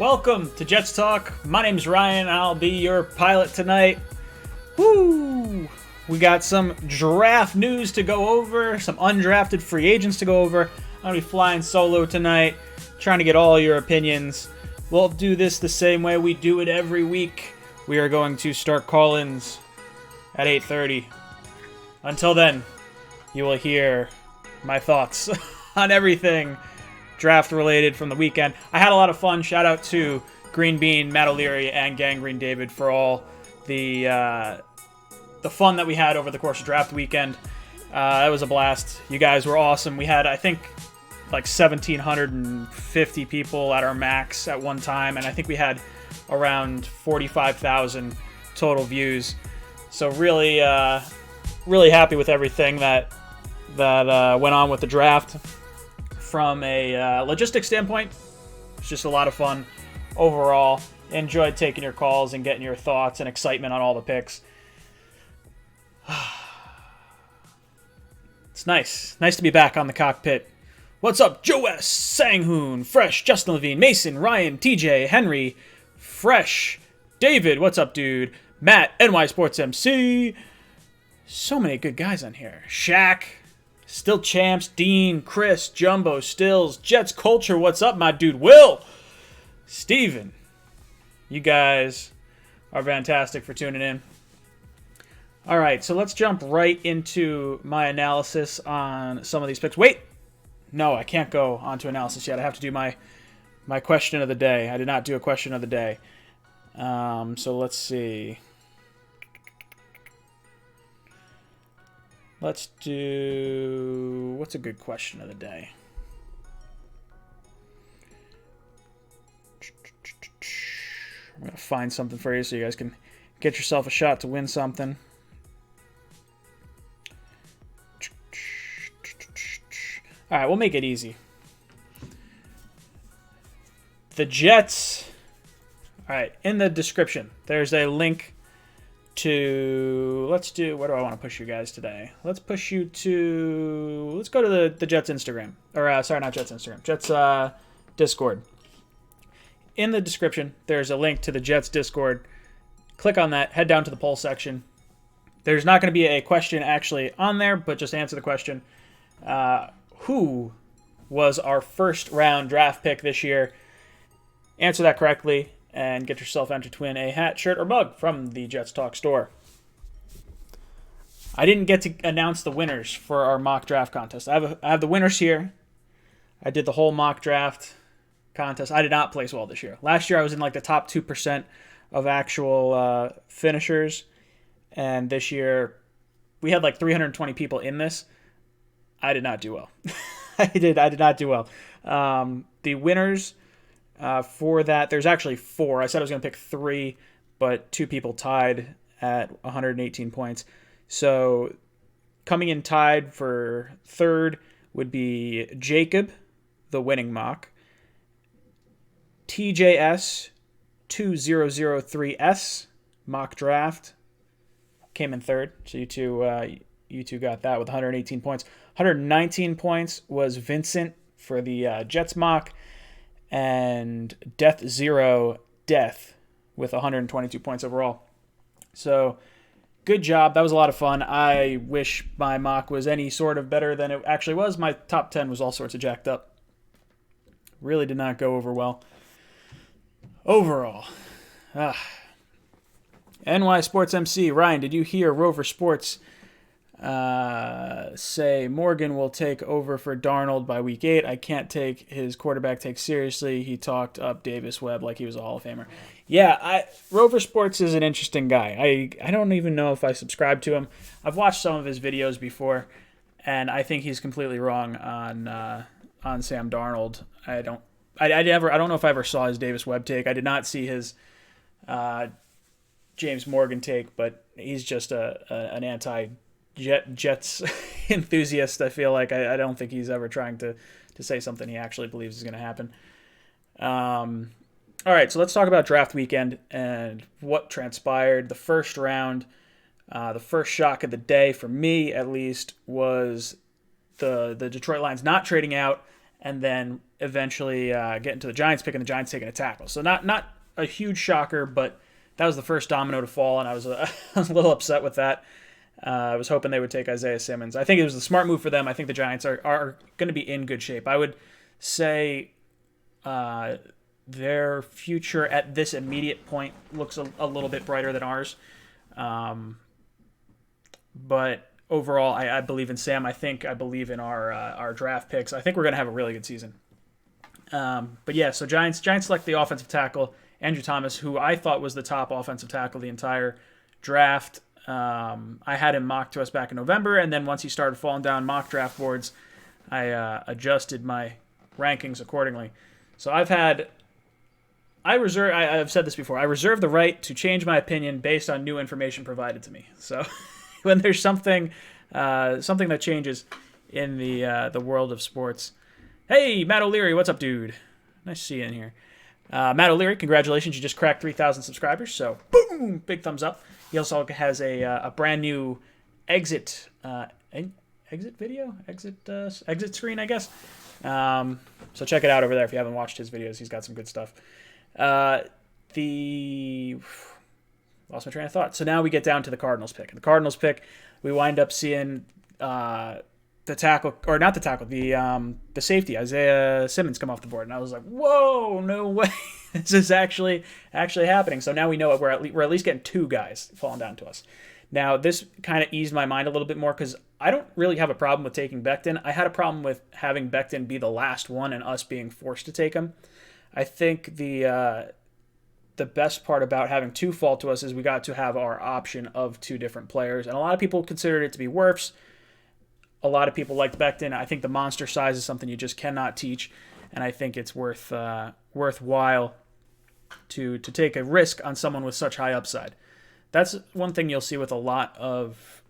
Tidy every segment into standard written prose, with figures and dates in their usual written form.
Welcome to Jets Talk. My name's Ryan. I'll be your pilot tonight. Woo! We got some draft news to go over, some undrafted free agents to go over. I'm going to be flying solo tonight, trying to get all your opinions. We'll do this the same way we do it every week. We are going to start call-ins at 8:30. Until then, you will hear my thoughts on everything draft-related from the weekend. I had a lot of fun. Shout out to Green Bean, Matt O'Leary, and Gangrene David for all the fun that we had over the course of draft weekend. It was a blast. You guys were awesome. We had, I think, like 1,750 people at our max at one time, and I think we had around 45,000 total views. So really, really happy with everything that went on with the draft. From a logistics standpoint, it's just a lot of fun overall. Enjoyed taking your calls and getting your thoughts and excitement on all the picks. It's nice to be back on the cockpit. What's up, Joe S., Sanghoon, Fresh, Justin Levine, Mason, Ryan, TJ, Henry, Fresh, David, what's up, dude? Matt, NY Sports MC. So many good guys on here. Shaq, Still Champs, Dean, Chris, Jumbo, Stills, Jets Culture, what's up, my dude? Will, Steven. You guys are fantastic for tuning in. All right, so let's jump right into my analysis on some of these picks. Wait, no, I can't go on to analysis yet. I have to do my question of the day. I did not do a question of the day. So let's see. Let's do... What's a good question of the day? I'm going to find something for you so you guys can get yourself a shot to win something. All right, we'll make it easy. The Jets... All right, in the description, there's a link to... Let's do... Where do I want to push you guys today? Let's push you to... Let's go to the Jets Instagram. Or, sorry, not Jets Instagram. Jets Discord. In the description, there's a link to the Jets Discord. Click on that. Head down to the poll section. There's not going to be a question actually on there, but just answer the question. Who was our first round draft pick this year? Answer that correctly and get yourself entered to win a hat, shirt, or mug from the Jets Talk store. I didn't get to announce the winners for our mock draft contest. I have the winners here. I did the whole mock draft contest. I did not place well this year. Last year I was in like the top 2% of actual finishers, and this year we had like 320 people in this. I did not do well. I did not do well. The winners for that, there's actually 4. I said I was going to pick 3, but 2 people tied at 118 points. So coming in tied for third would be Jacob, the winning mock. TJS 2003S mock draft came in third. So you two got that with 118 points. 119 points was Vincent for the Jets mock, and Death Zero Death with 122 points overall. So good job. That was a lot of fun. I wish my mock was any sort of better than it actually was. My top 10 was all sorts of jacked up. Really did not go over well. Overall. NY Sports MC. Ryan, did you hear Rover Sports say Morgan will take over for Darnold by week 8? I can't take his quarterback take seriously. He talked up Davis Webb like he was a Hall of Famer. Yeah, Rover Sports is an interesting guy. I don't even know if I subscribe to him. I've watched some of his videos before, and I think he's completely wrong on Sam Darnold. I don't know if I ever saw his Davis Webb take. I did not see his James Morgan take, but he's just an anti-Jets enthusiast. I feel like I don't think he's ever trying to say something he actually believes is going to happen. All right, so let's talk about draft weekend and what transpired. The first round, the first shock of the day, for me at least, was the Detroit Lions not trading out and then eventually getting to the Giants pick and the Giants taking a tackle. So not a huge shocker, but that was the first domino to fall, and I was I was a little upset with that. I was hoping they would take Isaiah Simmonds. I think it was a smart move for them. I think the Giants are going to be in good shape. I would say their future at this immediate point looks a little bit brighter than ours. But overall, I believe in Sam. I believe in our draft picks. I think we're going to have a really good season. But yeah, so Giants select the offensive tackle, Andrew Thomas, who I thought was the top offensive tackle the entire draft. I had him mocked to us back in November, and then once he started falling down mock draft boards, I adjusted my rankings accordingly. So I've said this before, I reserve the right to change my opinion based on new information provided to me. So when there's something that changes in the world of sports. Hey, Matt O'Leary, what's up, dude? Nice to see you in here. Matt O'Leary, congratulations, you just cracked 3,000 subscribers, so boom, big thumbs up. He also has a brand new exit video, exit screen, I guess. So check it out over there if you haven't watched his videos. He's got some good stuff. Lost my train of thought. So now we get down to the Cardinals pick. The Cardinals pick, we wind up seeing the safety, Isaiah Simmonds, come off the board, and I was like, whoa, no way. This is actually happening. So now we know we're at least getting two guys falling down to us. Now, this kind of eased my mind a little bit more because I don't really have a problem with taking Becton. I had a problem with having Becton be the last one and us being forced to take him. I think the best part about having two fall to us is we got to have our option of two different players. And a lot of people considered it to be Wirfs. A lot of people liked Becton. I think the monster size is something you just cannot teach. And I think it's worthwhile to take a risk on someone with such high upside. That's one thing you'll see with a lot of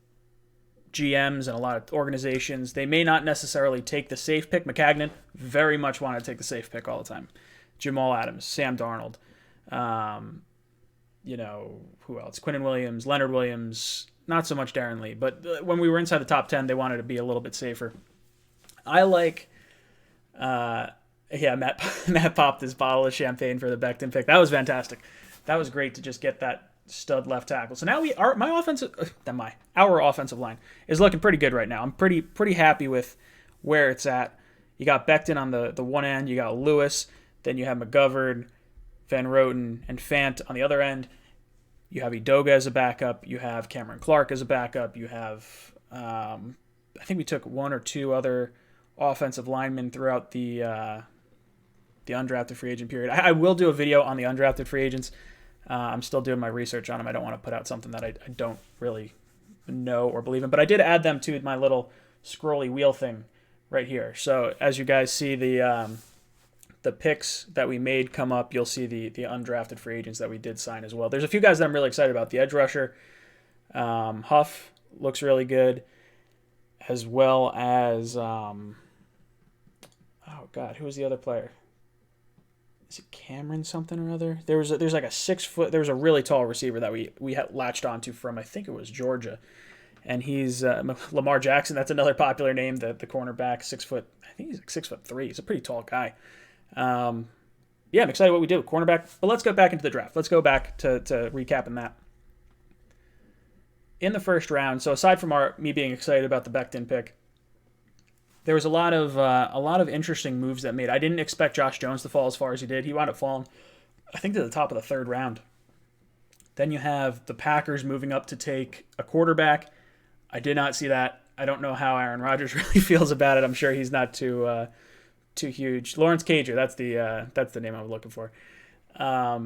GMs and a lot of organizations. They may not necessarily take the safe pick. McCagnon very much wanted to take the safe pick all the time. Jamal Adams, Sam Darnold, who else? Quinnen Williams, Leonard Williams, not so much Darren Lee. But when we were inside the top 10, they wanted to be a little bit safer. I like... Matt popped his bottle of champagne for the Becton pick. That was fantastic. That was great to just get that stud left tackle. So now our offensive line is looking pretty good right now. I'm pretty happy with where it's at. You got Becton on the one end, you got Lewis, then you have McGovern, Van Roten, and Fant on the other end. You have Edoga as a backup. You have Cameron Clark as a backup. You have I think we took one or two other offensive linemen throughout the undrafted free agent period. I will do a video on the undrafted free agents. I'm still doing my research on them. I don't want to put out something that I don't really know or believe in, but I did add them to my little scrolly wheel thing right here. So as you guys see the picks that we made come up, you'll see the undrafted free agents that we did sign as well. There's a few guys that I'm really excited about. The edge rusher, Huff, looks really good, as well as who was the other player? Is it Cameron something or other? There's like a 6 foot. There was a really tall receiver that we had latched onto from, I think it was Georgia, and he's Lamar Jackson. That's another popular name. The cornerback, 6 foot. I think he's like 6'3". He's a pretty tall guy. I'm excited what we did with cornerback. But let's go back into the draft. Let's go back to recapping that. In the first round, so aside from me being excited about the Becton pick, there was a lot of interesting moves that made. I didn't expect Josh Jones to fall as far as he did. He wound up falling, I think, to the top of the third round. Then you have the Packers moving up to take a quarterback. I did not see that. I don't know how Aaron Rodgers really feels about it. I'm sure he's not too huge. Lawrence Cager, that's the name I was looking for. I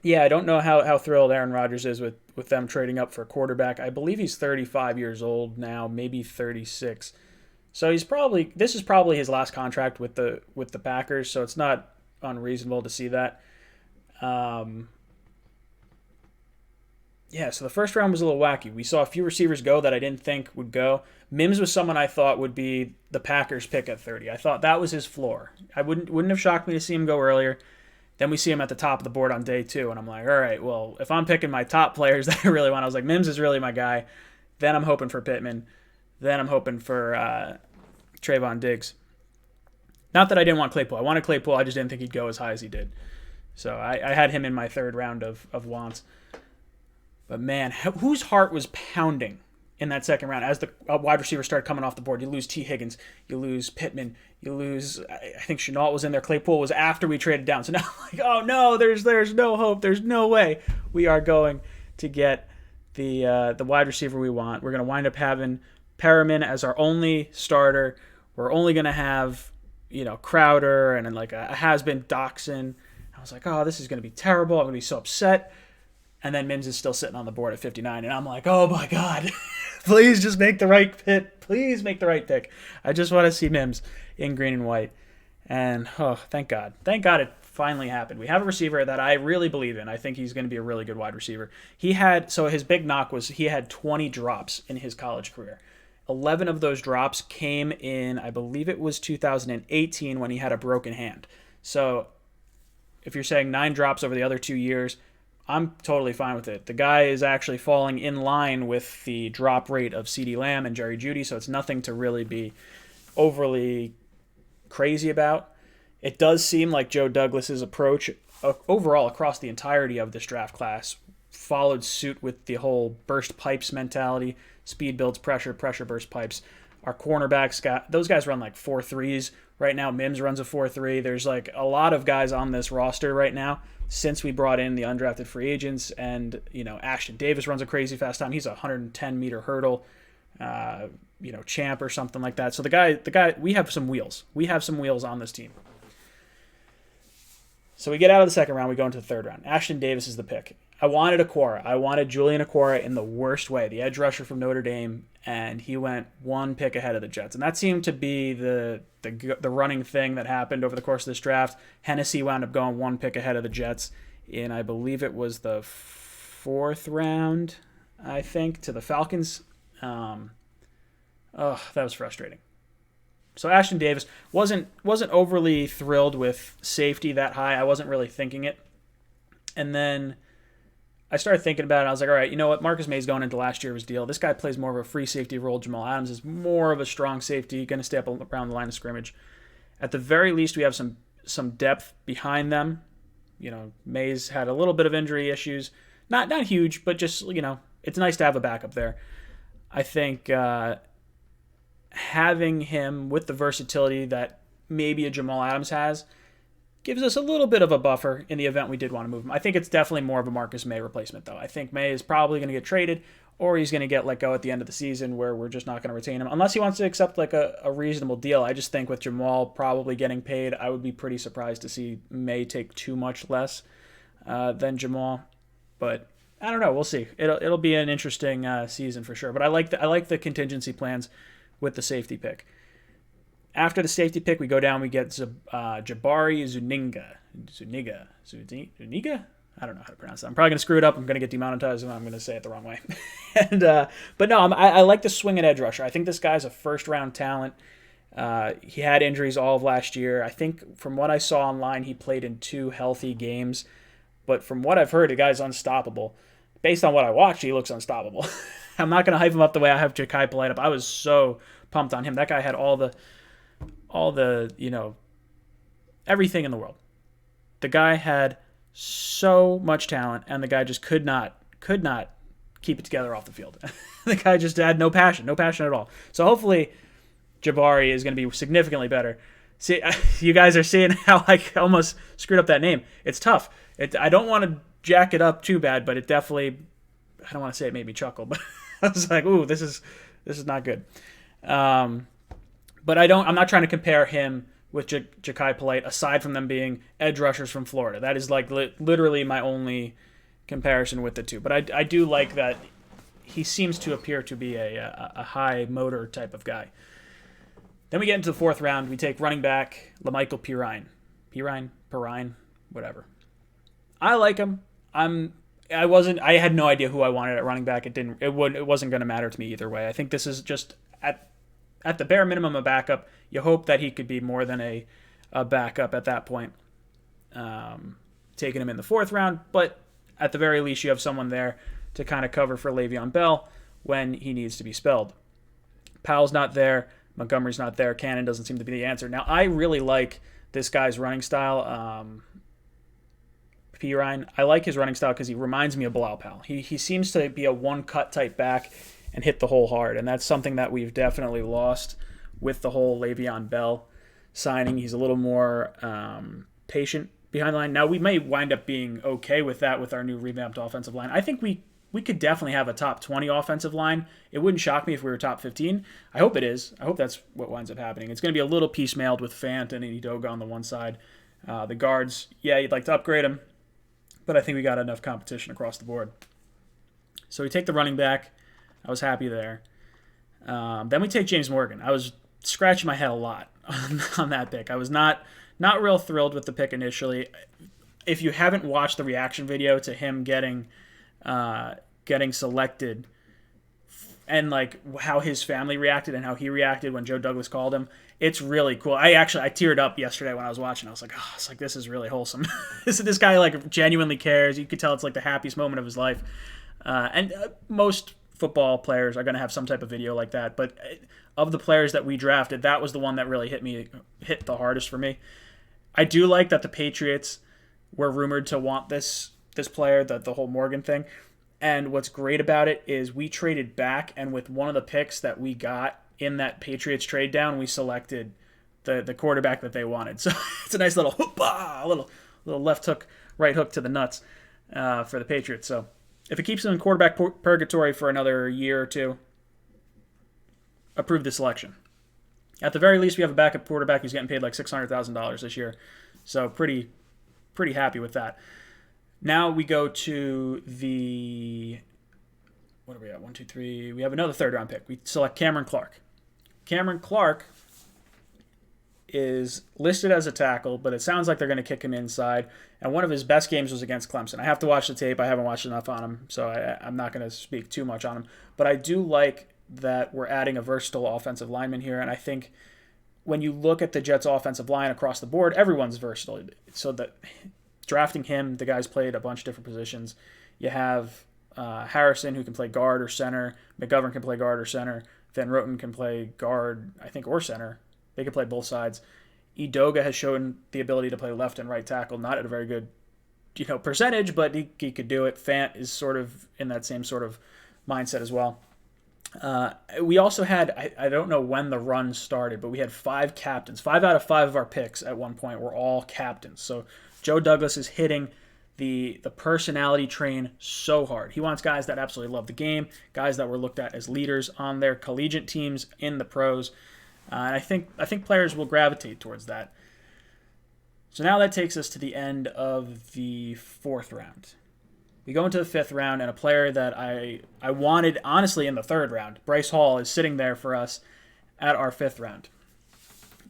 don't know how thrilled Aaron Rodgers is with them trading up for a quarterback. I believe he's 35 years old now, maybe 36. So this is probably his last contract with the Packers, so it's not unreasonable to see that. So the first round was a little wacky. We saw a few receivers go that I didn't think would go. Mims was someone I thought would be the Packers pick at 30. I thought that was his floor. I wouldn't have shocked me to see him go earlier. Then we see him at the top of the board on day 2, and I'm like, all right, well, if I'm picking my top players that I really want, I was like, Mims is really my guy. Then I'm hoping for Pittman. Then I'm hoping for Trayvon Diggs. Not that I didn't want Claypool. I wanted Claypool. I just didn't think he'd go as high as he did. So I had him in my third round of wants. But man, whose heart was pounding in that second round as the wide receivers started coming off the board? You lose T. Higgins, you lose Pittman, you lose, I think Chenault was in there. Claypool was after we traded down. So now, like, oh no, there's no hope. There's no way we are going to get the wide receiver we want. We're going to wind up having Perriman as our only starter. We're only going to have, Crowder and then like a has-been Doxson. I was like, oh, this is going to be terrible. I'm going to be so upset. And then Mims is still sitting on the board at 59. And I'm like, oh my God, please just make the right pick. Please make the right pick. I just want to see Mims in green and white. And thank God. Thank God it finally happened. We have a receiver that I really believe in. I think he's going to be a really good wide receiver. His big knock was he had 20 drops in his college career. 11 of those drops came in, I believe it was 2018 when he had a broken hand. So if you're saying 9 drops over the other 2 years, I'm totally fine with it. The guy is actually falling in line with the drop rate of CeeDee Lamb and Jerry Jeudy, so it's nothing to really be overly crazy about. It does seem like Joe Douglas's approach overall across the entirety of this draft class followed suit with the whole burst pipes mentality. Speed builds pressure, pressure burst pipes. Our cornerbacks those guys run like 4.3s right now. Mims runs a 4.3. There's like a lot of guys on this roster right now since we brought in the undrafted free agents, and Ashton Davis runs a crazy fast time. He's a 110-meter hurdle, champ or something like that. So the guy, we have some wheels. We have some wheels on this team. So we get out of the second round, we go into the third round. Ashton Davis is the pick. I wanted Okwara. I wanted Julian Okwara in the worst way, the edge rusher from Notre Dame, and he went one pick ahead of the Jets. And that seemed to be the running thing that happened over the course of this draft. Hennessy wound up going one pick ahead of the Jets in, I believe it was the 4th round, I think, to the Falcons. That was frustrating. So Ashton Davis wasn't overly thrilled with safety that high. I wasn't really thinking it. And then I started thinking about it. I was like, all right, you know what? Marcus May's going into last year's deal. This guy plays more of a free safety role. Jamal Adams is more of a strong safety, going to stay up around the line of scrimmage. At the very least, we have some depth behind them. May's had a little bit of injury issues. Not huge, but just, it's nice to have a backup there. I think having him with the versatility that maybe a Jamal Adams has gives us a little bit of a buffer in the event we did want to move him. I think it's definitely more of a Marcus May replacement, though. I think May is probably going to get traded, or he's going to get let go at the end of the season where we're just not going to retain him, unless he wants to accept like a reasonable deal. I just think with Jamal probably getting paid, I would be pretty surprised to see May take too much less than Jamal. But I don't know. We'll see. It'll be an interesting season for sure. But I like the contingency plans with the safety pick. After the safety pick, we go down. We get Jabari Zuniga. I don't know how to pronounce that. I'm probably going to screw it up. I'm going to get demonetized, and I'm going to say it the wrong way. But no, I like the swing at edge rusher. I think this guy's a first-round talent. He had injuries all of last year. I think from what I saw online, he played in 2 healthy games. But from what I've heard, the guy's unstoppable. Based on what I watched, he looks unstoppable. I'm not going to hype him up the way I have Ja'Kai Polite up. I was so pumped on him. That guy had all the everything in the world. The guy had so much talent, and the guy just could not keep it together off the field. The guy just had no passion at all. So hopefully Jabari is going to be significantly better. See, you guys are seeing how I almost screwed up that name. It's tough. I don't want to jack it up too bad, but it definitely, I don't want to say it made me chuckle, but I was like, ooh, this is not good. But I'm not trying to compare him with Ja'Kai Polite, aside from them being edge rushers from Florida. That is like literally my only comparison with the two. But I do like that he seems to appear to be a high motor type of guy. Then we get into the 4th round. We take running back La'Mical Perine, whatever. I like him. I had no idea who I wanted at running back. It wasn't going to matter to me either way. I think this is just at the bare minimum a backup. You hope that he could be more than a backup at that point. Taking him in the 4th round, but at the very least you have someone there to kind of cover for Le'Veon Bell when he needs to be spelled. Powell's not there. Montgomery's not there. Cannon doesn't seem to be the answer. Now, I really like this guy's running style. P. Ryan. I like his running style because he reminds me of Bilal Powell. He seems to be a one-cut type back and hit the hole hard, and that's something that we've definitely lost with the whole Le'Veon Bell signing. He's a little more patient behind the line. Now, we may wind up being okay with that with our new revamped offensive line. I think we could definitely have a top 20 offensive line. It wouldn't shock me if we were top 15. I hope it is. I hope that's what winds up happening. It's going to be a little piecemealed with Fant and Edoga on the one side. The guards, yeah, you'd like to upgrade them, but I think we got enough competition across the board. So we take the running back. I was happy there. Then we take James Morgan. I was scratching my head a lot on that pick. I was not real thrilled with the pick initially. If you haven't watched the reaction video to him getting selected and like how his family reacted and how he reacted when Joe Douglas called him, it's really cool. I teared up yesterday when I was watching. I was like, oh, it's like, this is really wholesome. This guy like genuinely cares. You could tell it's like the happiest moment of his life. And most football players are going to have some type of video like that. But of the players that we drafted, that was the one that really hit the hardest for me. I do like that the Patriots were rumored to want this player, the whole Morgan thing. And what's great about it is we traded back, and with one of the picks that we got in that Patriots trade down, we selected the quarterback that they wanted. So it's a nice little hoopah, a little left hook, right hook to the nuts for the Patriots. So if it keeps them in quarterback purgatory for another year or two, approve the selection. At the very least, we have a backup quarterback who's getting paid like $600,000 this year. So pretty happy with that. Now we go to the, what are we at? 1, 2, 3. We have another third round pick. We select Cameron Clark. Cameron Clark is listed as a tackle, but it sounds like they're going to kick him inside. And one of his best games was against Clemson. I have to watch the tape. I haven't watched enough on him, so I'm not going to speak too much on him. But I do like that we're adding a versatile offensive lineman here, and I think when you look at the Jets' offensive line across the board, everyone's versatile. So that drafting him, the guy's played a bunch of different positions. You have Harrison, who can play guard or center. McGovern can play guard or center. Van Roten can play guard, I think, or center. They can play both sides. Edoga has shown the ability to play left and right tackle, not at a very good percentage, but he could do it. Fant is sort of in that same sort of mindset as well. We also had, I don't know when the run started, but we had 5 captains. 5 out of 5 of our picks at one point were all captains. So Joe Douglas is hitting the personality train so hard. He wants guys that absolutely love the game, guys that were looked at as leaders on their collegiate teams in the pros. And I think players will gravitate towards that. So now that takes us to the end of the 4th round. We go into the 5th round, and a player that I wanted, honestly, in the 3rd round, Bryce Hall, is sitting there for us at our 5th round.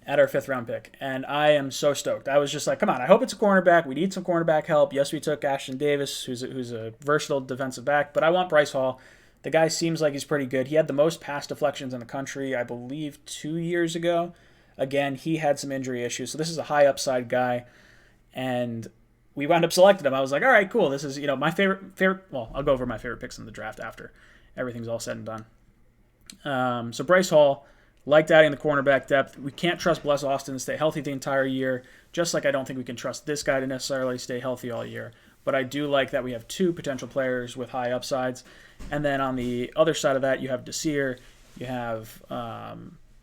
At our 5th round pick. And I am so stoked. I was just like, come on, I hope it's a cornerback. We need some cornerback help. Yes, we took Ashton Davis, who's a versatile defensive back, but I want Bryce Hall. The guy seems like he's pretty good. He had the most pass deflections in the country, I believe, 2 years ago. Again, he had some injury issues, so this is a high upside guy. And we wound up selecting him. I was like, all right, cool. This is, my favorite. Well, I'll go over my favorite picks in the draft after everything's all said and done. So Bryce Hall, liked adding the cornerback depth. We can't trust Bless Austin to stay healthy the entire year, just like I don't think we can trust this guy to necessarily stay healthy all year. But I do like that we have 2 potential players with high upsides. And then on the other side of that, you have Desir, you have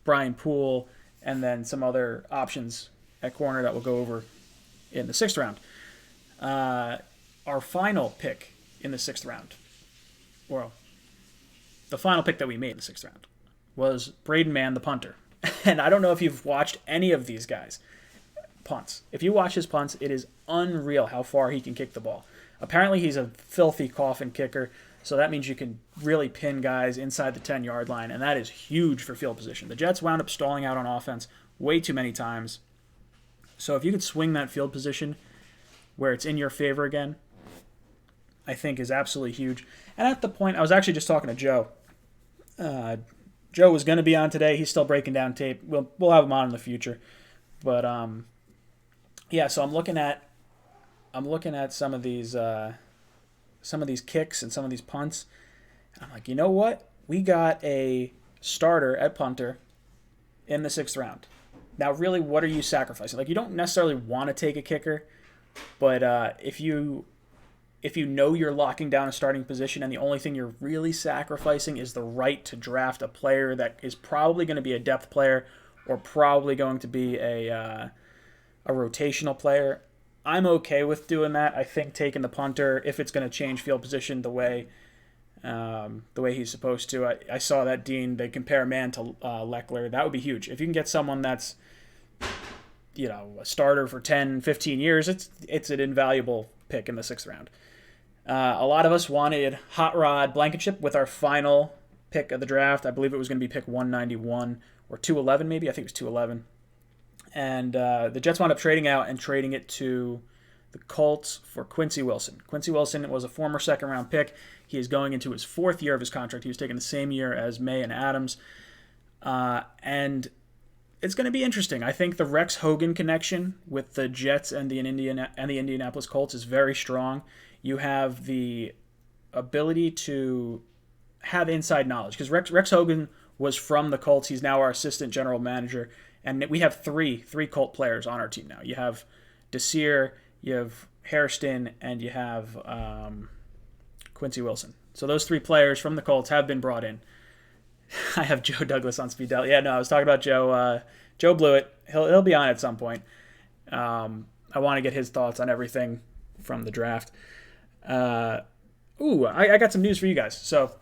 Brian Poole, and then some other options at corner that we'll go over in the 6th round. Our final pick in the 6th round, well, the final pick that we made in the 6th round, was Braden Mann, the punter. And I don't know if you've watched any of these guys' punts. If you watch his punts, it is unreal how far he can kick the ball. Apparently, he's a filthy coffin kicker, so that means you can really pin guys inside the 10-yard line, and that is huge for field position. The Jets wound up stalling out on offense way too many times. So if you could swing that field position where it's in your favor again, I think is absolutely huge. And at the point, I was actually just talking to Joe. Joe was going to be on today. He's still breaking down tape. We'll have him on in the future. But yeah, so I'm looking at some of these kicks and some of these punts. And I'm like, you know what? We got a starter at punter in the 6th round. Now, really, what are you sacrificing? Like, you don't necessarily want to take a kicker, but if you know you're locking down a starting position and the only thing you're really sacrificing is the right to draft a player that is probably going to be a depth player or probably going to be a rotational player, I'm okay with doing that. I think taking the punter, if it's going to change field position the way he's supposed to. I saw that, Dean, they compare man to Leckler. That would be huge. If you can get someone that's, a starter for 10, 15 years, it's an invaluable pick in the 6th round. A lot of us wanted Hot Rod Blankenship with our final pick of the draft. I believe it was going to be pick 191 or 211 maybe. I think it was 211. And the Jets wound up trading out and trading it to the Colts for Quincy Wilson. Quincy Wilson was a former 2nd-round pick. He is going into his 4th year of his contract. He was taken the same year as May and Adams. And it's going to be interesting. I think the Rex Hogan connection with the Jets and the Indianapolis Colts is very strong. You have the ability to have inside knowledge because Rex Hogan was from the Colts. He's now our assistant general manager, and we have three Colt players on our team now. You have Desir, you have Hairston, and you have Quincy Wilson. So those 3 players from the Colts have been brought in. I have Joe Douglas on speed dial. Yeah, no, I was talking about Joe. Joe blew it. He'll be on at some point. I want to get his thoughts on everything from the draft. I got some news for you guys. So,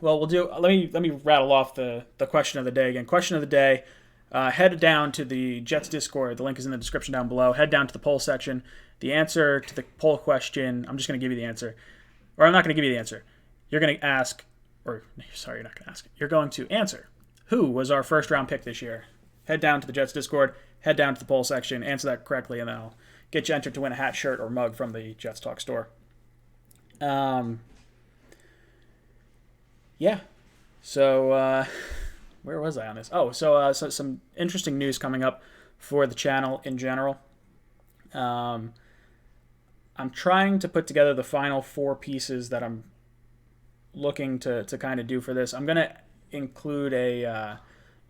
we'll do. Let me rattle off the question of the day again. Question of the day. Head down to the Jets Discord. The link is in the description down below. Head down to the poll section. The answer to the poll question. I'm just going to give you the answer, or I'm not going to give you the answer. You're going to ask. You're not going to ask. You're going to answer. Who was our 1st-round pick this year? Head down to the Jets Discord. Head down to the poll section. Answer that correctly, and then I'll get you entered to win a hat, shirt, or mug from the Jets Talk store. Yeah. So, where was I on this? Oh, so some interesting news coming up for the channel in general. I'm trying to put together the final 4 pieces that I'm looking to kind of do for this. I'm going to include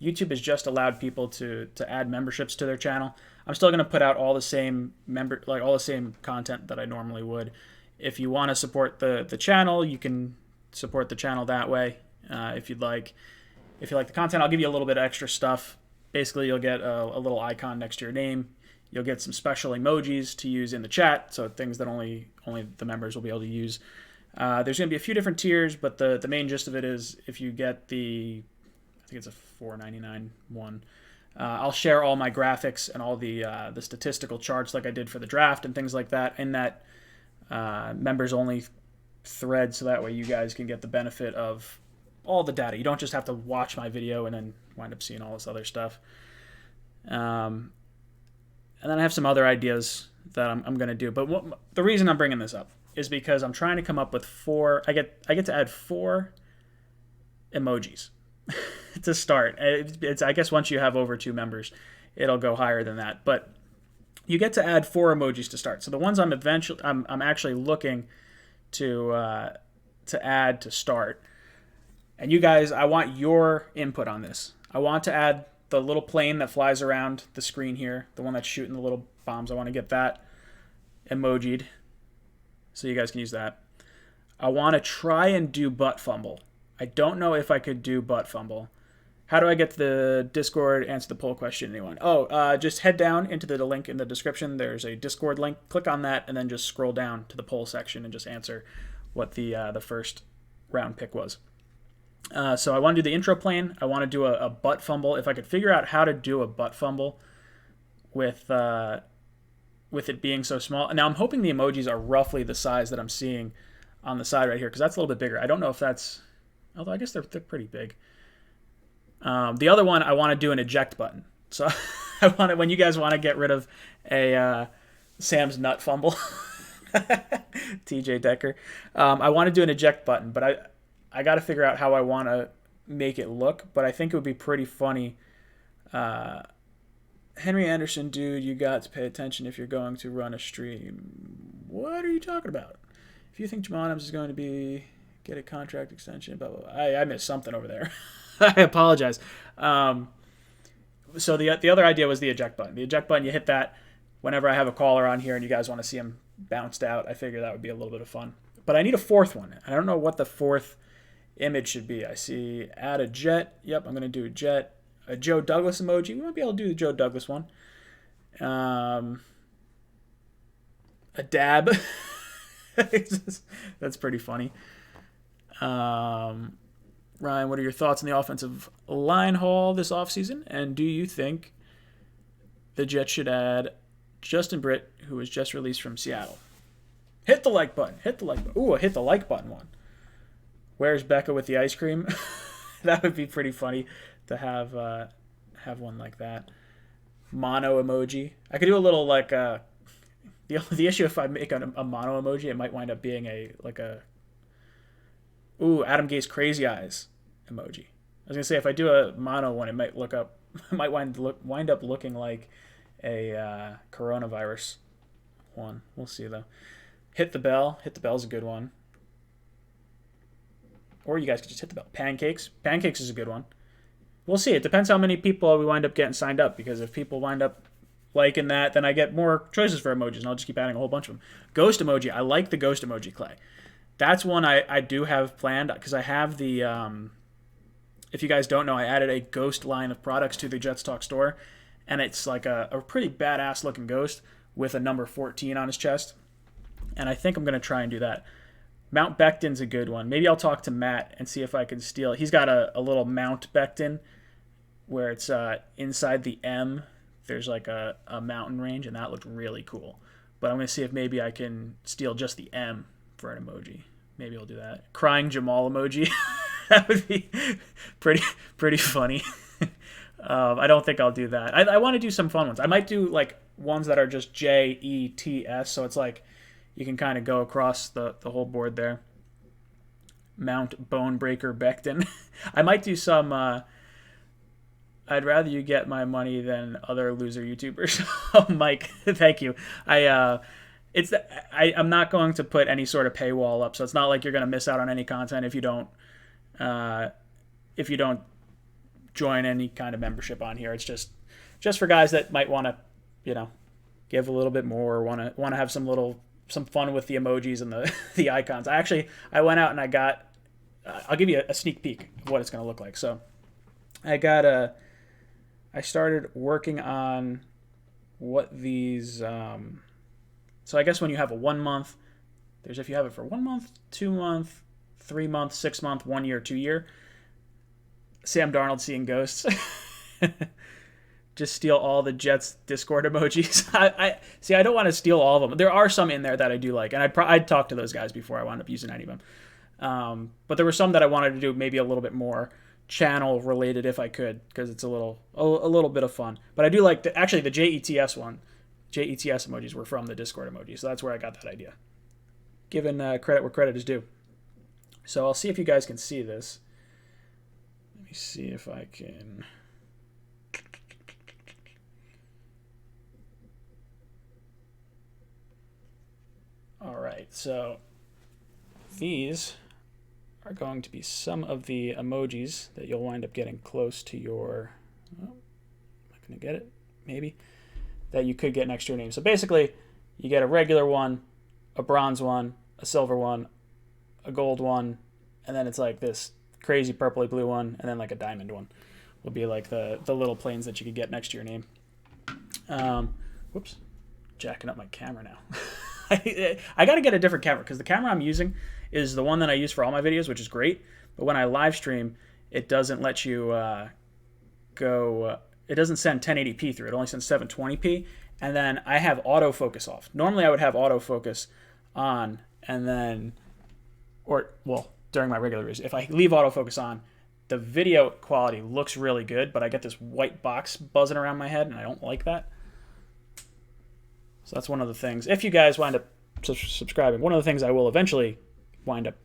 YouTube has just allowed people to add memberships to their channel. I'm still going to put out all the same content that I normally would. If you want to support the channel, you can support the channel that way. If you like the content, I'll give you a little bit of extra stuff. Basically, you'll get a little icon next to your name. You'll get some special emojis to use in the chat, so things that only the members will be able to use. There's going to be a few different tiers, but the main gist of it is if you get I think it's a $4.99 one, I'll share all my graphics and all the statistical charts like I did for the draft and things like that in that members-only thread, so that way you guys can get the benefit of all the data. You don't just have to watch my video and then wind up seeing all this other stuff. And then I have some other ideas that I'm going to do. But the reason I'm bringing this up is because I'm trying to come up with 4. I get to add 4 emojis to start. It's I guess once you have over 2 members, it'll go higher than that. But you get to add 4 emojis to start. So the ones I'm actually looking to add to start. And you guys, I want your input on this. I want to add the little plane that flies around the screen here, the one that's shooting the little bombs. I want to get that emojied so you guys can use that. I want to try and do butt fumble. I don't know if I could do butt fumble. How do I get to the Discord? Answer the poll question, anyone? Just head down into the link in the description. There's a Discord link. Click on that and then just scroll down to the poll section and just answer what the 1st round pick was. So I want to do the intro plane. I want to do a butt fumble. If I could figure out how to do a butt fumble with it being so small. Now I'm hoping the emojis are roughly the size that I'm seeing on the side right here, because that's a little bit bigger. I don't know if that's, although I guess they're pretty big. The other one, I want to do an eject button. So I want to, when you guys want to get rid of a Sam's nut fumble, TJ Decker, I want to do an eject button, but I got to figure out how I want to make it look. But I think it would be pretty funny. Henry Anderson, dude, you got to pay attention if you're going to run a stream. What are you talking about? If you think Jamal Adams is going to get a contract extension, blah, blah, blah. I missed something over there. I apologize. So the other idea was the eject button. The eject button, you hit that whenever I have a caller on here and you guys want to see him bounced out. I figure that would be a little bit of fun. But I need a fourth one. I don't know what the fourth image should be. I see add a jet. Yep, I'm going to do a jet. A Joe Douglas emoji. We might be able to do the Joe Douglas one. A dab. That's pretty funny. Ryan, what are your thoughts on the offensive line haul this offseason? And do you think the Jets should add Justin Britt, who was just released from Seattle? Hit the like button. Hit the like button. Ooh, a hit the like button one. Where's Becca with the ice cream? That would be pretty funny to have one like that. Mono emoji. I could do a little like the issue if I make a mono emoji, it might wind up being Adam Gase crazy eyes emoji. I was gonna say if I do a mono one, it might wind up looking like a coronavirus one. We'll see though. Hit the bell. Hit the bell's a good one. Or you guys could just hit the bell. Pancakes. Pancakes is a good one. We'll see. It depends how many people we wind up getting signed up, because if people wind up liking that, then I get more choices for emojis, and I'll just keep adding a whole bunch of them. Ghost emoji. I like the ghost emoji, Clay. That's one I do have planned, because I have the, if you guys don't know, I added a ghost line of products to the Jets Talk store, and it's like a pretty badass looking ghost with a number 14 on his chest, and I think I'm going to try and do that. Mount Becton's a good one. Maybe I'll talk to Matt and see if I can steal. He's got a little Mount Becton where it's inside the M. There's like a mountain range, and that looked really cool. But I'm going to see if maybe I can steal just the M for an emoji. Maybe I'll do that. Crying Jamal emoji. That would be pretty funny. I don't think I'll do that. I want to do some fun ones. I might do like ones that are just JETS, so it's like you can kind of go across the whole board there. Mount Bonebreaker Becton. I might do some I'd rather you get my money than other loser YouTubers. Oh, Mike, thank you. I'm not going to put any sort of paywall up, so it's not like you're going to miss out on any content if you don't join any kind of membership on here. It's just for guys that might want to, give a little bit more, or want to have some fun with the emojis and the icons. I went out and I got. I'll give you a sneak peek of what it's going to look like. So, I started working on what these. So I guess when you have a 1 month, there's if you have it for 1 month, 2 month, 3 month, 6 month, 1 year, 2 year. Sam Darnold seeing ghosts. Just steal all the Jets Discord emojis. I don't want to steal all of them. There are some in there that I do like, and I'd talk to those guys before I wound up using any of them. But there were some that I wanted to do maybe a little bit more channel related if I could, because it's a little bit of fun. But I do like the JETS one. JETS emojis were from the Discord emoji, so that's where I got that idea. Given credit where credit is due. So I'll see if you guys can see this. Let me see if I can. All right, so these are going to be some of the emojis that you'll wind up getting close to your. Oh, am I going to get it? Maybe. That you could get next to your name. So basically, you get a regular one, a bronze one, a silver one, a gold one, and then it's like this crazy purpley blue one, and then like a diamond one will be like the little planes that you could get next to your name. Whoops, jacking up my camera now. I got to get a different camera, because the camera I'm using is the one that I use for all my videos, which is great. But when I live stream, it doesn't let you go. It doesn't send 1080p through. It only sends 720p. And then I have autofocus off. Normally I would have autofocus on, and then, during my regular videos. If I leave autofocus on, the video quality looks really good, but I get this white box buzzing around my head, and I don't like that. So that's one of the things. If you guys wind up subscribing, one of the things I will eventually wind up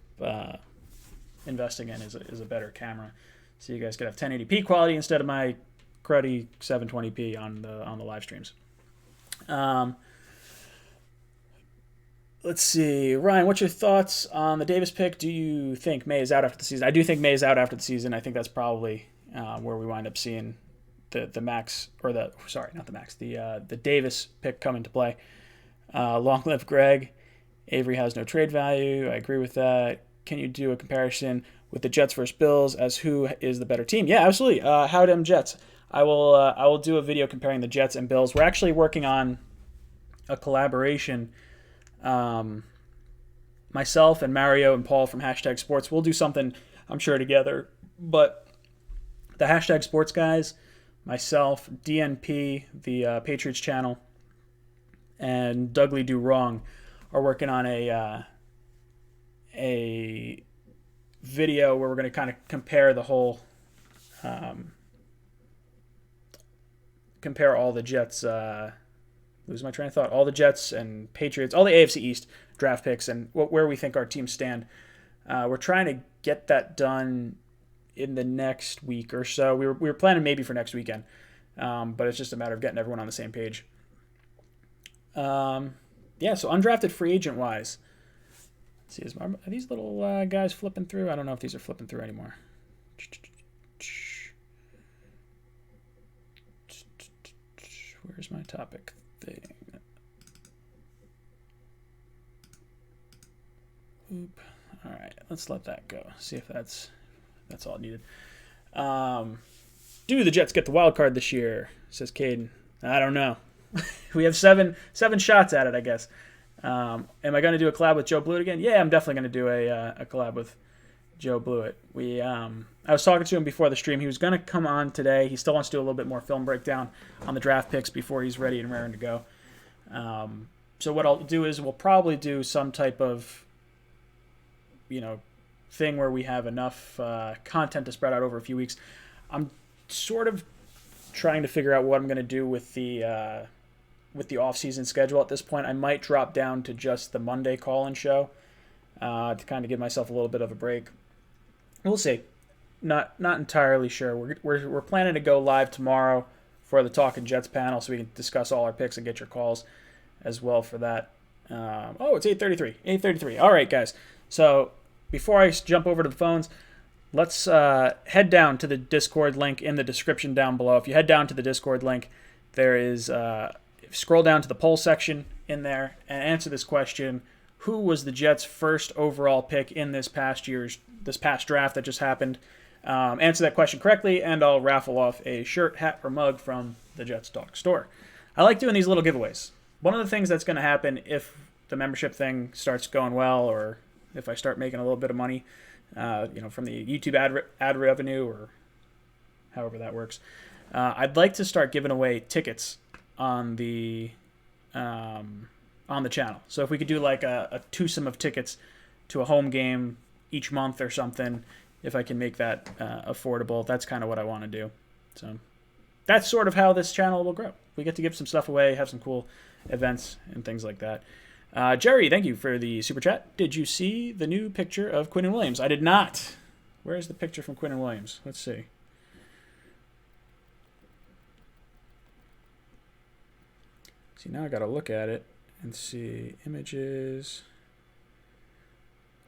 investing in is a better camera, so you guys could have 1080p quality instead of my cruddy 720p on the live streams. Let's see, Ryan, what's your thoughts on the Davis pick? Do you think May is out after the season? I do think May is out after the season. I think that's probably where we wind up seeing the Max, or the, sorry, not the Max, the Davis pick come into play. Long live Greg. Avery has no trade value. I agree with that. Can you do a comparison with the Jets versus Bills as who is the better team? Yeah, absolutely. How them Jets. I will do a video comparing the Jets and Bills. We're actually working on a collaboration. Myself and Mario and Paul from Hashtag Sports, we'll do something, I'm sure, together. But the Hashtag Sports guys, myself, DNP, the Patriots channel, and Dougly Do Wrong are working on a video where we're going to kind of compare the whole, compare all the Jets, lose my train of thought, all the Jets and Patriots, all the AFC East draft picks and where we think our teams stand. We're trying to get that done in the next week or so. We were planning maybe for next weekend, but it's just a matter of getting everyone on the same page. Yeah, so undrafted free agent wise, let's see, are these little guys flipping through? I don't know if these are flipping through anymore. Where's my topic thing? Oop. All right, let's let that go. See if that's all needed. Do the Jets get the wild card this year? Says Caden. I don't know. We have seven shots at it, I guess. Am I going to do a collab with Joe Blewett again? Yeah, I'm definitely going to do a collab with Joe Blewett. I was talking to him before the stream. He was going to come on today. He still wants to do a little bit more film breakdown on the draft picks before he's ready and raring to go. So what I'll do is we'll probably do some type of, thing where we have enough content to spread out over a few weeks. I'm sort of trying to figure out what I'm going to do with the off-season schedule at this point. I might drop down to just the Monday call-in show to kind of give myself a little bit of a break. We'll see. Not entirely sure. We're planning to go live tomorrow for the Talking Jets panel, so we can discuss all our picks and get your calls as well for that. It's 8:33. 8:33. All right, guys. So before I jump over to the phones, let's head down to the Discord link in the description down below. If you head down to the Discord link, there is scroll down to the poll section in there and answer this question: who was the Jets' first overall pick in this past draft that just happened? Answer that question correctly, and I'll raffle off a shirt, hat, or mug from the Jets Talk store. I like doing these little giveaways. One of the things that's going to happen if the membership thing starts going well, or if I start making a little bit of money, from the YouTube ad revenue or however that works, I'd like to start giving away tickets on the channel. So if we could do like a twosome of tickets to a home game each month or something, if I can make that affordable, that's kind of what I want to do. So that's sort of how this channel will grow. We get to give some stuff away, have some cool events and things like that. Jerry, thank you for the super chat. Did you see the new picture of Quinnen Williams? I did not. Where's the picture from Quinnen Williams? Let's see. See, now I got to look at it and see images.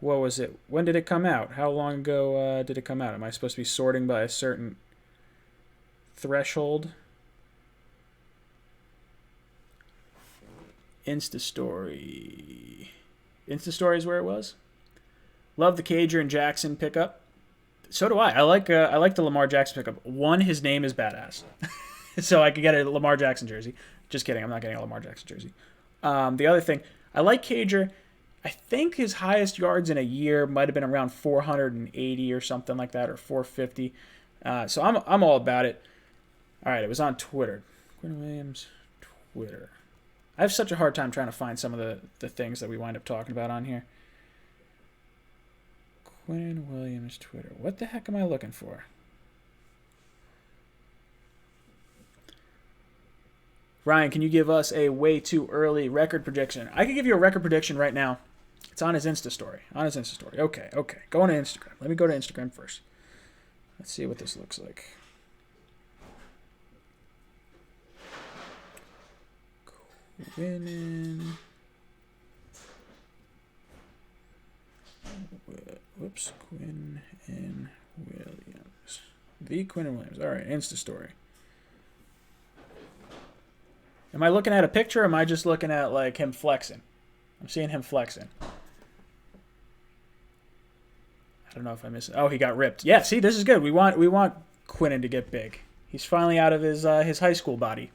What was it? When did it come out? How long ago did it come out? Am I supposed to be sorting by a certain threshold? Instastory. Instastory is where it was. Love the Cager and Jackson pickup. So do I. I like the Lamar Jackson pickup. One, his name is badass, so I could get a Lamar Jackson jersey. Just kidding. I'm not getting a Lamar Jackson jersey. The other thing, I like Cager. I think his highest yards in a year might have been around 480 or something like that, or 450. So I'm all about it. All right, it was on Twitter. Quinnen Williams, Twitter. I have such a hard time trying to find some of the things that we wind up talking about on here. Quinnen Williams, Twitter. What the heck am I looking for? Ryan, can you give us a way too early record prediction? I can give you a record prediction right now. It's on his Insta story. Okay. Going to Instagram. Let me go to Instagram first. Let's see what this looks like. Quinnen. Quinnen Williams. The Quinnen Williams. All right, Insta story. Am I looking at a picture or am I just looking at like him flexing? I'm seeing him flexing. I don't know if I missed it. Oh, he got ripped. Yeah, see, this is good. We want Quinnen to get big. He's finally out of his high school body.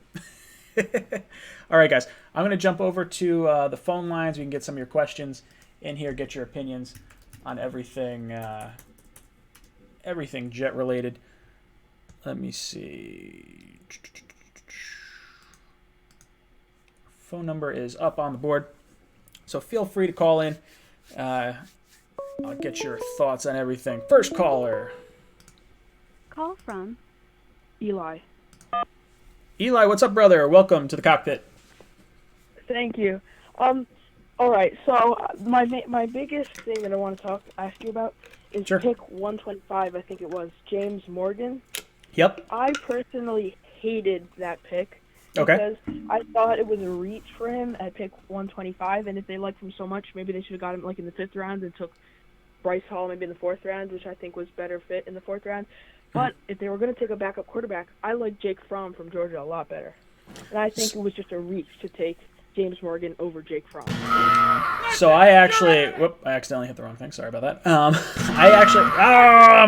All right, guys. I'm going to jump over to the phone lines. We can get some of your questions in here, get your opinions on everything everything Jet related. Let me see. Phone number is up on the board, so feel free to call in. I'll get your thoughts on everything. First caller. Call from Eli. Eli, what's up, brother? Welcome to the cockpit. Thank you. All right. So my biggest thing that I want to ask you about is Sure. pick 125. I think it was James Morgan. Yep. I personally hated that pick Okay. because I thought it was a reach for him at pick 125, and if they liked him so much, maybe they should have got him like in the 5th round and took Bryce Hall maybe in the 4th round, which I think was better fit in the 4th round. But if they were going to take a backup quarterback, I like Jake Fromm from Georgia a lot better. And I think it was just a reach to take James Morgan over Jake Fromm. So I accidentally hit the wrong thing. Sorry about that. I'm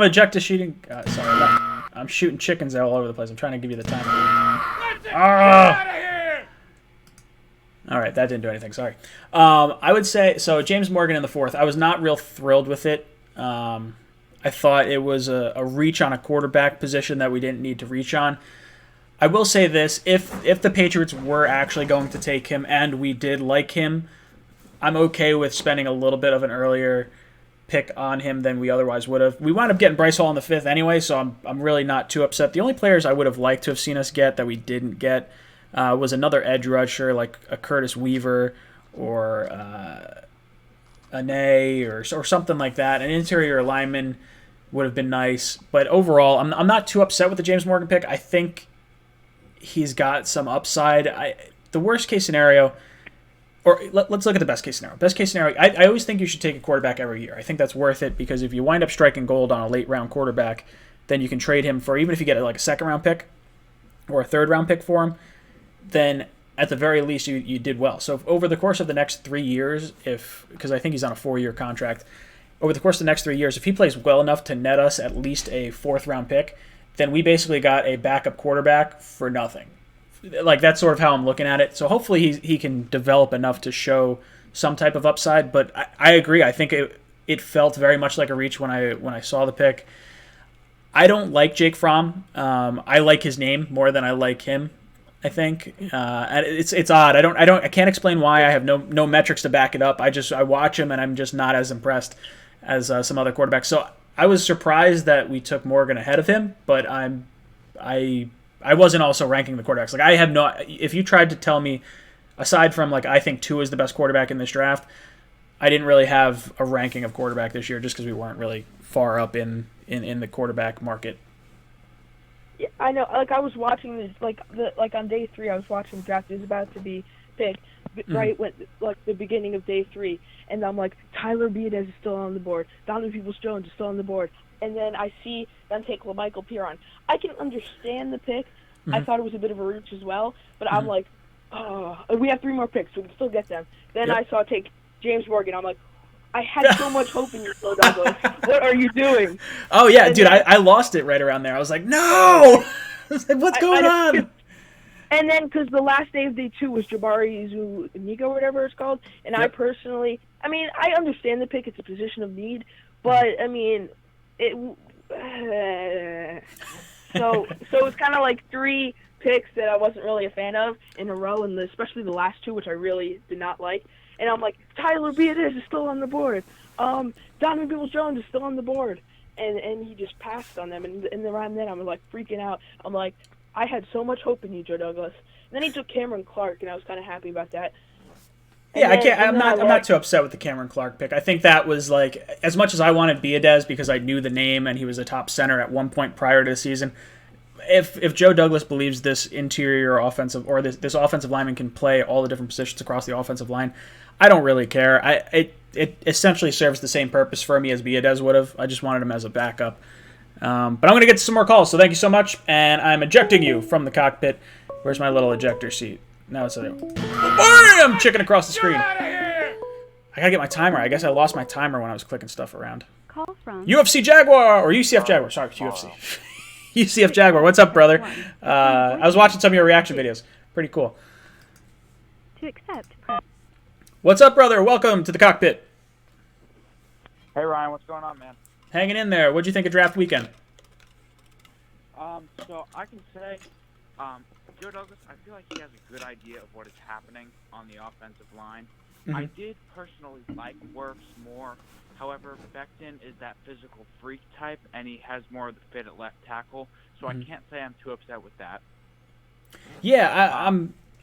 ejected shooting. I'm shooting chickens all over the place. I'm trying to give you the time. All right, that didn't do anything. Sorry. I would say, so James Morgan in the 4th, I was not real thrilled with it. I thought it was a reach on a quarterback position that we didn't need to reach on. I will say this, if the Patriots were actually going to take him and we did like him, I'm okay with spending a little bit of an earlier pick on him than we otherwise would have. We wound up getting Bryce Hall in the 5th anyway, so I'm really not too upset. The only players I would have liked to have seen us get that we didn't get was another edge rusher like a Curtis Weaver or a Ney or something like that. An interior lineman would have been nice. But overall, I'm not too upset with the James Morgan pick. I think he's got some upside. The worst case scenario, or let's look at the best case scenario. Best case scenario, I always think you should take a quarterback every year. I think that's worth it because if you wind up striking gold on a late round quarterback, then you can trade him for, even if you get like a 2nd round pick or a 3rd round pick for him, then at the very least you did well. So over the course of the next 3 years, because I think he's on a 4-year contract, over the course of the next 3 years, if he plays well enough to net us at least a 4th round pick, then we basically got a backup quarterback for nothing. Like, that's sort of how I'm looking at it. So hopefully he can develop enough to show some type of upside. But I agree. I think it felt very much like a reach when I saw the pick. I don't like Jake Fromm. I like his name more than I like him, I think. And it's odd. I can't explain why. I have no metrics to back it up. I watch him and I'm just not as impressed as some other quarterbacks. So I was surprised that we took Morgan ahead of him, but I wasn't also ranking the quarterbacks. Like, I have no. If you tried to tell me, aside from like I think Tua is the best quarterback in this draft, I didn't really have a ranking of quarterback this year just because we weren't really far up in the quarterback market. Yeah, I know. Like, I was watching this, like on day 3, I was watching the draft. It was about to be picked, right when like the beginning of day 3, and I'm like, Tyler Beadez is still on the board. Donovan Peoples-Jones is still on the board. And then I see them take LaMichael Piron. I can understand the pick. I thought it was a bit of a reach as well, but I'm like, oh, we have 3 more picks. We can still get them. Then I saw take James Morgan. I'm like, I had so much hope in your Joe Douglas. What are you doing? Oh, yeah, dude, I lost it right around there. I was like, no! I was like, what's going on? And then, because the last day of day 2 was Jabari Zuniga or whatever it's called, and I personally, I mean, I understand the pick. It's a position of need, but, I mean, so it's kind of like 3 picks that I wasn't really a fan of in a row, and especially the last 2, which I really did not like. And I'm like, Tyler Beadez is still on the board. Donovan Peoples-Jones is still on the board. And he just passed on them. And around then, I'm like freaking out. I'm like, I had so much hope in you, Joe Douglas. And then he took Cameron Clark, and I was kind of happy about that. Yeah, I'm not too upset with the Cameron Clark pick. I think that was like, as much as I wanted Biadez because I knew the name and he was a top center at one point prior to the season. If Joe Douglas believes this interior offensive or this offensive lineman can play all the different positions across the offensive line, I don't really care. It essentially serves the same purpose for me as Biadez would have. I just wanted him as a backup. But I'm going to get some more calls, so thank you so much. And I'm ejecting you from the cockpit. Where's my little ejector seat? Now it's a bam! Chicken across the screen. I gotta get my timer. I guess I lost my timer when I was clicking stuff around. Call from UFC Jaguar or UCF Jaguar. Sorry, UFC. UCF Jaguar. What's up, brother? I was watching some of your reaction videos. Pretty cool. To accept. What's up, brother? Welcome to the cockpit. Hey Ryan, what's going on, man? Hanging in there. What'd you think of draft weekend? So I can say, Joe Douglas, I feel like he has a good idea of what is happening on the offensive line. Mm-hmm. I did personally like Wirfs more. However, Becton is that physical freak type, and he has more of the fit at left tackle. So I can't say I'm too upset with that. Yeah,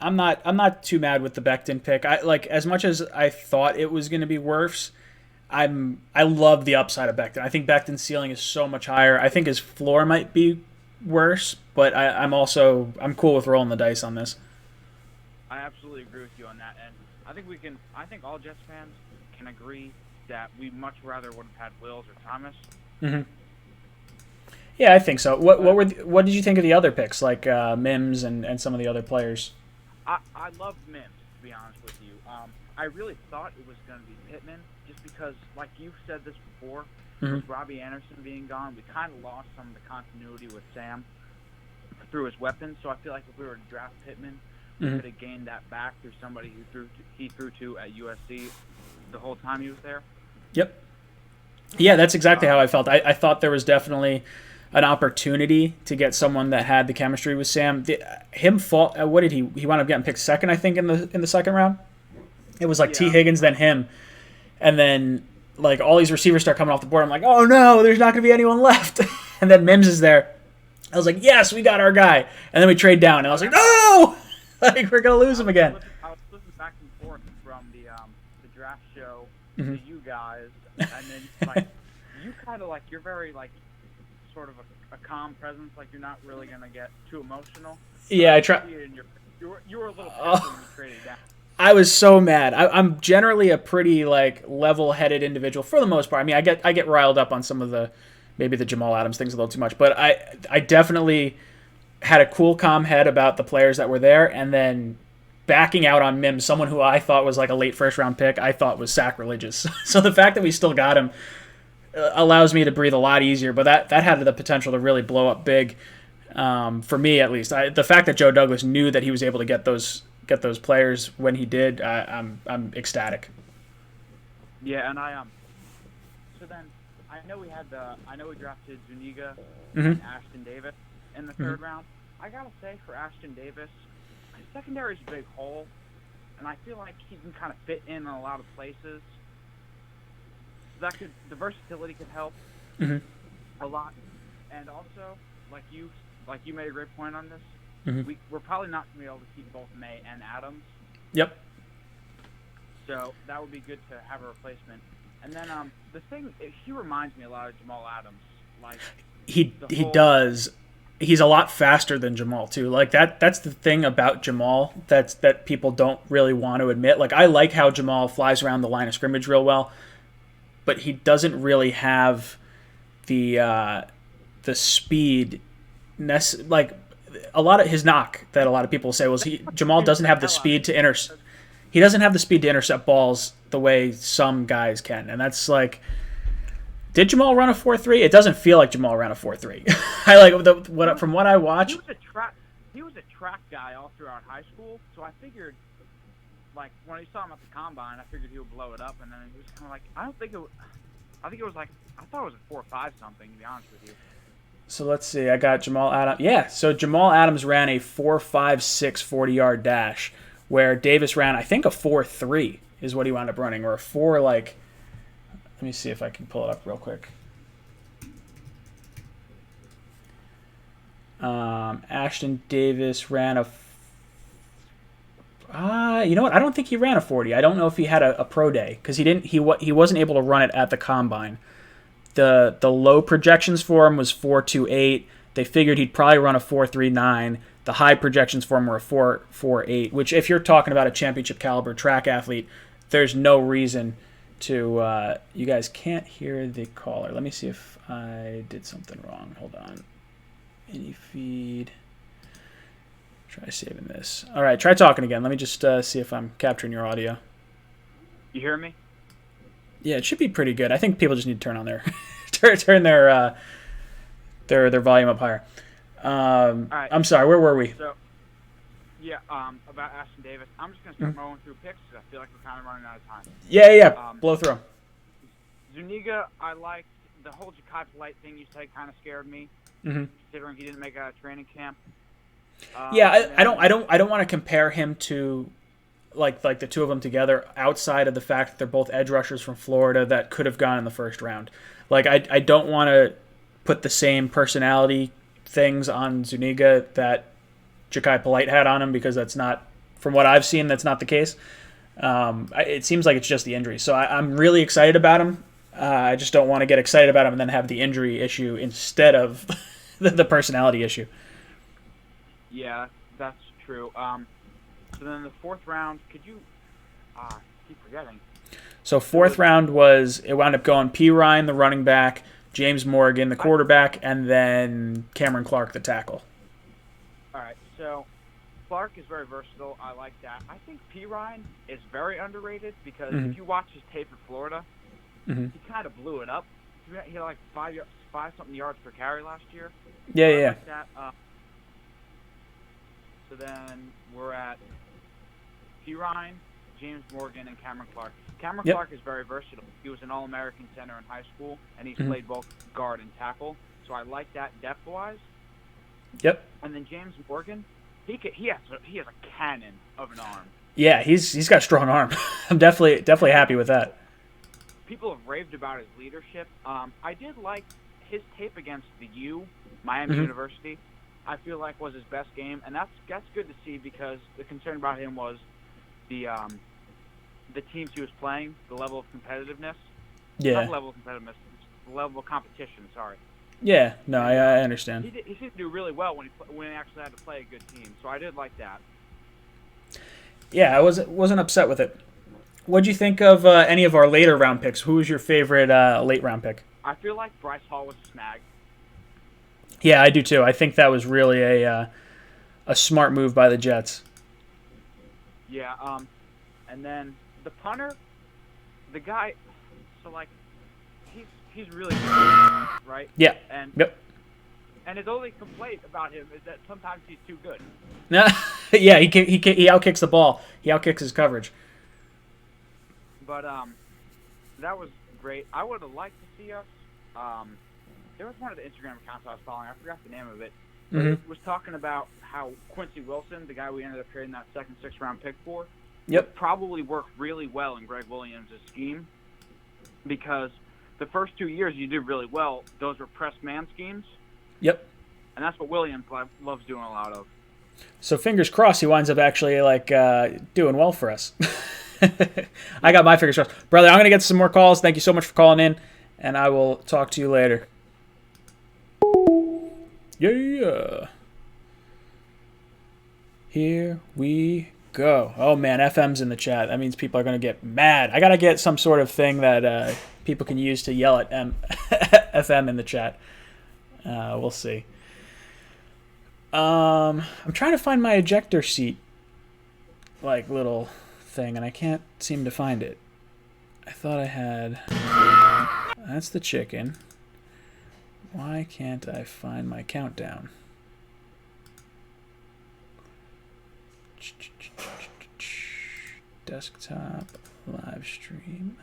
I'm not too mad with the Becton pick. I like as much as I thought it was going to be Wirfs. I love the upside of Becton. I think Becton's ceiling is so much higher. I think his floor might be worse, but I'm cool with rolling the dice on this. I absolutely agree with you on that, and I think all Jets fans can agree that we much rather would have had Wills or Thomas. Mm-hmm. Yeah, I think so. What did you think of the other picks, like Mims and some of the other players? I love Mims, to be honest with you. I really thought it was going to be Pittman, just because, like you've said this before, with Robbie Anderson being gone, we kind of lost some of the continuity with Sam through his weapons. So I feel like if we were to draft Pittman, we could have gained that back through somebody he threw to at USC the whole time he was there. Yep. Yeah, that's exactly how I felt. I thought there was definitely an opportunity to get someone that had the chemistry with Sam. What did he wound up getting picked second, I think, in the second round? It was like T. Higgins, then him. And then like all these receivers start coming off the board. I'm like, oh no, there's not going to be anyone left. And then Mims is there. I was like, yes, we got our guy. And then we trade down, and I was like, no, like we're going to lose him again. I was flipping back and forth from the draft show to you guys, and then like you kind of like you're very like sort of a calm presence, like you're not really going to get too emotional. Yeah, I try. You were a little pissed when you traded down. I was so mad. I'm generally a pretty like level-headed individual for the most part. I mean, I get riled up on some of maybe the Jamal Adams things a little too much, but I definitely had a cool, calm head about the players that were there, and then backing out on Mims, someone who I thought was like a late first-round pick, I thought was sacrilegious. So the fact that we still got him allows me to breathe a lot easier, but that had the potential to really blow up big, for me at least. The fact that Joe Douglas knew that he was able to get those players when he did, I'm ecstatic. Yeah, and so then I know we drafted Zuniga Mm-hmm. and Ashton Davis in the third round. I gotta say, for Ashton Davis, his secondary is a big hole, and I feel like he can kind of fit in a lot of places. The versatility could help a lot, and also like you made a great point on this. We're probably not going to be able to keep both May and Adams. Yep. So that would be good to have a replacement. And then the thing, he reminds me a lot of Jamal Adams. Like he does. He's a lot faster than Jamal too. Like that's the thing about Jamal that people don't really want to admit. Like I like how Jamal flies around the line of scrimmage real well, but he doesn't really have the speed. Like a lot of his knock that a lot of people say was Jamal doesn't have the speed to intercept. He doesn't have the speed to intercept balls the way some guys can, and that's like. Did Jamal run a 4.3? It doesn't feel like Jamal ran a 4.3. I like from what I watched. He was a track guy all throughout high school, so I figured, like when I saw him at the combine, I figured he would blow it up, and then he was kind of like, I think it was like I thought it was a 4.5 something. To be honest with you. So let's see. I got Jamal Adams. Yeah, so Jamal Adams ran a 4.56 40-yard dash, where Davis ran, I think, a 4.3 is what he wound up running, or a 4 like. Let me see if I can pull it up real quick. Ashton Davis ran a. You know what? I don't think he ran a 40. I don't know if he had a pro day because he didn't. He wasn't able to run it at the combine. The low projections for him was 4.28. They figured he'd probably run a 4.39. The high projections for him were a 4.48. Which, if you're talking about a championship caliber track athlete, there's no reason to you guys can't hear the caller. Let me see if I did something wrong. Hold on. Any feed. Try saving this. All right, try talking again. Let me just see if I'm capturing your audio. You hear me? Yeah, it should be pretty good. I think people just need to turn on their turn their volume up higher. All right. I'm sorry. Where were we? So, yeah, about Ashton Davis. I'm just gonna start mowing through picks because I feel like we're kind of running out of time. Yeah. Blow through 'em. Zuniga, I liked the whole Ja'Kai Polite thing you said. Kind of scared me, considering he didn't make it out of training camp. I don't want to compare him to like the two of them together outside of the fact that they're both edge rushers from Florida that could have gone in the first round. Like I don't want to put the same personality things on Zuniga that Ja'Kai Polite had on him because that's not, from what I've seen, that's not the case. It seems like it's just the injury. So I'm really excited about him. I just don't want to get excited about him and then have the injury issue instead of the personality issue. Yeah, that's true. So then the fourth round, could you keep forgetting? So fourth round it wound up going P. Ryan, the running back, James Morgan, the quarterback, and then Cameron Clark, the tackle. All right, so Clark is very versatile. I like that. I think P. Ryan is very underrated because if you watch his tape at Florida, he kind of blew it up. He had like five something yards per carry last year. Yeah. Like that. So then we're at P. Ryan, James Morgan, and Cameron Clark. Cameron Clark is very versatile. He was an All-American center in high school, and he's played both guard and tackle. So I like that depth-wise. Yep. And then James Morgan, he has a cannon of an arm. Yeah, he's got a strong arm. I'm definitely happy with that. People have raved about his leadership. I did like his tape against the Miami University. I feel like was his best game, and that's good to see because the concern about him was the teams he was playing, the level of competitiveness. Yeah. Not the level of competitiveness, the level of competition. Sorry. Yeah. No, I understand. He seemed to do really well when he actually had to play a good team, so I did like that. Yeah, I wasn't upset with it. What'd you think of any of our later round picks? Who was your favorite late round pick? I feel like Bryce Hall was a snag. Yeah, I do too. I think that was really a smart move by the Jets. Yeah, and then the punter, the guy, so like, he's really good, right? Yeah. And his only complaint about him is that sometimes he's too good. Yeah, he outkicks the ball. He outkicks his coverage. But that was great. I would have liked to see us. There was one of the Instagram accounts I was following. I forgot the name of it. But it was talking about how Quincy Wilson, the guy we ended up trading that second, 6th round pick for, would probably work really well in Greg Williams' scheme because the first 2 years you did really well. Those were press man schemes. Yep. And that's what Williams loves doing a lot of. So fingers crossed he winds up actually doing well for us. I got my fingers crossed. Brother, I'm going to get some more calls. Thank you so much for calling in, and I will talk to you later. Yeah. Here we go. Oh, man, FM's in the chat. That means people are going to get mad. I got to get some sort of thing that people can use to yell at FM in the chat. We'll see. I'm trying to find my ejector seat little thing, and I can't seem to find it. I thought I had... That's the chicken. Why can't I find my countdown? Desktop, live stream.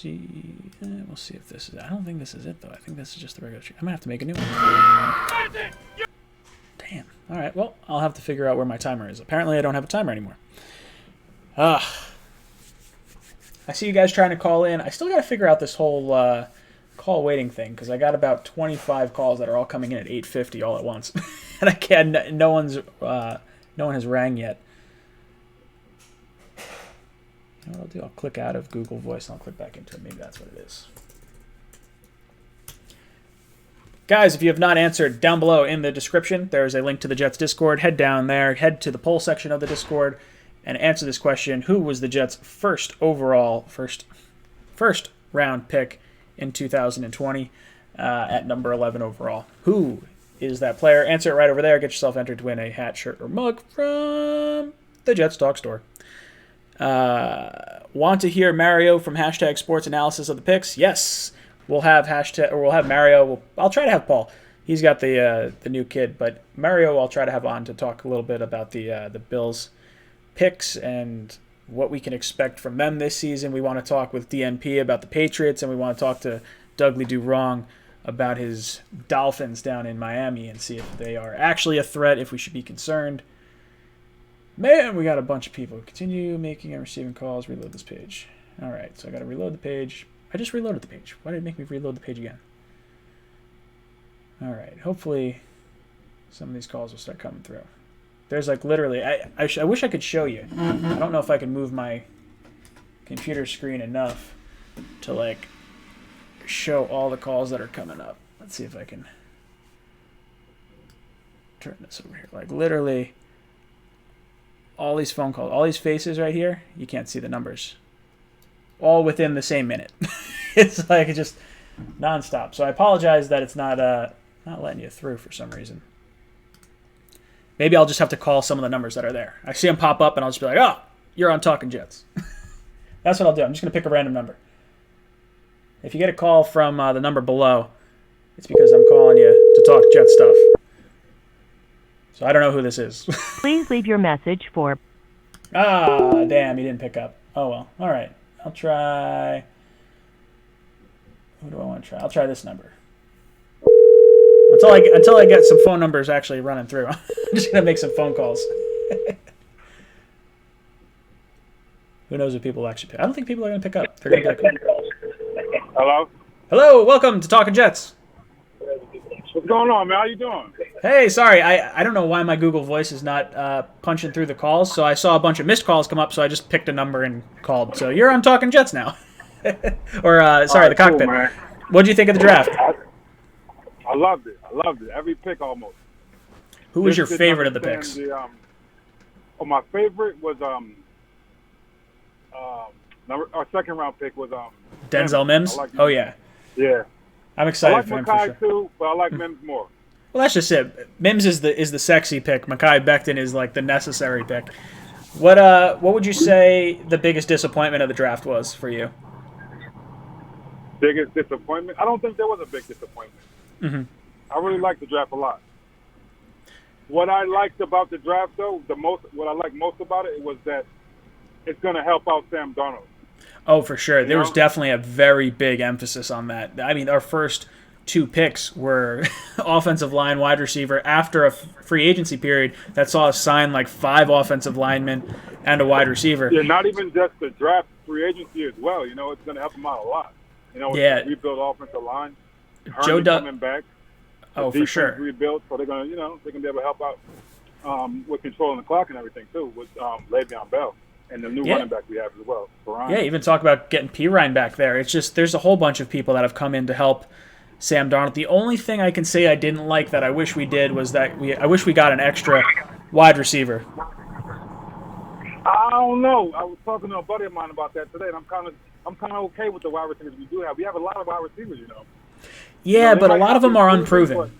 We'll see if this is... I don't think this is it, though. I think this is just the regular stream. I'm going to have to make a new one. Damn. All right, well, I'll have to figure out where my timer is. Apparently, I don't have a timer anymore. I see you guys trying to call in. I still got to figure out this whole call waiting thing because I got about 25 calls that are all coming in at 8:50 all at once. And I can't... No one has rang yet. You know what I'll do? I'll click out of Google Voice and I'll click back into it. Maybe that's what it is. Guys, if you have not answered, down below in the description, there is a link to the Jets Discord. Head down there. Head to the poll section of the Discord and answer this question: who was the Jets' first round pick in 2020 at number 11 overall? Who is that player? Answer it right over there. Get yourself entered to win a hat, shirt, or mug from the Jets Talk store. Want to hear Mario from hashtag Sports Analysis of the picks? Yes, we'll have Mario. I'll try to have Paul. He's got the new kid, but Mario I'll try to have on to talk a little bit about the Bills picks and what we can expect from them this season. We want to talk with DNP about the Patriots, and we want to talk to Dougly Do Wrong about his Dolphins down in Miami and see if they are actually a threat, if we should be concerned. Man, we got a bunch of people. Continue making and receiving calls. Reload this page. All right, so I got to reload the page. I just reloaded the page. Why did it make me reload the page again? All right, hopefully some of these calls will start coming through. There's like literally, I wish I could show you. I don't know if I can move my computer screen enough to like show all the calls that are coming up. Let's see if I can turn this over here. Like literally all these phone calls, all these faces right here, you can't see the numbers. All within the same minute. It's like just nonstop. So I apologize that it's not letting you through for some reason. Maybe I'll just have to call some of the numbers that are there. I see them pop up and I'll just be like, oh, you're on Talking Jets. That's what I'll do. I'm just going to pick a random number. If you get a call from the number below, it's because I'm calling you to talk Jet stuff. So I don't know who this is. Please leave your message for... Ah, damn, he didn't pick up. Oh, well. All right. I'll try... Who do I want to try? I'll try this number. Until I get some phone numbers actually running through, I'm just going to make some phone calls. Who knows if people actually pick? I don't think people are going to pick up. They're going to be like, Hello? hello, welcome to Talking Jets. What's going on, man? How you doing? Hey, sorry, I don't know why my Google Voice is not punching through the calls, so I saw a bunch of missed calls come up, so I just picked a number and called. So you're on Talking Jets now. Or, sorry, the cockpit. Cool, man. What'd you think of the draft? I loved it. Every pick almost. Who was your favorite of the picks? My favorite was our second round pick was Denzel Mims? Like Oh, yeah. Yeah. I'm I excited like for him for Mackay sure. too, but I like Mims more. Well, that's just it. Mims is the sexy pick. Mekhi Becton is like the necessary pick. What would you say the biggest disappointment of the draft was for you? Biggest disappointment? I don't think there was a big disappointment. Mm-hmm. I really liked the draft a lot. What I liked about the draft, though, what I liked most about it was that it's going to help out Sam Darnold. Oh, for sure. There was definitely a very big emphasis on that. I mean, our first two picks were offensive line, wide receiver, after a free agency period that saw us sign like 5 offensive linemen and a wide receiver. Yeah, not even just the draft, free agency as well. You know, it's going to help him out a lot. You know, yeah. Rebuild offensive line. Joe coming back. Oh, for sure. Rebuilt, so they're going to, they can be able to help out with controlling the clock and everything too with Le'Veon Bell and the new running back we have as well. Brian. Yeah, even talk about getting Pirine back there. It's just there's a whole bunch of people that have come in to help Sam Darnold. The only thing I can say I didn't like that I wish we did was that I wish we got an extra wide receiver. I don't know. I was talking to a buddy of mine about that today, and I'm kind of okay with the wide receivers we do have. We have a lot of wide receivers, you know. Yeah, but a lot of them are unproven.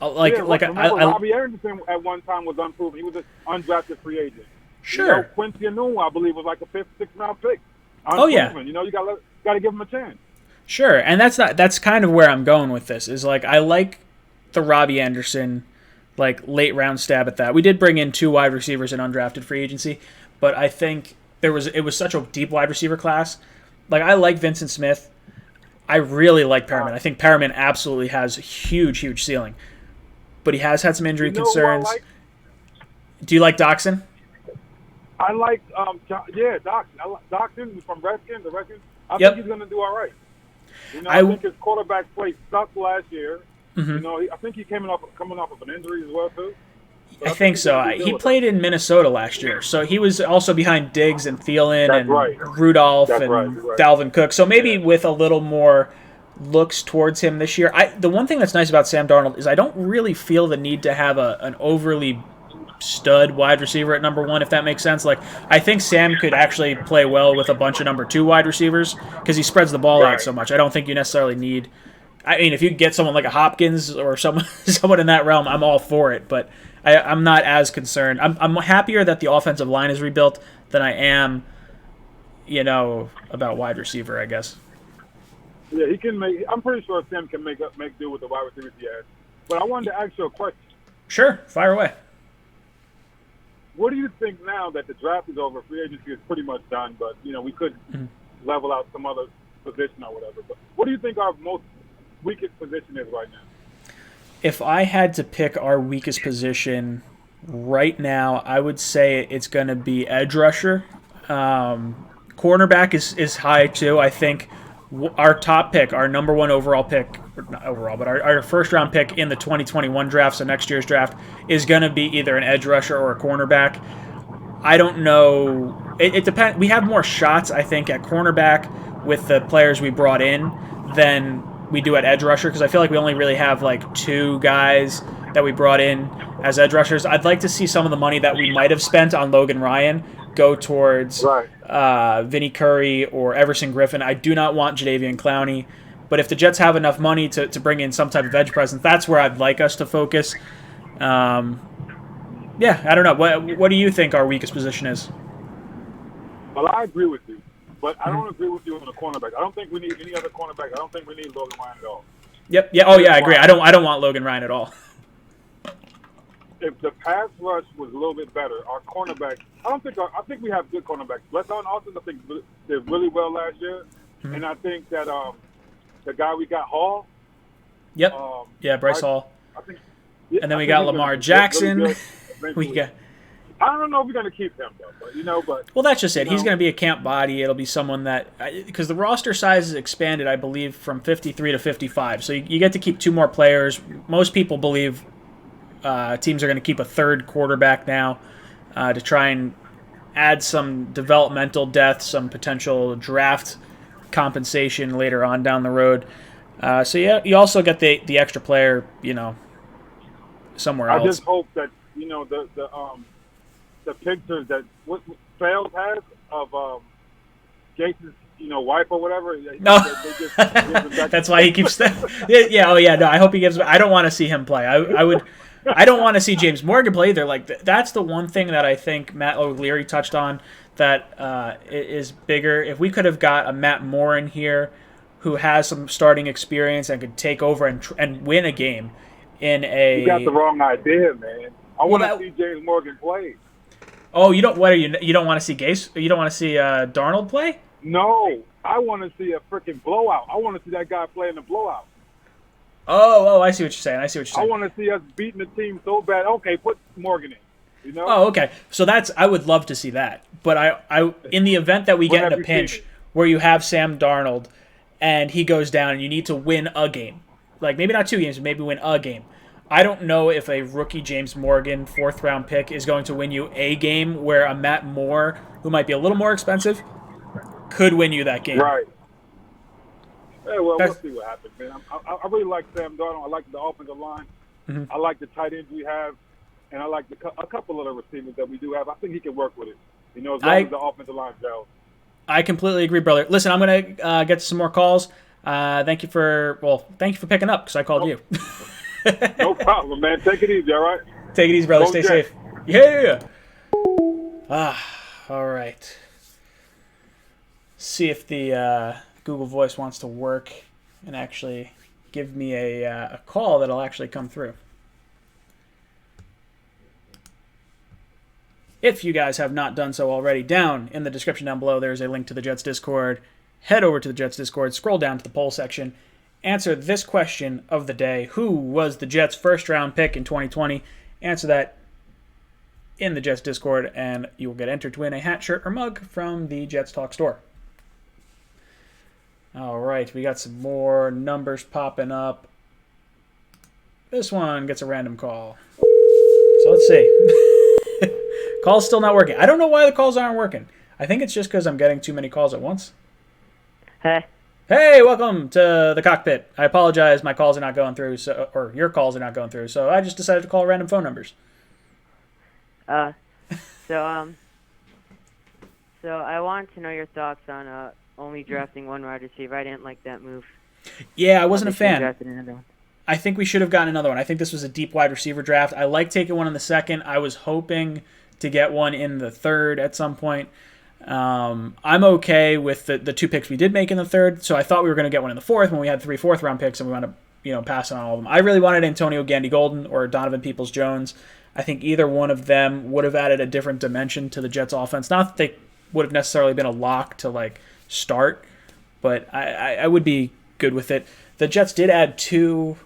Remember, Robbie Anderson at one time was unproven. He was an undrafted free agent. Sure. You know, Quincy Enunwa, I believe, was like a 5th, 6th round pick. Unproven. Oh yeah. You know, you got to give him a chance. Sure, and that's kind of where I'm going with this. Is like I like the Robbie Anderson like late round stab at that. We did bring in 2 wide receivers in undrafted free agency, but I think it was such a deep wide receiver class. Like I like Vincent Smith. I really like Perriman. I think Perriman absolutely has a huge ceiling. But he has had some injury concerns. Do you like Doxson? I like, Doxson. I like Doxson from Redskins. The Redskins. I Yep. think he's going to do all right. You know, I think his quarterback play sucked last year. Mm-hmm. You know, I think he's coming off of an injury as well too. I think so. He played in Minnesota last year, so he was also behind Diggs and Thielen Rudolph and Dalvin Cook. So maybe with a little more looks towards him this year. The one thing that's nice about Sam Darnold is I don't really feel the need to have an overly stud wide receiver at number 1, if that makes sense. Like, I think Sam could actually play well with a bunch of number 2 wide receivers because he spreads the ball out so much. I don't think you necessarily need. I mean, if you get someone like a Hopkins or someone in that realm, I'm all for it. But I'm not as concerned. I'm happier that the offensive line is rebuilt than I am, about wide receiver, I guess. Yeah, he can make. I'm pretty sure Sam can make do with the wide receivers he has. But I wanted to ask you a question. Sure, fire away. What do you think now that the draft is over? Free agency is pretty much done, but we could level out some other position or whatever. But what do you think our most weakest position is right now? If I had to pick our weakest position right now, I would say it's going to be edge rusher. Cornerback is high too. I think our top pick, our number 1 overall pick, not overall, but our first round pick in the 2021 draft, so next year's draft, is going to be either an edge rusher or a cornerback. I don't know. It depends. We have more shots, I think, at cornerback with the players we brought in than we do at edge rusher, because I feel like we only really have like 2 guys that we brought in as edge rushers. I'd like to see some of the money that we might have spent on Logan Ryan go towards Vinnie Curry or Everson Griffin. I do not want Jadeveon Clowney, but if the Jets have enough money to bring in some type of edge presence, that's where I'd like us to focus. I don't know. What do you think our weakest position is? Well, I agree with you, but I don't agree with you on the cornerback. I don't think we need any other cornerback. I don't think we need Logan Ryan at all. Yep. Yeah. Oh, yeah. I agree. I don't want Logan Ryan at all. If the pass rush was a little bit better, our cornerback, I think we have good cornerbacks. Lesson Austin, I think, did really well last year. Mm-hmm. And I think that the guy we got, Hall. Yep. Bryce Hall. I think, and then we got Lamar Jackson. Really I don't know if we're going to keep him, though. But well, that's just it. He's going to be a camp body. It'll be someone that – because the roster size is expanded, I believe, from 53 to 55. So you get to keep 2 more players. Most people believe teams are going to keep a third quarterback now to try and add some developmental depth, some potential draft compensation later on down the road. So you also get the extra player, somewhere else. I just hope that the pictures that what Fales has of Jason's wife or whatever. No, that's why he keeps that. Yeah. Oh yeah. No, I hope he gives. I don't want to see him play. I don't want to see James Morgan play either. Like that's the one thing that I think Matt O'Leary touched on that is bigger. If we could have got a Matt Moore in here who has some starting experience and could take over and win a game in a. You got the wrong idea, man. I want to see James Morgan play. Oh, you don't. What are you? You don't want to see Gase? You don't want to see Darnold play? No, I want to see a freaking blowout. I want to see that guy play in the blowout. Oh, I see what you're saying. I want to see us beating the team so bad. Okay, put Morgan in. Oh, okay. So I would love to see that. But I in the event that we get in a pinch where you have Sam Darnold and he goes down and you need to win a game, like maybe not 2 games, but maybe win a game. I don't know if a rookie James Morgan 4th round pick is going to win you a game where a Matt Moore, who might be a little more expensive, could win you that game. Right. Yeah, well, we'll see what happens, man. I really like Sam Darnold. I like the offensive line. Mm-hmm. I like the tight ends we have, and I like a couple of the receivers that we do have. I think he can work with it. As long as the offensive line gels. I completely agree, brother. Listen, I'm going to get to some more calls. Thank you for picking up because I called you. No problem, man. Take it easy, all right? Take it easy, brother. Stay safe. Yeah. All right. See if the Google Voice wants to work and actually give me a call that'll actually come through. If you guys have not done so already, down in the description down below, there's a link to the Jets Discord. Head over to the Jets Discord, scroll down to the poll section, answer this question of the day. Who was the Jets' first-round pick in 2020? Answer that in the Jets Discord, and you will get entered to win a hat, shirt, or mug from the Jets Talk store. All right, we got some more numbers popping up. This one gets a random call. So let's see. Call's still not working. I don't know why the calls aren't working. I think it's just because I'm getting too many calls at once. Hey. Hey, welcome to the cockpit. I apologize, my calls are not going through, or your calls are not going through, so I just decided to call random phone numbers. Uh, so so I wanted to know your thoughts on only drafting one wide receiver. I didn't like that move. Yeah, I wasn't a fan. Drafted another one. I think we should have gotten another one. I think this was a deep wide receiver draft. I like taking one in the second. I was hoping to get one in the third at some point. I'm okay with the 2 picks we did make in the third, so I thought we were going to get one in the fourth when we had 3 fourth-round picks, and we wound up passing on all of them. I really wanted Antonio Gandy-Golden or Donovan Peoples-Jones. I think either one of them would have added a different dimension to the Jets' offense. Not that they would have necessarily been a lock to start, but I would be good with it. The Jets did add 2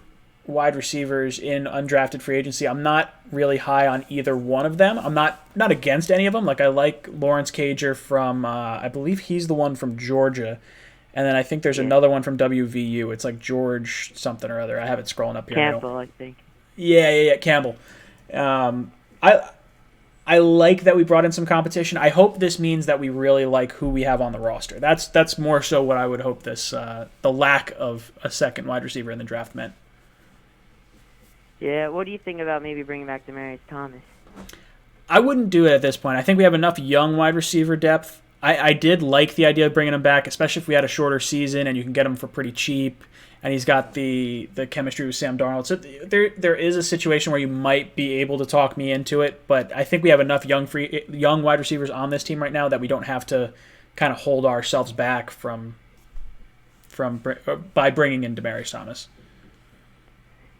wide receivers in undrafted free agency. I'm not really high on either one of them. I'm not against any of them. I like Lawrence Cager from, I believe he's the one from Georgia. And then I think there's another one from WVU. It's George something or other. I have it scrolling up here. Campbell, I think. Yeah, Campbell. I like that we brought in some competition. I hope this means that we really like who we have on the roster. That's more so what I would hope this the lack of a second wide receiver in the draft meant. Yeah, what do you think about maybe bringing back Demaryius Thomas? I wouldn't do it at this point. I think we have enough young wide receiver depth. I did like the idea of bringing him back, especially if we had a shorter season and you can get him for pretty cheap. And he's got the chemistry with Sam Darnold. So there is a situation where you might be able to talk me into it, but I think we have enough young wide receivers on this team right now that we don't have to kind of hold ourselves back by bringing in Demaryius Thomas.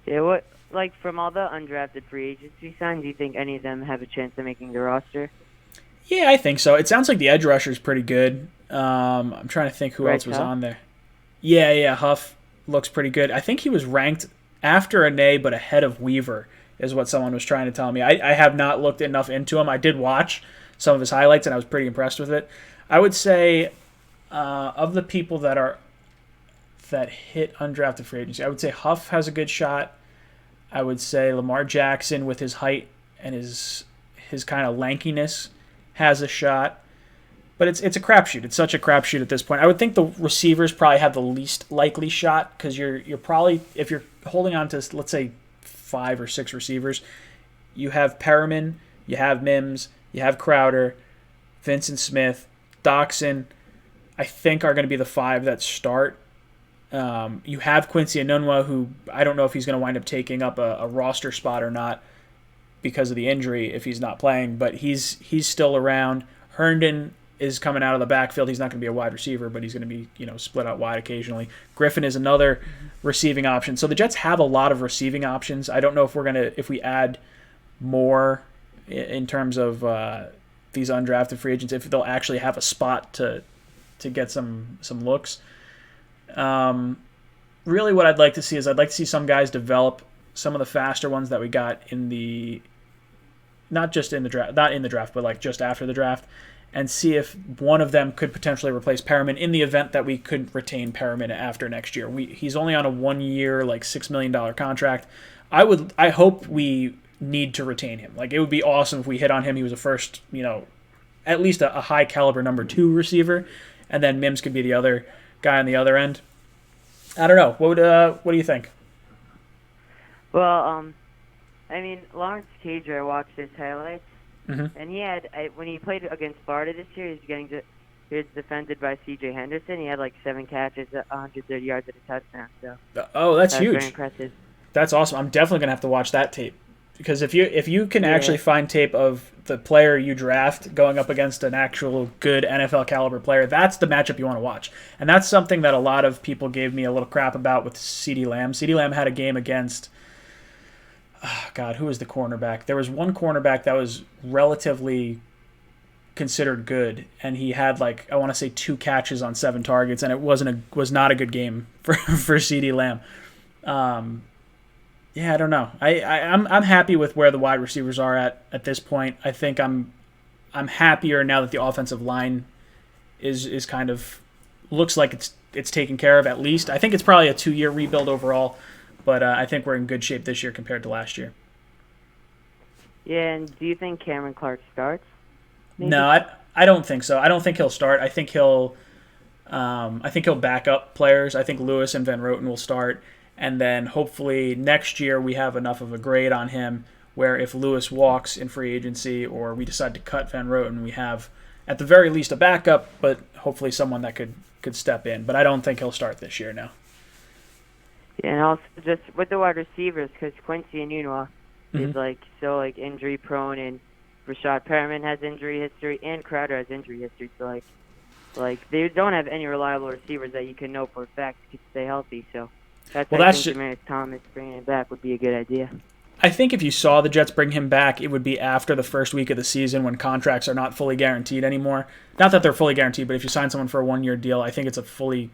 Yeah, from all the undrafted free agents we signed, do you think any of them have a chance of making the roster? Yeah, I think so. It sounds like the edge rusher is pretty good. I'm trying to think who else was on there. Yeah, Huff looks pretty good. I think he was ranked after Ane, but ahead of Weaver, is what someone was trying to tell me. I have not looked enough into him. I did watch some of his highlights, and I was pretty impressed with it. I would say of the people that hit undrafted free agency, I would say Huff has a good shot. I would say Lamar Jackson, with his height and his kind of lankiness, has a shot. But it's a crapshoot. It's such a crapshoot at this point. I would think the receivers probably have the least likely shot because you're probably, if you're holding on to, let's say, 5 or 6 receivers, you have Perriman, you have Mims, you have Crowder, Vincent Smith, Doxson, I think are going to be the 5 that start. You have Quincy Enunwa, who I don't know if he's going to wind up taking up a roster spot or not because of the injury if he's not playing, but he's still around. Herndon is coming out of the backfield. He's not going to be a wide receiver, but he's going to be, split out wide occasionally. Griffin is another receiving option. So the Jets have a lot of receiving options. I don't know if we add more in terms of these undrafted free agents, if they'll actually have a spot to get some looks. Really what I'd like to see is I'd like to see some guys develop, some of the faster ones that we got not in the draft, but just after the draft, and see if one of them could potentially replace Perriman in the event that we couldn't retain Perriman after next year. He's only on a 1-year, $6 million contract. I hope we need to retain him. It would be awesome if we hit on him. He was a first, at least a high caliber number 2 receiver, and then Mims could be the other guy on the other end. I don't know. What do you think? Well, Lawrence Cager, I watched his highlights. Mm-hmm. And he had, when he played against Florida this year, he was defended by C.J. Henderson. He had 7 catches, 130 yards at a touchdown. So that's huge. Very impressive. That's awesome. I'm definitely gonna have to watch that tape because if you can actually find tape of the player you draft going up against an actual good NFL caliber player, that's the matchup you want to watch. And that's something that a lot of people gave me a little crap about with CeeDee Lamb. CeeDee Lamb had a game against. Who was the cornerback? There was one cornerback that was relatively considered good, and he had I want to say 2 catches on 7 targets, and it was not a good game for CeeDee Lamb. I don't know. I'm happy with where the wide receivers are at this point. I think I'm happier now that the offensive line is kind of looks like it's taken care of at least. I think it's probably a 2-year rebuild overall. But I think we're in good shape this year compared to last year. Yeah, and do you think Cameron Clark starts? Maybe? No, I don't think so. I don't think he'll start. I think he'll back up players. I think Lewis and Van Roten will start, and then hopefully next year we have enough of a grade on him where if Lewis walks in free agency or we decide to cut Van Roten, we have at the very least a backup, but hopefully someone that could step in. But I don't think he'll start this year now. Yeah, and also just with the wide receivers, because Quincy Enunwa is so injury prone, and Rashad Perriman has injury history, and Crowder has injury history. So they don't have any reliable receivers that you can know for a fact could stay healthy. So I think Demaryius Thomas bringing him back would be a good idea. I think if you saw the Jets bring him back, it would be after the first week of the season when contracts are not fully guaranteed anymore. Not that they're fully guaranteed, but if you sign someone for a 1-year deal, I think it's a fully,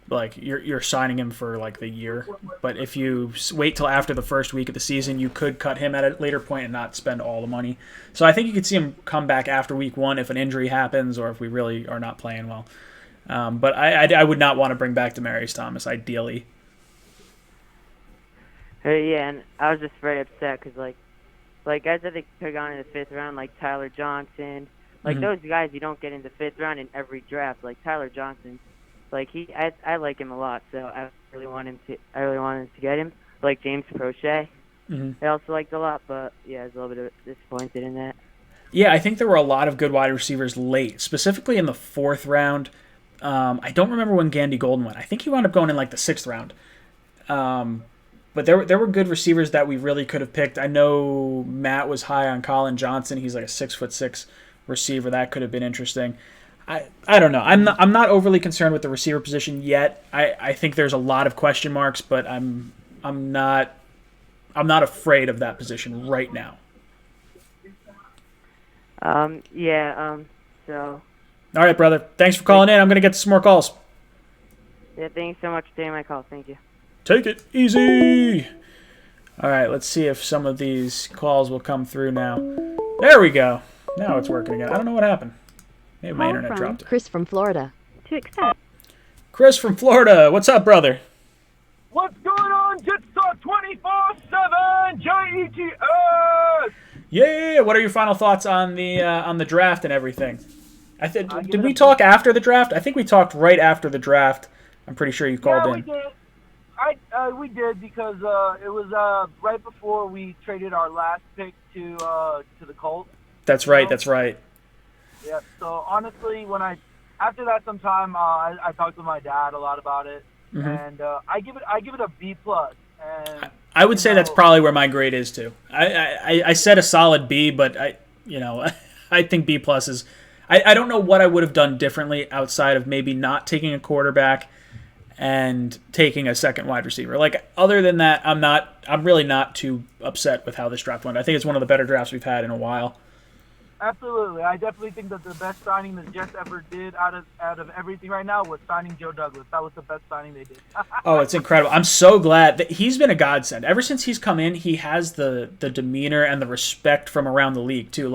you're signing him for the year. But if you wait till after the first week of the season, you could cut him at a later point and not spend all the money. So I think you could see him come back after week 1 if an injury happens or if we really are not playing well. But I would not want to bring back Demaryius Thomas, ideally. Yeah, and I was just very upset because, guys that they could have gone in the 5th round, like Tyler Johnson, those guys you don't get in the 5th round in every draft. Like Tyler Johnson, I like him a lot, so I really wanted to get him. Like James Prochet, I also liked a lot, but yeah, I was a little bit disappointed in that. Yeah, I think there were a lot of good wide receivers late, specifically in the 4th round. I don't remember when Gandy Golden went. I think he wound up going in the 6th round. But there were good receivers that we really could have picked. I know Matt was high on Colin Johnson. He's a 6'6" receiver. That could have been interesting. I don't know. I'm not overly concerned with the receiver position yet. I think there's a lot of question marks, but I'm not afraid of that position right now. So. All right, brother. Thanks for calling in. I'm going to get to some more calls. Yeah, thanks so much for taking my call. Thank you. Take it easy. All right, let's see if some of these calls will come through now. There we go. Now it's working again. I don't know what happened. Maybe my internet dropped. Chris from Florida. To accept. Chris from Florida. What's up, brother? What's going on, Jets Talk 24/7 JETS? Yeah. What are your final thoughts on the draft and everything? Did we talk after the draft? I think we talked right after the draft. I'm pretty sure you called in. We did. We did because it was right before we traded our last pick to the Colts. That's right. That's right. Yeah. So honestly, after that sometime, I talked to my dad a lot about it, and I give it a B+. And I would say that's probably where my grade is too. I said a solid B, but I think B+ is. I don't know what I would have done differently outside of maybe not taking a quarterback and taking a second wide receiver. Other than that, I'm really not too upset with how this draft went. I think it's one of the better drafts we've had in a while. Absolutely. I definitely think that the best signing the Jets ever did out of everything right now was signing Joe Douglas. That was the best signing they did. Oh, it's incredible. I'm so glad that he's been a godsend. Ever since he's come in, he has the demeanor and the respect from around the league too.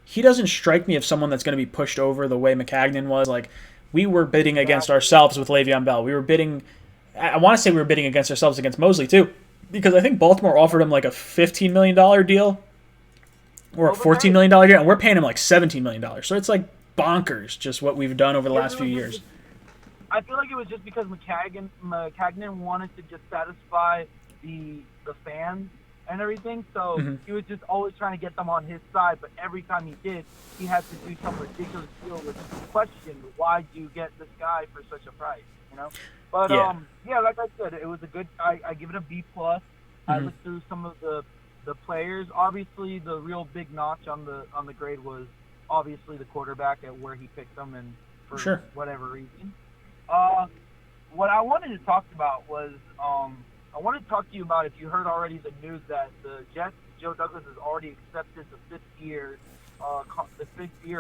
He doesn't strike me as someone that's going to be pushed over the way McCagnon was. We were bidding against ourselves with Le'Veon Bell. I want to say we were bidding against ourselves against Mosley too, because I think Baltimore offered him a $15 million deal or a $14 million deal, and we're paying him $17 million. So it's bonkers just what we've done over the last few years. I feel like it was just because McCagnon wanted to just satisfy the fans and everything, so he was just always trying to get them on his side, but every time he did, he had to do some ridiculous deal with question, why do you get this guy for such a price, But, like I said, it was a good, I give it a B+. I looked through some of the players. Obviously, the real big notch on the grade was obviously the quarterback at where he picked them and for whatever reason. What I wanted to talk about was, I wanted to talk to you about if you heard already the news that the Jets, Joe Douglas has already accepted the 5th year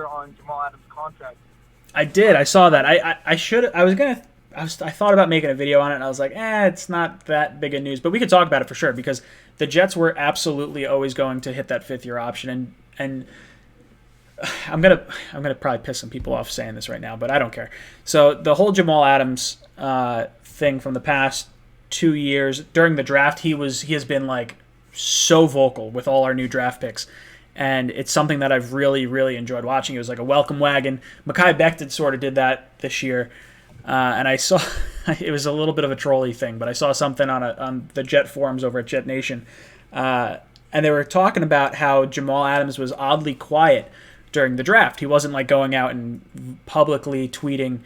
on Jamal Adams' contract. I did. I saw that. I thought about making a video on it, and I was like, it's not that big of news. But we could talk about it for sure, because the Jets were absolutely always going to hit that 5th year option. And I'm gonna probably piss some people off saying this right now, but I don't care. So the whole Jamal Adams thing from the past 2 years during the draft, he has been so vocal with all our new draft picks. And it's something that I've really, really enjoyed watching. It was like a welcome wagon. Mekhi Becton sort of did that this year. And I saw, it was a little bit of a trolley thing, but I saw something on the Jet forums over at Jet Nation. and they were talking about how Jamal Adams was oddly quiet during the draft. He wasn't like going out and publicly tweeting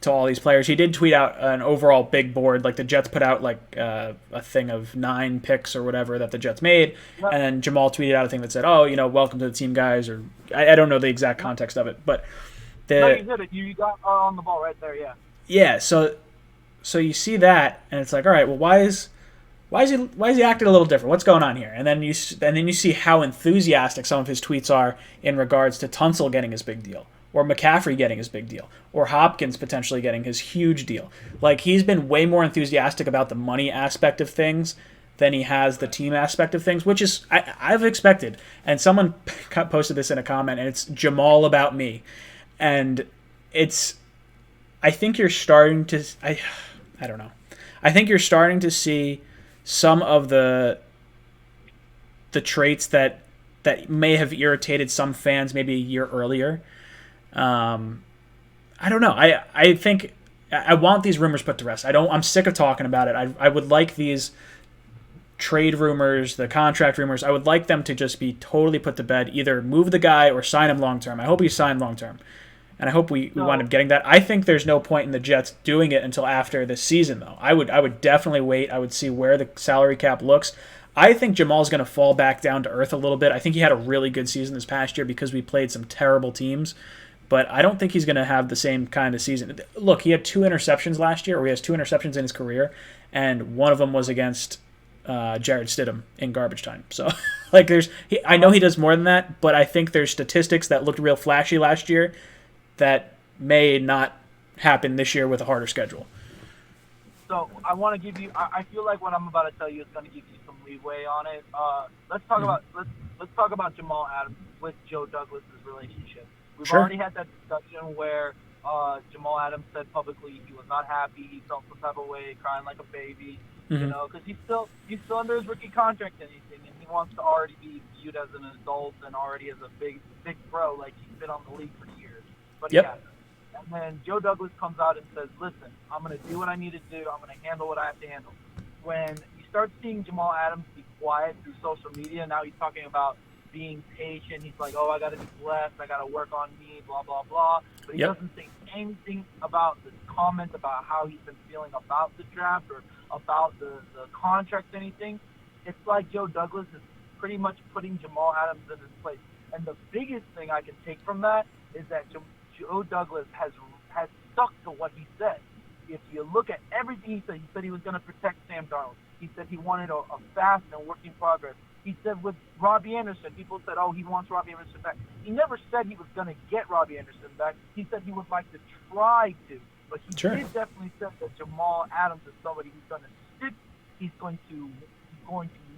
to all these players. He did tweet out an overall big board, like the Jets put out like a thing of 9 picks or whatever that the Jets made, and then Jamal tweeted out a thing that said, "Oh, welcome to the team, guys," or I don't know the exact context of it, but no, you did it. You got on the ball right there, yeah. Yeah, so you see that, and it's like, all right, well, why is he acting a little different? What's going on here? And then you see how enthusiastic some of his tweets are in regards to Tunsil getting his big deal, or McCaffrey getting his big deal, or Hopkins potentially getting his huge deal. Like, he's been way more enthusiastic about the money aspect of things than he has the team aspect of things, which is I've expected. And someone posted this in a comment, and it's Jamal about me, and I think you're starting to I don't know. I think you're starting to see some of the traits that may have irritated some fans maybe a year earlier. I don't know. I think I want these rumors put to rest. I'm sick of talking about it. I would like these trade rumors, the contract rumors, I would like them to just be totally put to bed. Either move the guy or sign him long term. I hope he's signed long term. And I hope we wind up getting that. I think there's no point in the Jets doing it until after this season, though. I would definitely wait. I would see where the salary cap looks. I think Jamal's going to fall back down to earth a little bit. I think he had a really good season this past year because we played some terrible teams. But I don't think he's going to have the same kind of season. Look, he had 2 interceptions last year, or he has 2 interceptions in his career, and one of them was against Jared Stidham in garbage time. So, like, I know he does more than that, but I think there's statistics that looked real flashy last year that may not happen this year with a harder schedule. So I want to give you. I feel like what I'm about to tell you is going to give you some leeway on it. Let's talk about let's talk about Jamal Adams with Joe Douglas's relationship. We've already had that discussion where Jamal Adams said publicly he was not happy. He felt some type of way, crying like a baby. Because he's still under his rookie contract and anything, and he wants to already be viewed as an adult and already as a big pro, like he's been on the league for years. But he hasn't. And then Joe Douglas comes out and says, listen, I'm going to do what I need to do. I'm going to handle what I have to handle. When you start seeing Jamal Adams be quiet through social media, now he's talking about being patient. He's like, I got to be blessed. I got to work on me, blah, blah, blah. But he doesn't say anything about the comment about how he's been feeling about the draft or about the contract, anything. It's like Joe Douglas is pretty much putting Jamal Adams in his place. And the biggest thing I can take from that is that Joe Douglas has stuck to what he said. If you look at everything he said he was going to protect Sam Darnold. He said he wanted a fast and work in progress. He said with Robbie Anderson, people said, he wants Robbie Anderson back. He never said he was going to get Robbie Anderson back. He said he would like to try to. But he did definitely say that Jamal Adams is somebody who's going to stick. He's going to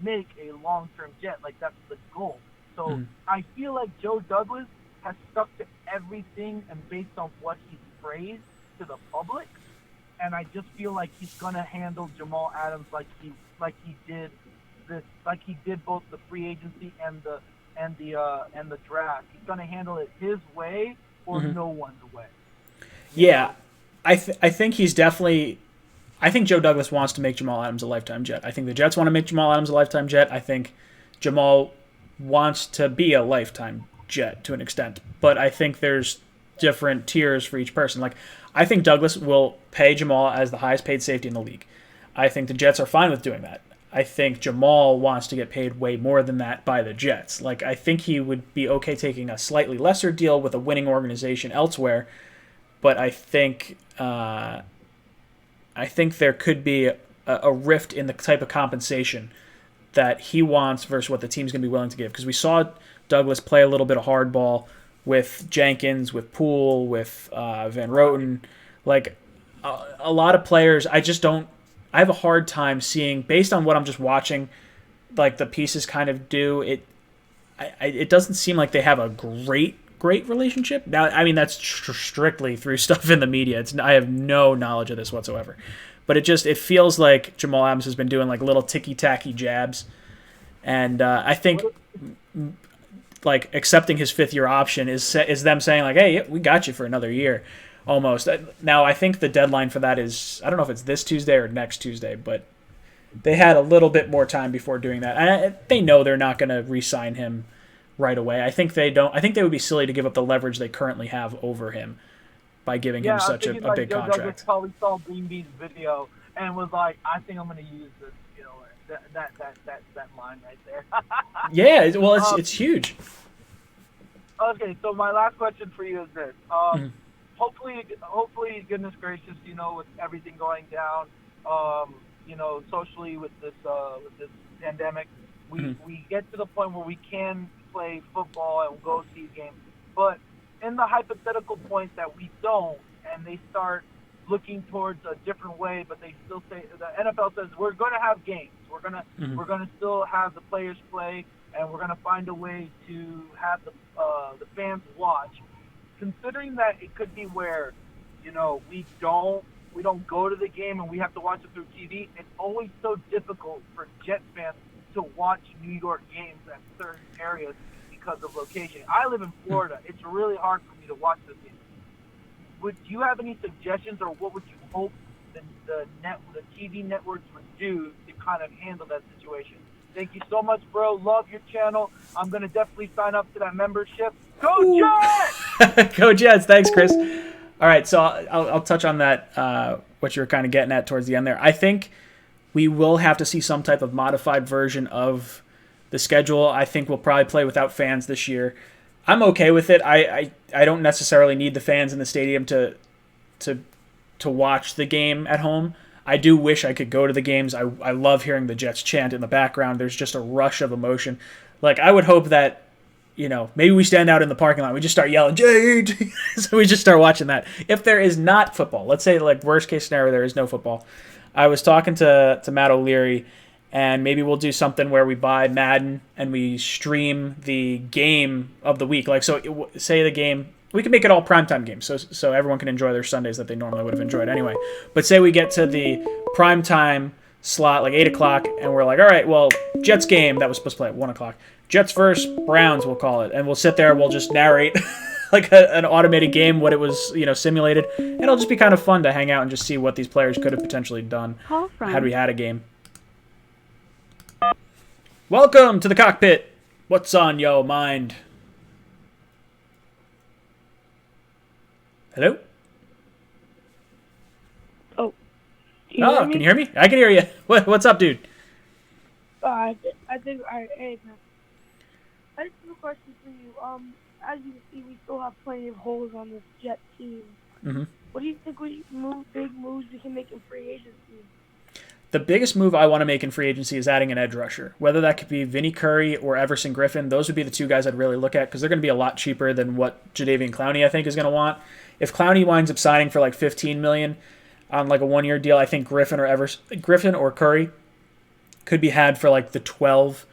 make a long-term Jet. Like, that's the goal. So I feel like Joe Douglas has stuck to everything and based on what he's praised to the public, and I just feel like he's gonna handle Jamal Adams like he did both the free agency and the draft. He's gonna handle it his way or no one's way. Yeah, I think he's definitely. I think Joe Douglas wants to make Jamal Adams a lifetime Jet. I think the Jets want to make Jamal Adams a lifetime Jet. I think Jamal wants to be a lifetime Jet to an extent, but I think there's different tiers for each person. Like, I think Douglas will pay Jamal as the highest paid safety in the league. I think the Jets are fine with doing that. I think Jamal wants to get paid way more than that by the Jets. Like, I think he would be okay taking a slightly lesser deal with a winning organization elsewhere, but I think there could be a rift in the type of compensation that he wants versus what the team's going to be willing to give. Because we saw Douglas play a little bit of hardball with Jenkins, with Poole, with Van Roten. Like, a lot of players, I have a hard time seeing, based on what I'm just watching, like the pieces kind of do, it doesn't seem like they have a great relationship. Now, I mean, that's strictly through stuff in the media. I have no knowledge of this whatsoever. But it feels like Jamal Adams has been doing like little ticky-tacky jabs. And I think like accepting his 5th-year option is them saying like, hey, we got you for another year almost. Now, I think the deadline for that is, I don't know if it's this Tuesday or next Tuesday, but they had a little bit more time before doing that. And they know they're not going to re-sign him right away. I think they don't. I think they would be silly to give up the leverage they currently have over him by giving him such a big Joe contract. Douglas probably saw Green Bean's video and was like, I think I'm going to use this. You know, that line right there. Yeah, well, it's huge. Okay, so my last question for you is this. Hopefully, goodness gracious, you know, with everything going down, you know, socially with this pandemic, we get to the point where we can play football and go see games. But in the hypothetical point that we don't, and they start looking towards a different way, but they still say the NFL says we're going to have games. We're gonna still have the players play, and we're gonna find a way to have the fans watch. Considering that it could be where, you know, we don't go to the game and we have to watch it through TV, it's always so difficult for Jets fans to watch New York games at certain areas because of location. I live in Florida. It's really hard for me to watch this game. Would you have any suggestions, or what would you hope the TV networks would do to kind of handle that situation? Thank you so much, bro. Love your channel. I'm going to definitely sign up to that membership. Go Jets! Go Jets. Thanks, Chris. All right, so I'll touch on that, what you were kind of getting at towards the end there. I think we will have to see some type of modified version of the schedule. I think we'll probably play without fans this year. I'm okay with it. I don't necessarily need the fans in the stadium to watch the game at home. I do wish I could go to the games. I love hearing the Jets chant in the background. There's just a rush of emotion. Like, I would hope that, you know, maybe we stand out in the parking lot. We just start yelling, J.H. So we just start watching that. If there is not football, let's say, like, worst case scenario, there is no football. I was talking to Matt O'Leary, and maybe we'll do something where we buy Madden and we stream the game of the week. Like, so say the game, we can make it all primetime games, so everyone can enjoy their Sundays that they normally would have enjoyed anyway. But say we get to the primetime slot, like 8 o'clock, and we're like, all right, well, Jets game that was supposed to play at 1 o'clock. Jets versus Browns, we'll call it. And we'll sit there, we'll just narrate like an automated game, what it was, you know, simulated. And it'll just be kind of fun to hang out and just see what these players could have potentially done had we had a game. Welcome to the cockpit. What's on your mind? Hello? Oh. Can you hear me? I can hear you. What's up, dude? I think hey, man. I just have a question for you. As you can see, we still have plenty of holes on this Jet team. Mm-hmm. What do you think big moves we can make in free agency? The biggest move I want to make in free agency is adding an edge rusher. Whether that could be Vinny Curry or Everson Griffin, those would be the two guys I'd really look at because they're going to be a lot cheaper than what Jadeveon Clowney, I think, is going to want. If Clowney winds up signing for like $15 million on like a one-year deal, I think Griffin or Curry could be had for like the 12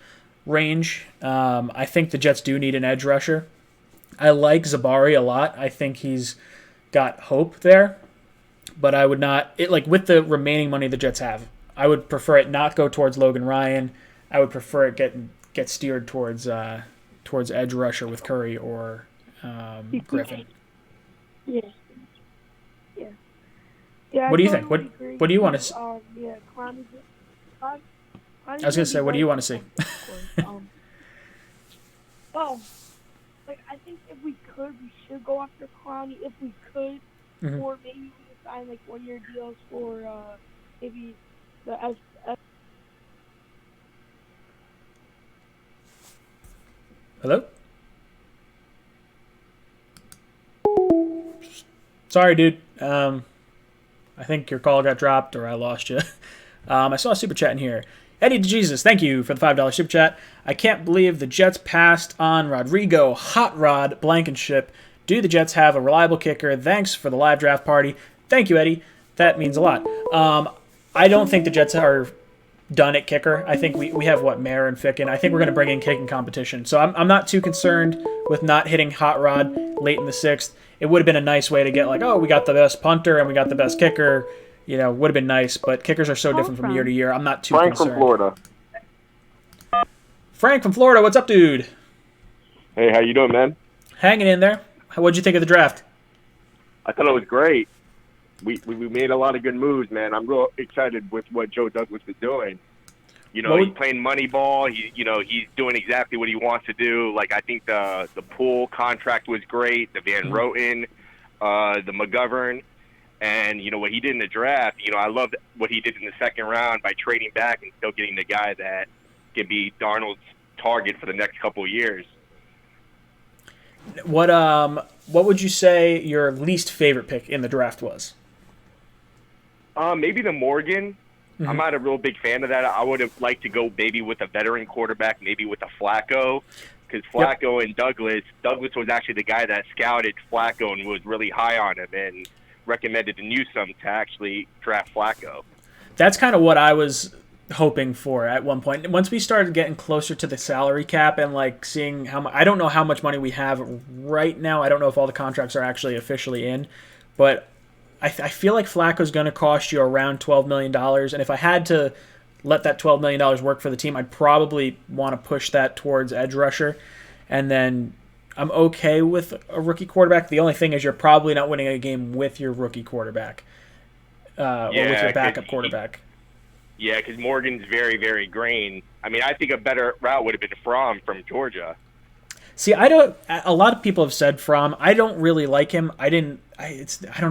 range. I think the Jets do need an edge rusher. I like Zabari a lot. I think he's got hope there, but I would not with the remaining money the Jets have, I would prefer it not go towards Logan Ryan. I would prefer it get steered towards edge rusher with Curry or Griffin. Yeah. Yeah. What do you think? What do you want to see? Yeah, Clowney. I was gonna say, what do you want to see? I think if we could, we should go after Clowney. If we could, Mm-hmm. or maybe we could sign like 1-year deals for maybe the S. Hello? Sorry, dude. I think your call got dropped or I lost you. I saw a super chat in here. Eddie DeJesus, thank you for the $5 super chat. I can't believe the Jets passed on Rodrigo Hot Rod Blankenship. Do the Jets have a reliable kicker? Thanks for the live draft party. Thank you, Eddie. That means a lot. I don't think the Jets are done at kicker. I think we have, Mayer and Ficken. I think we're going to bring in kicking competition. So I'm not too concerned with not hitting Hot Rod late in the 6th. It would have been a nice way to get we got the best punter and we got the best kicker. You know, would have been nice, but kickers are so different from year to year. I'm not too concerned. Frank from Florida. Frank from Florida, what's up, dude? Hey, how you doing, man? Hanging in there. What'd you think of the draft? I thought it was great. We made a lot of good moves, man. I'm real excited with what Joe Douglas is doing. You know, he's playing money ball. He's doing exactly what he wants to do. Like, I think the Poole contract was great, the Van Roten, the McGovern, and, you know, what he did in the draft. You know, I loved what he did in the second round by trading back and still getting the guy that can be Darnold's target for the next couple of years. What would you say your least favorite pick in the draft was? Maybe the Morgan. I'm not a real big fan of that. I would have liked to go maybe with a veteran quarterback, maybe with a Flacco, because Flacco and Douglas was actually the guy that scouted Flacco and was really high on him and recommended to Newsome to actually draft Flacco. That's kind of what I was hoping for at one point. Once we started getting closer to the salary cap and like seeing how much, I don't know how much money we have right now. I don't know if all the contracts are actually officially in, but I feel like Flacco's going to cost you around $12 million. And if I had to let that $12 million work for the team, I'd probably want to push that towards edge rusher. And then I'm okay with a rookie quarterback. The only thing is you're probably not winning a game with your rookie quarterback or with your backup quarterback. Yeah, because Morgan's very, very green. I mean, I think a better route would have been Fromm from Georgia. See, a lot of people have said Fromm. I don't really like him. I don't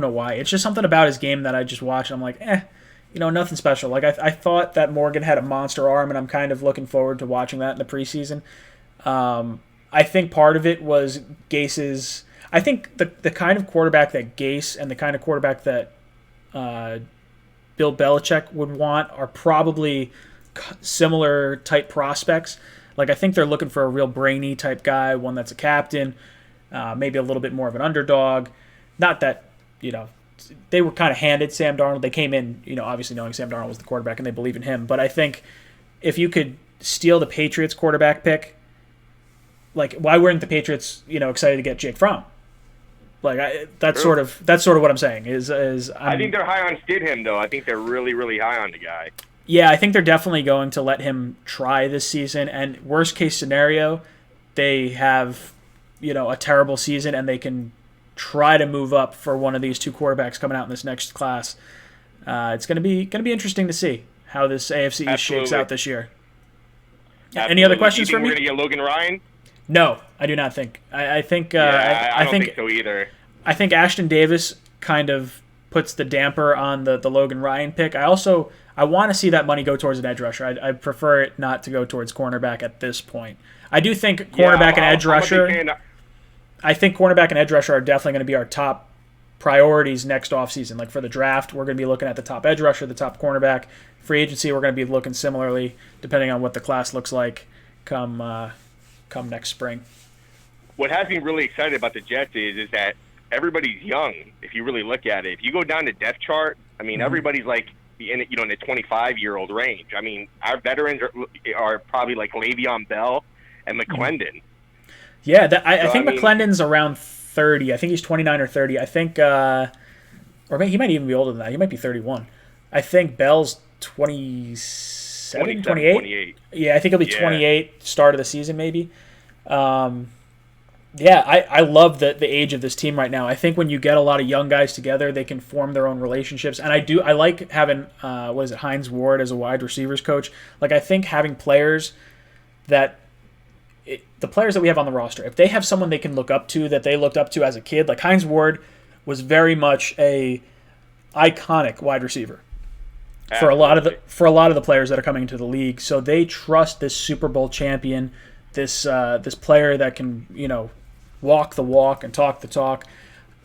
know why. It's just something about his game that I just watch. And I'm like, nothing special. Like I thought that Morgan had a monster arm, and I'm kind of looking forward to watching that in the preseason. I think part of it was Gase's. I think the kind of quarterback that Gase and the kind of quarterback that Bill Belichick would want are probably similar type prospects. Like, I think they're looking for a real brainy type guy, one that's a captain, maybe a little bit more of an underdog. Not that, they were kind of handed Sam Darnold. They came in, obviously knowing Sam Darnold was the quarterback and they believe in him. But I think if you could steal the Patriots quarterback pick, like, why weren't the Patriots, excited to get Jake Fromm? Like, that's sort of what I'm saying. I think they're high on Stidham, though. I think they're really, really high on the guy. Yeah, I think they're definitely going to let him try this season. And worst case scenario, they have, a terrible season and they can try to move up for one of these two quarterbacks coming out in this next class. It's going to be interesting to see how this AFC East shapes out this year. Absolutely. Any other questions for me? We're going to get Logan Ryan? No, I do not think. I think. I don't think so either. I think Ashton Davis kind of puts the damper on the Logan Ryan pick. I want to see that money go towards an edge rusher. I prefer it not to go towards cornerback at this point. I do think cornerback and edge rusher. I think cornerback and edge rusher are definitely going to be our top priorities next offseason. Like for the draft, we're going to be looking at the top edge rusher, the top cornerback. Free agency, we're going to be looking similarly, depending on what the class looks like come next spring. What has me really excited about the Jets is that everybody's young. If you really look at it, if you go down the depth chart, I mean, everybody's like in the 25-year-old range. I mean, our veterans are probably like Le'Veon Bell and McClendon. Yeah, I think McClendon's around 30. I think he's 29 or 30. I think, or he might even be older than that. He might be 31. I think Bell's 27, 28. Yeah, I think he'll be 28 start of the season maybe. I love the age of this team right now. I think when you get a lot of young guys together, they can form their own relationships. And I like having, Hines Ward as a wide receivers coach. Like, I think having players the players that we have on the roster, if they have someone they can look up to that they looked up to as a kid, like Hines Ward was very much a iconic wide receiver for a lot of the players that are coming into the league. So they trust this Super Bowl champion, this player that can, walk the walk and talk the talk.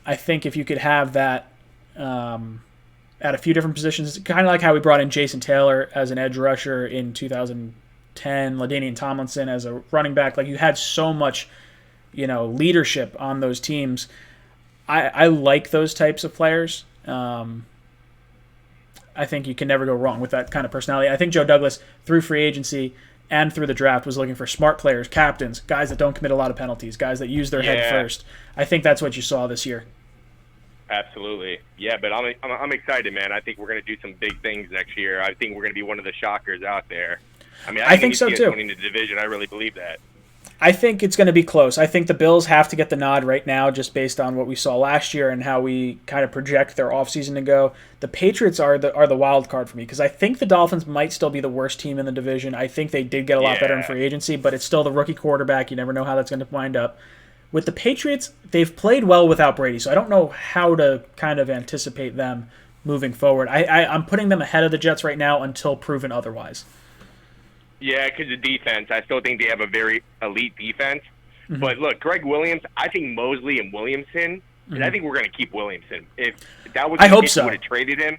I think if you could have that at a few different positions, kind of like how we brought in Jason Taylor as an edge rusher in 2010, LaDainian Tomlinson as a running back. Like, you had so much, leadership on those teams. I like those types of players. I think you can never go wrong with that kind of personality. I think Joe Douglas, through free agency and through the draft, was looking for smart players, captains, guys that don't commit a lot of penalties, guys that use their head first. I think that's what you saw this year. Absolutely. Yeah, but I'm excited, man. I think we're going to do some big things next year. I think we're going to be one of the shockers out there. I mean, I think so too. Winning the division, I really believe that. I think it's going to be close. I think the Bills have to get the nod right now just based on what we saw last year and how we kind of project their offseason to go. The Patriots are the wild card for me because I think the Dolphins might still be the worst team in the division. I think they did get a lot better in free agency, but it's still the rookie quarterback. You never know how that's going to wind up. With the Patriots, they've played well without Brady, so I don't know how to kind of anticipate them moving forward. I'm putting them ahead of the Jets right now until proven otherwise. Yeah, because of defense. I still think they have a very elite defense. Mm-hmm. But look, Greg Williams, I think Mosley and Williamson, and I think we're going to keep Williamson. If that was the case, we would have traded him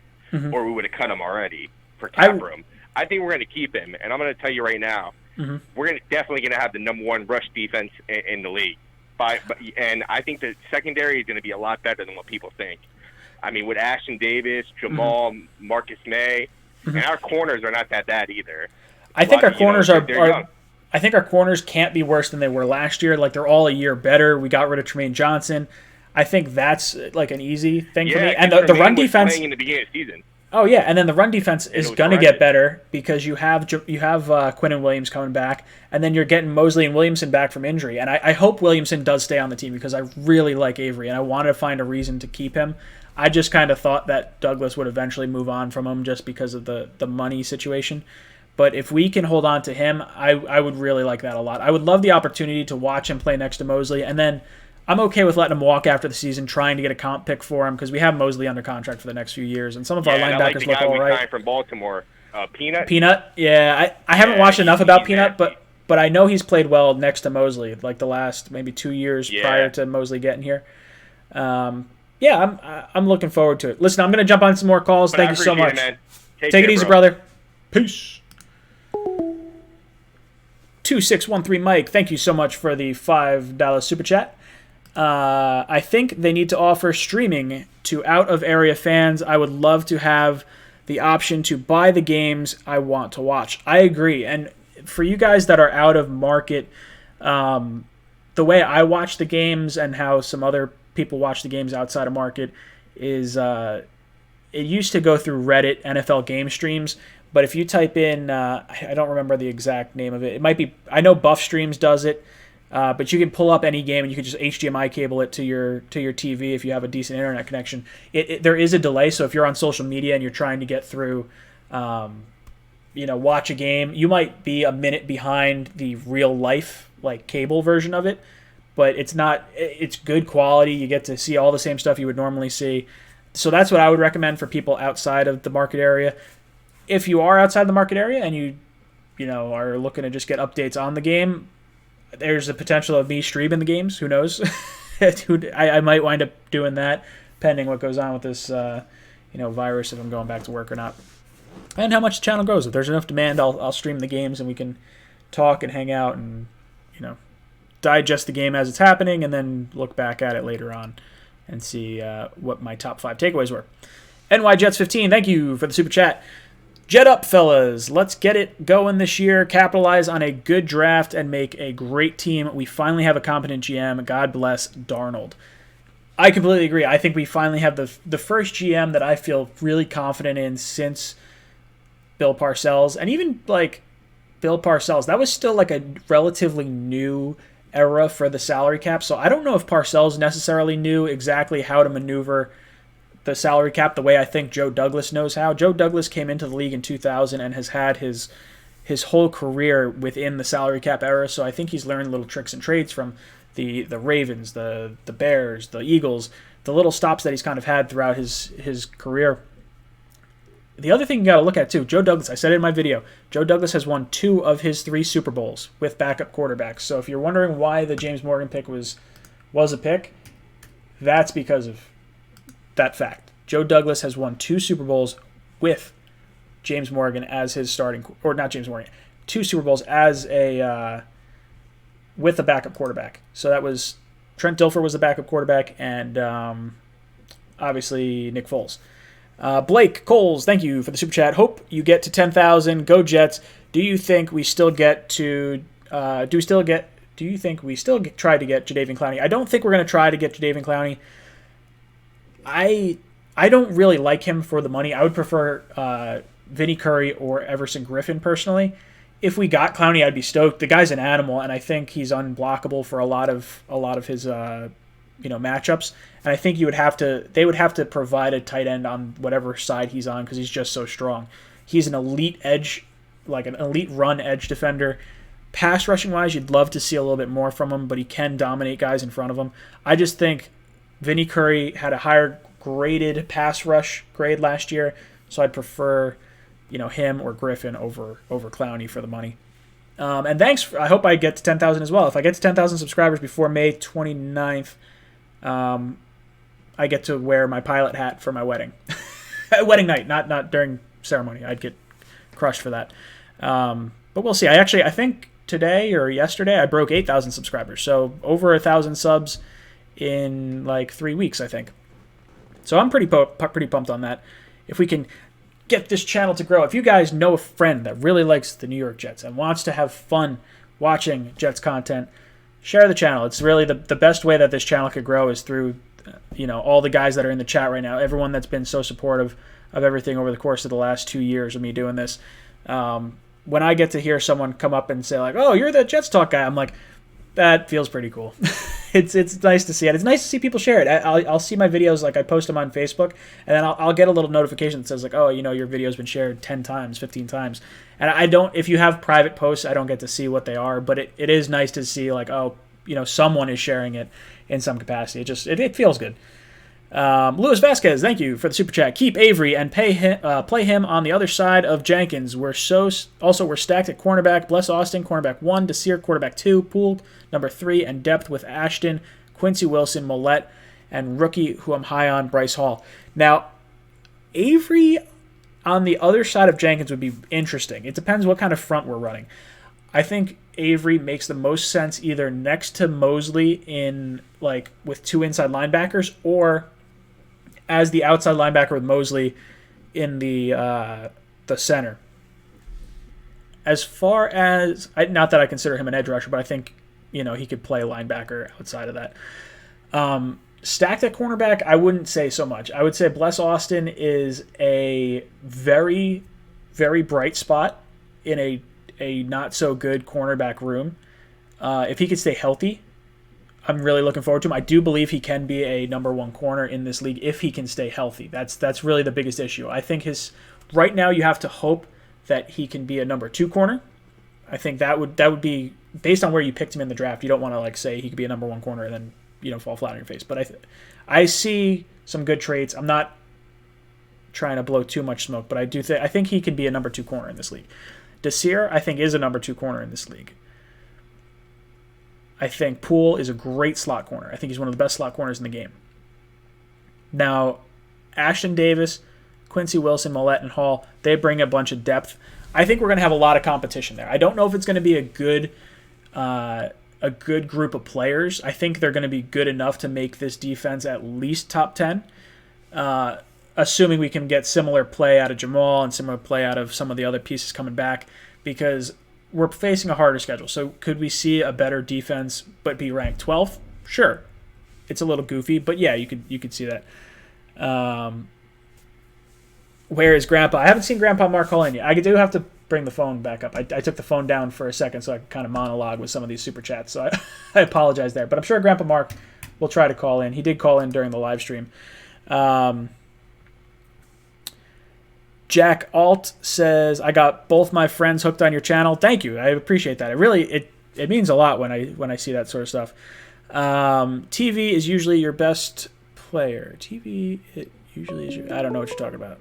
or we would have cut him already for cap room. I think we're going to keep him. And I'm going to tell you right now, we're definitely going to have the number one rush defense in the league. And I think the secondary is going to be a lot better than what people think. I mean, with Ashton Davis, Jamal, Marcus May, and our corners are not that bad either. I think our corners I think our corners can't be worse than they were last year. Like, they're all a year better. We got rid of Tremaine Johnson. I think that's like an easy thing for me. And the run defense playing in the beginning of the season. Oh yeah, and then the run defense is going to get better because you have Quinnen Williams coming back, and then you're getting Mosley and Williamson back from injury. And I hope Williamson does stay on the team because I really like Avery, and I wanted to find a reason to keep him. I just kind of thought that Douglas would eventually move on from him just because of the money situation. But if we can hold on to him, I would really like that a lot. I would love the opportunity to watch him play next to Mosley, and then I'm okay with letting him walk after the season, trying to get a comp pick for him because we have Mosley under contract for the next few years, and some of our linebackers look all right. From Baltimore, Peanut. Peanut, yeah. I haven't watched enough about Peanut, but I know he's played well next to Mosley, like the last maybe 2 years prior to Mosley getting here. I'm looking forward to it. Listen, I'm going to jump on some more calls. Thank you so much. Take it easy, brother. Peace. 2613 Mike, thank you so much for the $5 super chat. I think they need to offer streaming to out-of-area fans. I would love to have the option to buy the games I want to watch. I agree. And for you guys that are out of market, the way I watch the games and how some other people watch the games outside of market is it used to go through Reddit, NFL game streams. But if you type in, I don't remember the exact name of it. It might be, I know Buff Streams does it, but you can pull up any game and you can just HDMI cable it to your TV if you have a decent internet connection. There is a delay, so if you're on social media and you're trying to get through, watch a game, you might be a minute behind the real life like cable version of it, but it's good quality. You get to see all the same stuff you would normally see. So that's what I would recommend for people outside of the market area. If you are outside the market area and you are looking to just get updates on the game, there's the potential of me streaming the games. Who knows? I might wind up doing that, pending what goes on with this, virus, if I'm going back to work or not, and how much the channel grows. If there's enough demand, I'll stream the games and we can talk and hang out and digest the game as it's happening, and then look back at it later on and see what my top 5 takeaways were. NY Jets 15, thank you for the super chat. Jet up, fellas. Let's get it going this year. Capitalize on a good draft and make a great team. We finally have a competent GM. God bless Darnold. I completely agree. I think we finally have the first GM that I feel really confident in since Bill Parcells. And even like Bill Parcells, that was still like a relatively new era for the salary cap. So I don't know if Parcells necessarily knew exactly how to maneuver the salary cap the way I think Joe Douglas knows how. Joe Douglas came into the league in 2000 and has had his whole career within the salary cap era, so I think he's learned little tricks and trades from the Ravens, the Bears, the Eagles, the little stops that he's kind of had throughout his career. The other thing you got to look at too, Joe Douglas, I said it in my video, Joe Douglas has won 2 of his 3 Super Bowls with backup quarterbacks. So if you're wondering why the James Morgan pick was a pick, that's because of that fact. Joe Douglas has won 2 Super Bowls with James Morgan as his starting, or not James Morgan, 2 Super Bowls as with a backup quarterback. So that was Trent Dilfer was the backup quarterback, and obviously Nick Foles. Blake Coles, thank you for the super chat. Hope you get to 10,000. Go Jets. Do you think we still get to? Do you think we still try to get Jadeveon Clowney? I don't think we're going to try to get Jadeveon Clowney. I don't really like him for the money. I would prefer Vinny Curry or Everson Griffin personally. if we got Clowney, I'd be stoked. The guy's an animal, and I think he's unblockable for a lot of his matchups. And I think they would have to provide a tight end on whatever side he's on because he's just so strong. He's an elite edge, like an elite run edge defender. Pass rushing wise, you'd love to see a little bit more from him, but he can dominate guys in front of him. I just think Vinny Curry had a higher graded pass rush grade last year, so I'd prefer him or Griffin over Clowney for the money. And thanks. I hope I get to 10,000 as well. If I get to 10,000 subscribers before May 29th, I get to wear my pilot hat for my wedding. Wedding night, not during ceremony. I'd get crushed for that. But we'll see. I think today or yesterday I broke 8,000 subscribers. So over 1,000 subs in like 3 weeks, I think. So I'm pretty pumped on that. If we can get this channel to grow. If you guys know a friend that really likes the New York Jets and wants to have fun watching Jets content, share the channel. It's really the best way that this channel could grow is through all the guys that are in the chat right now, everyone that's been so supportive of everything over the course of the last 2 years of me doing this. When I get to hear someone come up and say like, "Oh, you're the Jets Talk guy," I'm like, that feels pretty cool. It's nice to see it. It's nice to see people share it. I'll see my videos, like I post them on Facebook, and then I'll get a little notification that says like, "Oh, your video's been shared 10 times, 15 times." And I don't, if you have private posts, I don't get to see what they are, but it is nice to see like, oh, someone is sharing it in some capacity. It feels good. Luis Vasquez, thank you for the super chat. Keep Avery and play him on the other side of Jenkins. We're stacked at cornerback. Bless Austin, cornerback 1. Desir, quarterback 2. Poole, number 3. And depth with Ashton, Quincy Wilson, Mollett, and rookie who I'm high on, Bryce Hall. Now, Avery on the other side of Jenkins would be interesting. It depends what kind of front we're running. I think Avery makes the most sense either next to Mosley in like with 2 inside linebackers or as the outside linebacker with Mosley in the center. As far as not that I consider him an edge rusher, but I think he could play linebacker outside of that. Stacked at cornerback, I wouldn't say so much. I would say Bless Austin is a very, very bright spot in a not so good cornerback room. If he could stay healthy, I'm really looking forward to him. I do believe he can be a number 1 corner in this league if he can stay healthy. That's really the biggest issue. I think right now you have to hope that he can be a number 2 corner. I think that would be based on where you picked him in the draft. You don't want to like say he could be a number 1 corner and then fall flat on your face. But I see some good traits. I'm not trying to blow too much smoke, but I think he can be a number 2 corner in this league. Desir, I think, is a number 2 corner in this league. I think Poole is a great slot corner. I think he's one of the best slot corners in the game. Now, Ashton Davis, Quincy Wilson, Mollett, and Hall, they bring a bunch of depth. I think we're going to have a lot of competition there. I don't know if it's going to be a good group of players. I think they're going to be good enough to make this defense at least top 10, assuming we can get similar play out of Jamal and similar play out of some of the other pieces coming back, because we're facing a harder schedule. So could we see a better defense but be ranked 12th? Sure. It's a little goofy, but yeah, you could see that. Where is Grandpa? I haven't seen Grandpa Mark call in yet. I do have to bring the phone back up. I took the phone down for a second so I could kind of monologue with some of these super chats. So I apologize there. But I'm sure Grandpa Mark will try to call in. He did call in during the live stream. Jack Alt says, I got both my friends hooked on your channel. Thank you. I appreciate that. It means a lot when I see that sort of stuff. TV is usually your best player. TV, it usually is I don't know what you're talking about.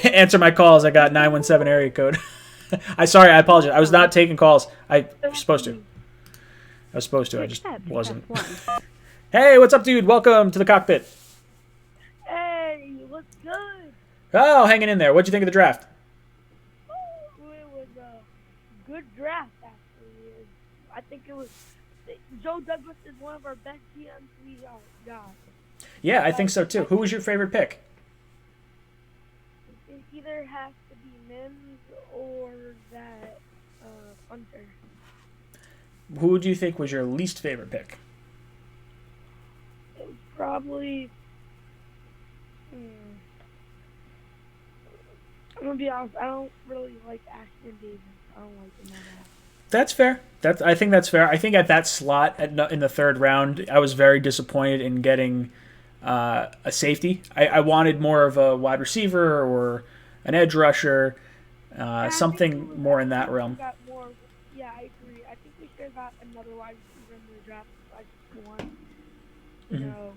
Answer my calls. I got 917 area code. I apologize. I was not taking calls. I was supposed to. I just wasn't. Hey, what's up, dude? Welcome to the cockpit. Hey, what's good? Oh, hanging in there. What'd you think of the draft? Oh, it was a good draft, actually. I think it was. Joe Douglas is one of our best GMs we got. Yeah, I think so too. Who was your favorite pick? It either has to be Mims or that Hunter. Who do you think was your least favorite pick? It was probably. I'm gonna be honest. I don't really like Ashton Davis. I don't like him at all. That's fair. I think that's fair. I think at that slot in the third round, I was very disappointed in getting a safety. I wanted more of a wide receiver or an edge rusher, something more in that realm. Yeah, I agree. I think we should have got another wide receiver in the draft besides one. You know.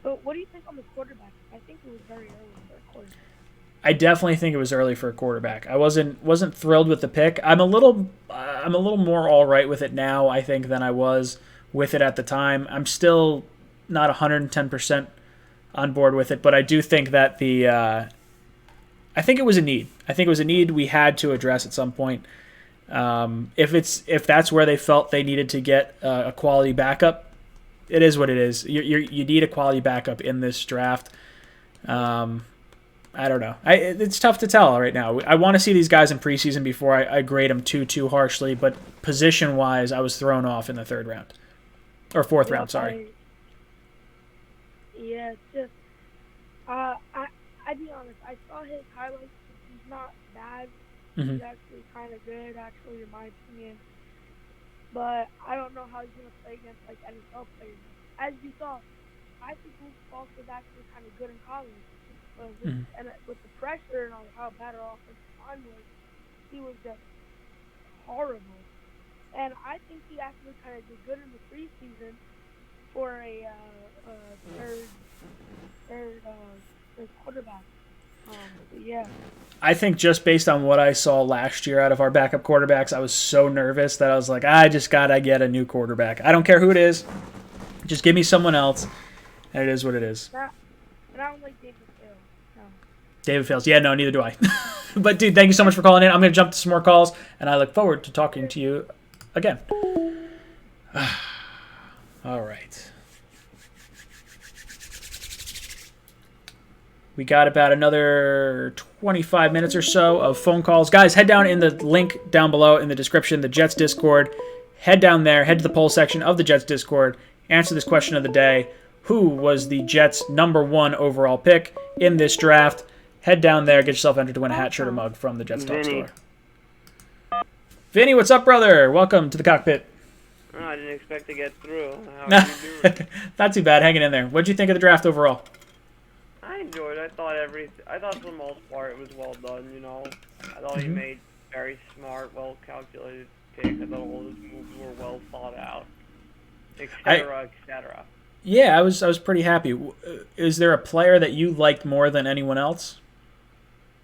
But what do you think on the quarterback? I think it was very early for a quarterback. I definitely think it was early for a quarterback. I wasn't thrilled with the pick. I'm a little more all right with it now, I think, than I was with it at the time. I'm still not 110% on board with it, but I do think that I think it was a need. I think it was a need we had to address at some point. If that's where they felt they needed to get a quality backup, it is what it is. You need a quality backup in this draft. I don't know. It's tough to tell right now. I want to see these guys in preseason before I grade them too harshly. But position-wise, I was thrown off in the third round. Or fourth round, sorry. Yeah, it's just... I'd be honest. I saw his highlights. He's not bad. He's actually kind of good, actually, in my opinion. But I don't know how he's going to play against, like, NFL players. As you saw, I think Luke Falk was actually kind of good in college. And with the pressure and how bad our offensive line was, he was just horrible. And I think he actually kind of did good in the preseason for a third quarterback. Yeah. I think just based on what I saw last year out of our backup quarterbacks, I was so nervous that I was like, I just gotta get a new quarterback. I don't care who it is, just give me someone else, and it is what it is. And I don't like David Fales. No. David Fales. Yeah, no, neither do I. But, dude, thank you so much for calling in. I'm going to jump to some more calls, and I look forward to talking to you again. All right. We got about another 25 minutes or so of phone calls. Guys, head down in the link down below in the description, the Jets Discord. Head down there, head to the poll section of the Jets Discord. Answer this question of the day. Who was the Jets' #1 overall pick in this draft? Head down there, get yourself entered to win a hat, shirt, or mug from the Jets Talk store. Vinny, what's up, brother? Welcome to the cockpit. Oh, I didn't expect to get through. How are you doing? Not too bad, hanging in there. What did you think of the draft overall? I enjoyed it. I thought for the most part it was well done, you know. I thought he made very smart, well-calculated picks. I thought all his moves were well thought out, etc., etc. Yeah, I was pretty happy. Is there a player that you liked more than anyone else?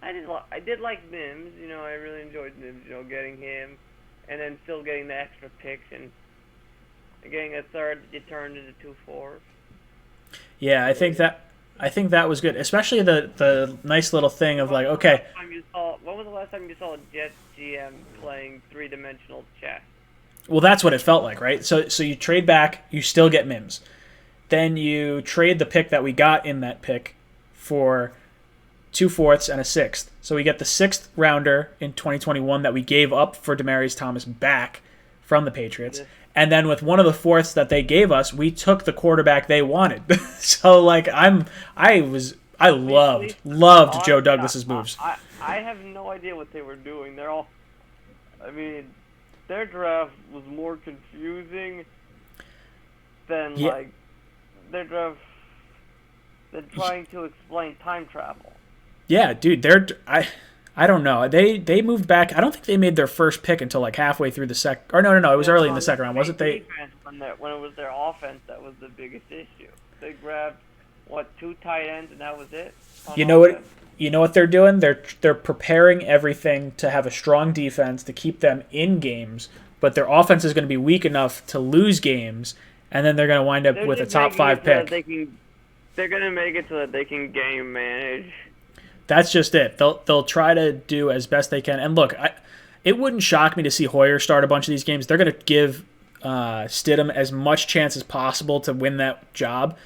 I did like Mims, you know. I really enjoyed Mims, you know, getting him, and then still getting the extra picks and getting a third. It turned into 2 4s. Yeah, I think that was good, especially the nice little thing of like, okay. When was the last time you saw a Jets GM playing 3-dimensional chess? Well, that's what it felt like, right? So you trade back, you still get Mims. Then you trade the pick that we got in that pick for 2 4ths and a 6th. So we get the 6th rounder in 2021 that we gave up for Demaryius Thomas back from the Patriots. Yeah. And then with one of the 4ths that they gave us, we took the quarterback they wanted. So like I loved Joe Douglas's moves. I have no idea what they were doing. Their draft was more confusing than their draft than trying to explain time travel. Yeah, dude, I don't know. They moved back. I don't think they made their first pick until like halfway through the second. Or no, it was early in the second round, wasn't they? When it was their offense, that was the biggest issue. They grabbed 2 tight ends, and that was it. You know what they're doing? They're preparing everything to have a strong defense to keep them in games, but their offense is going to be weak enough to lose games, and then they're going to wind up with a top 5 pick. They're going to make it so that they can game manage. That's just it. They'll try to do as best they can. And look, it wouldn't shock me to see Hoyer start a bunch of these games. They're going to give Stidham as much chance as possible to win that job.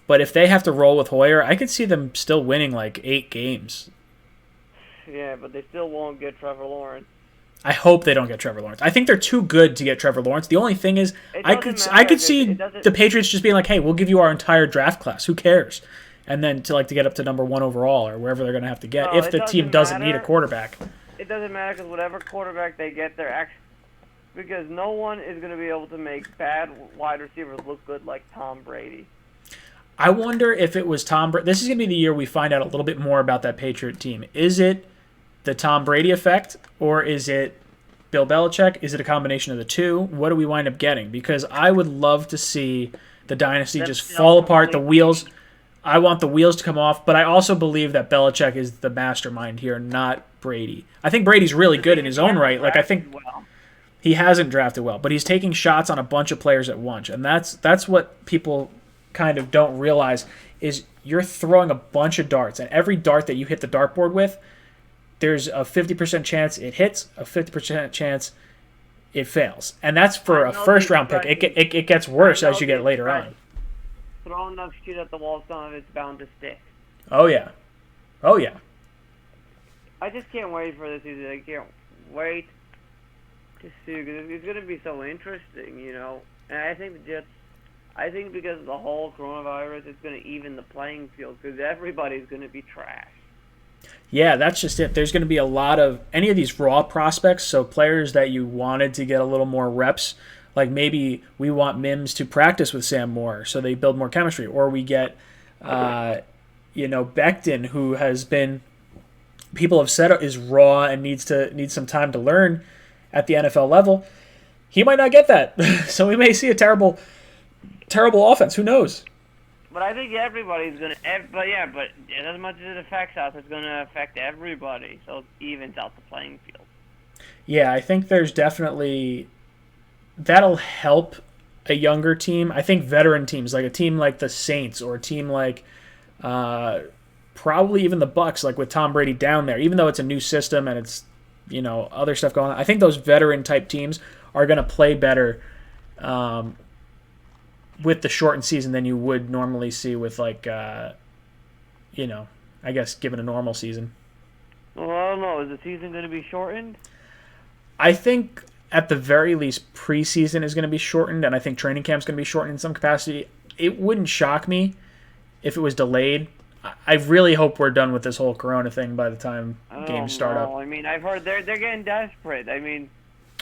But if they have to roll with Hoyer, I could see them still winning like 8 games. Yeah, but they still won't get Trevor Lawrence. I hope they don't get Trevor Lawrence. I think they're too good to get Trevor Lawrence. The only thing is, I could see the Patriots just being like, "Hey, we'll give you our entire draft class. Who cares?" and then to get up to number 1 overall or wherever they're going to have to get No, if it the team doesn't need a matter. quarterback. It doesn't matter because whatever quarterback they get, because no one is going to be able to make bad wide receivers look good like Tom Brady. I wonder if it was Tom Brady. This is going to be the year we find out a little bit more about that Patriot team. Is it the Tom Brady effect, or is it Bill Belichick? Is it a combination of the two? What do we wind up getting? Because I would love to see the dynasty just fall apart, the wheels. I want the wheels to come off, but I also believe that Belichick is the mastermind here, not Brady. I think Brady's really good in his own right. Like, I think he hasn't drafted well, but he's taking shots on a bunch of players at once, and that's what people kind of don't realize is you're throwing a bunch of darts, and every dart that you hit the dartboard with, there's a 50% chance it hits, a 50% chance it fails, and that's for a first-round pick. It gets worse as you get later on. Throw enough shit at the wall, some of it's bound to stick. Oh yeah. I just can't wait for this season. I can't wait to see because it's going to be so interesting, you know. And I think the Jets. I think because of the whole coronavirus, it's going to even the playing field because everybody's going to be trash. Yeah, that's just it. There's going to be a lot of any of these raw prospects, so players that you wanted to get a little more reps, like maybe we want Mims to practice with Sam Moore so they build more chemistry, or we get, Becton, who has been, people have said is raw and needs some time to learn at the NFL level. He might not get that, so we may see a terrible offense. Who knows? But I think everybody's gonna. But as much as it affects us, it's gonna affect everybody. So it evens out the playing field. Yeah, I think there's definitely that'll help a younger team. I think veteran teams, like a team like the Saints or a team like probably even the Bucks, like with Tom Brady down there, even though it's a new system and it's other stuff going on. I think those veteran type teams are going to play better with the shortened season than you would normally see with I guess given a normal season. Well, I don't know. Is the season going to be shortened? I think at the very least preseason is going to be shortened, and I think training camp's going to be shortened in some capacity. It wouldn't shock me if it was delayed. I really hope we're done with this whole Corona thing by the time games start up. I mean, I've heard they're getting desperate. I mean,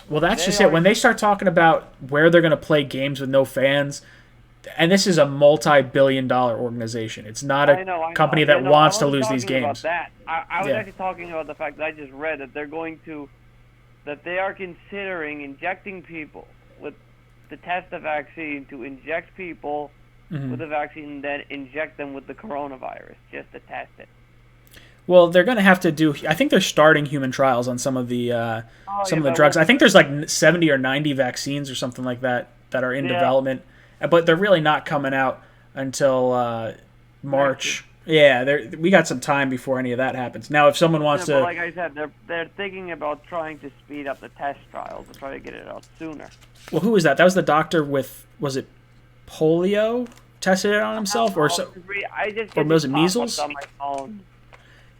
well, that's just it. When they start talking about where they're going to play games with no fans, and this is a multi-billion-dollar organization. It's not a company that wants to lose these games. I was actually talking about the fact that I just read that that they are considering injecting people to test the vaccine, to inject people with the vaccine, and then inject them with the coronavirus just to test it. Well, they're going to have to do. I think they're starting human trials on some of the drugs. I think there's like 70 or 90 vaccines or something like that are in development, but they're really not coming out until March. Yeah, we got some time before any of that happens. Now, if someone wants to, like I said, they're thinking about trying to speed up the test trials to try to get it out sooner. Well, who was that? That was the doctor with, was it polio? Tested it on himself, or was it measles? On my phone.